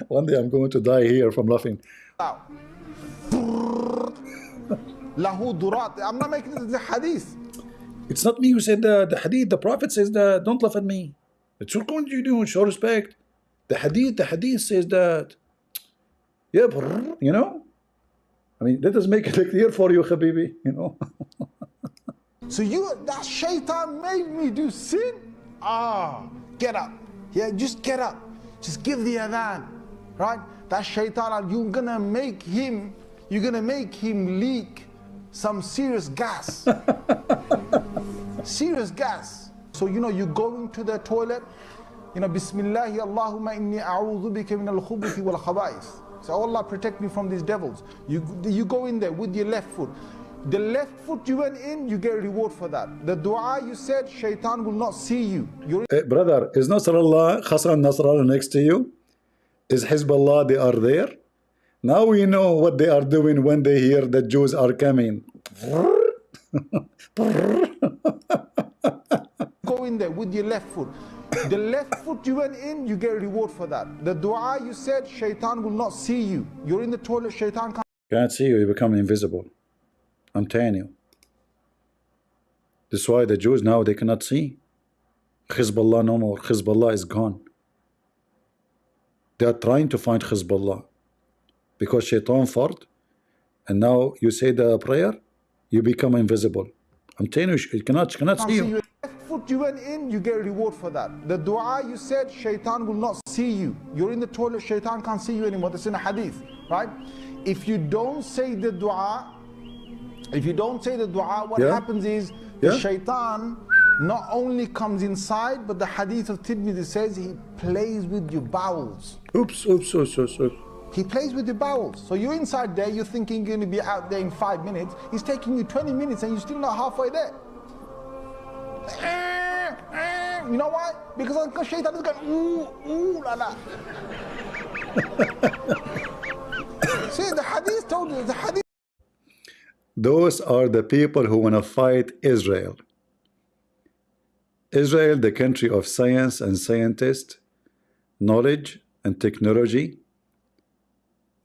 One day I'm going to die here from laughing. Lahu durat. I'm not making this a hadith. It's not me who said the hadith. The Prophet says that. Don't laugh at me. It's what can you do? Show respect. The hadith says that. Yeah, you know. I mean, let us make it clear for you, Habibi. You know. So that shaitan made me do sin? Get up. Yeah, just get up. Just give the adhan. Right? That shaitan, you're gonna make him leak some serious gas. Serious gas. So you go into the toilet, Bismillahi Allahumma inni a'udhu bika min al-khubuthi wal khaba'ith. So Allah protect me from these devils. You go in there with your left foot. The left foot you went in, you get a reward for that. The dua you said, shaitan will not see you. Brother, is Nasrallah, Hassan Nasrallah next to you? Is Hizballah, they are there? Now we know what they are doing when they hear that Jews are coming. Go in there with your left foot. The left foot you went in, you get a reward for that. The dua you said, shaitan will not see you. You're in the toilet, shaitan can't see you, you become invisible. I'm telling you. That's why the Jews now, they cannot see. Hizballah no more. Hizballah is gone. They are trying to find Hizballah. Because shaitan fought, and now you say the prayer, you become invisible. I'm telling you, you cannot see you. left foot you went in, you get a reward for that. The dua you said, shaitan will not see you. You're in the toilet, shaitan can't see you anymore. That's in a hadith, right? If you don't say the dua, what happens is the shaitan not only comes inside, but the hadith of Tirmidhi says he plays with your bowels. Oops. He plays with your bowels. So you're inside there, you're thinking you're going to be out there in 5 minutes. He's taking you 20 minutes and you're still not halfway there. You know why? Because Uncle Shaitan is going, ooh, la la. See, the hadith told you, the hadith. Those are the people who want to fight Israel. Israel, the country of science and scientists, knowledge and technology.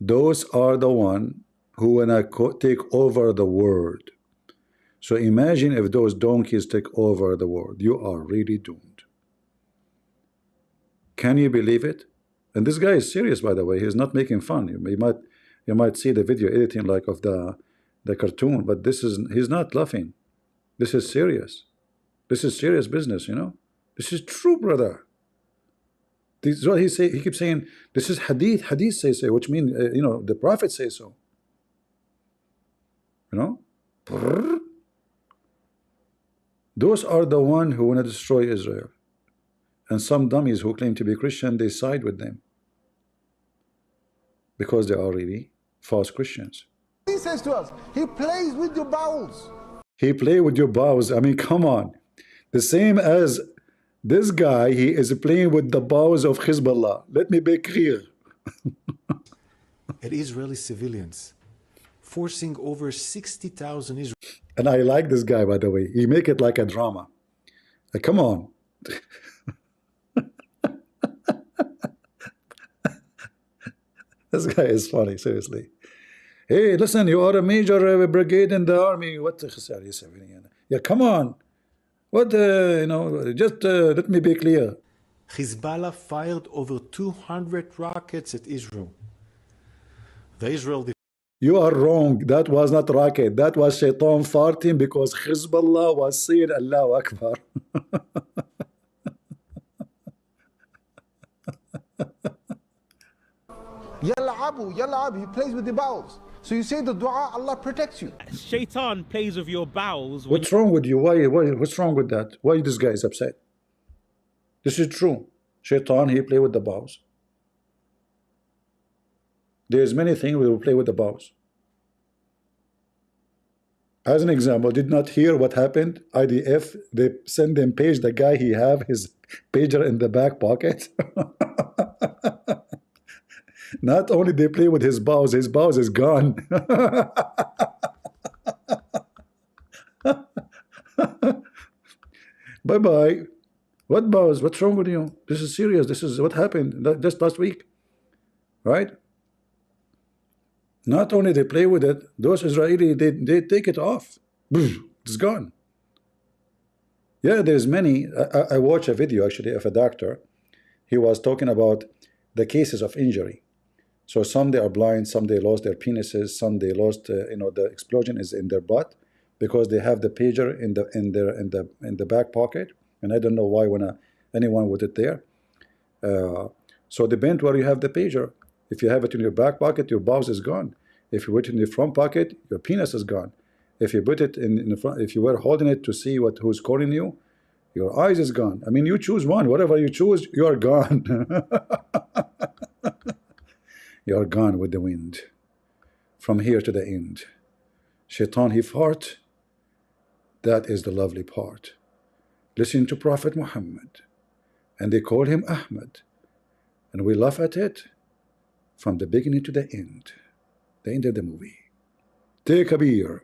Those are the one who want to take over the world. So imagine if those donkeys take over the world. You are really doomed. Can you believe it? And this guy is serious, by the way. He's not making fun. You might see the video editing like of the cartoon, but he's not laughing. This is serious. This is serious business, you know. This is true, brother. This is what he keeps saying. This is hadith. Hadith say so, which means the Prophet say so. You know. Those are the one who want to destroy Israel. And some dummies who claim to be Christian, they side with them. Because they are really false Christians. He says to us, he plays with your bowels. He play with your bowels. I mean, come on. The same as this guy, he is playing with the bowels of Hezbollah. Let me be clear. At Israeli civilians, forcing over 60,000 Israelis. And I like this guy, by the way. He make it like a drama. Come on. This guy is funny, seriously. Hey, listen, you are a major brigade in the army. What? Yeah, come on. What, just let me be clear. Hezbollah fired over 200 rockets at Israel. The Israel. You are wrong. That was not rocket. That was shaitan farting because Hezbollah was saying Allahu Akbar. Yal'abu, he plays with the bowels. So you say the dua, Allah protects you. Shaitan plays with your bowels. What's wrong with you? What's wrong with that? Why this guy is upset? This is true. Shaitan, he play with the bowels. There's many things we will play with the bowels. As an example, did not hear what happened? IDF, they send them page the guy, he have his pager in the back pocket. Not only they play with his bows is gone. Bye-bye. What bows? What's wrong with you? This is serious. This is what happened just last week. Right? Not only they play with it, those Israeli, they take it off. It's gone. Yeah, there's many. I watched a video actually of a doctor. He was talking about the cases of injury. So some they are blind, some they lost their penises, some they lost, the explosion is in their butt because they have the pager in the back pocket, and I don't know why anyone would it there. So depend where you have the pager. If you have it in your back pocket, your bows is gone. If you put it in the front pocket, your penis is gone. If you put it in the front, if you were holding it to see who's calling you, your eyes is gone. I mean, you choose one. Whatever you choose, you are gone. You are gone with the wind, from here to the end. Shaitan, he fart. That is the lovely part. Listen to Prophet Muhammad, and they call him Ahmed, and we laugh at it from the beginning to the end of the movie. Take a beer.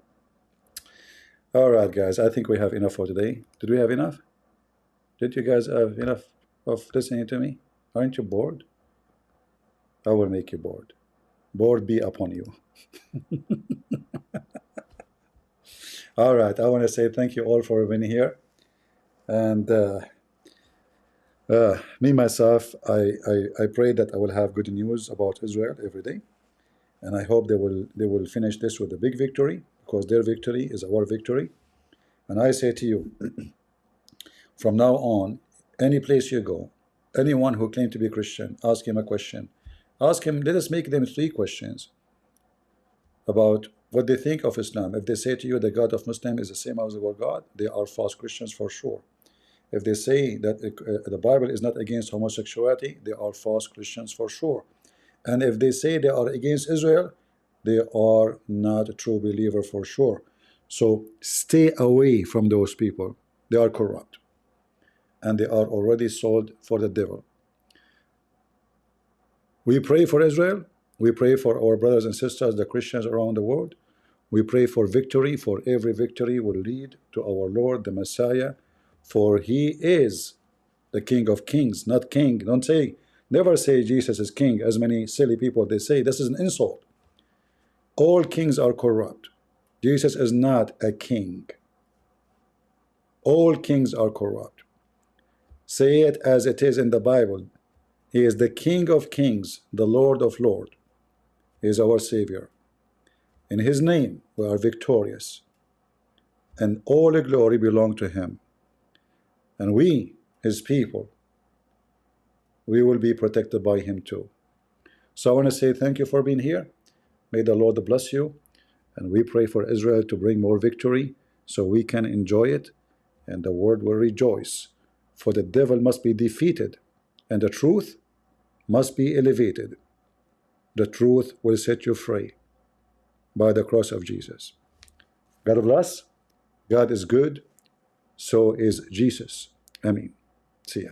All right, guys, I think we have enough for today. Did we have enough? Did you guys have enough of listening to me? Aren't you bored? I will make you bored. Bored be upon you. All right, I want to say thank you all for being here. And me, myself, I pray that I will have good news about Israel every day. And I hope they will finish this with a big victory, because their victory is our victory. And I say to you, from now on, any place you go, anyone who claims to be Christian, ask him a question. Ask him, let us make them 3 questions about what they think of Islam. If they say to you the God of Muslim is the same as our God, they are false Christians for sure. If they say that the Bible is not against homosexuality, they are false Christians for sure. And if they say they are against Israel, they are not a true believer for sure. So stay away from those people. They are corrupt, and they are already sold for the devil. We pray for Israel. We pray for our brothers and sisters, the Christians around the world. We pray for victory, for every victory will lead to our Lord, the Messiah, for he is the King of Kings, not king. Don't say, never say Jesus is king, as many silly people they say. This is an insult. All kings are corrupt. Jesus is not a king. All kings are corrupt. Say it as it is in the Bible. He is the King of Kings, the Lord of Lords. He is our Savior. In his name we are victorious, and all the glory belongs to him. And we, his people, we will be protected by him too. So I want to say thank you for being here. May the Lord bless you, and we pray for Israel to bring more victory so we can enjoy it, and the world will rejoice. For the devil must be defeated, and the truth must be elevated. The truth will set you free by the cross of Jesus. God bless. God is good. So is Jesus. Amen. See ya.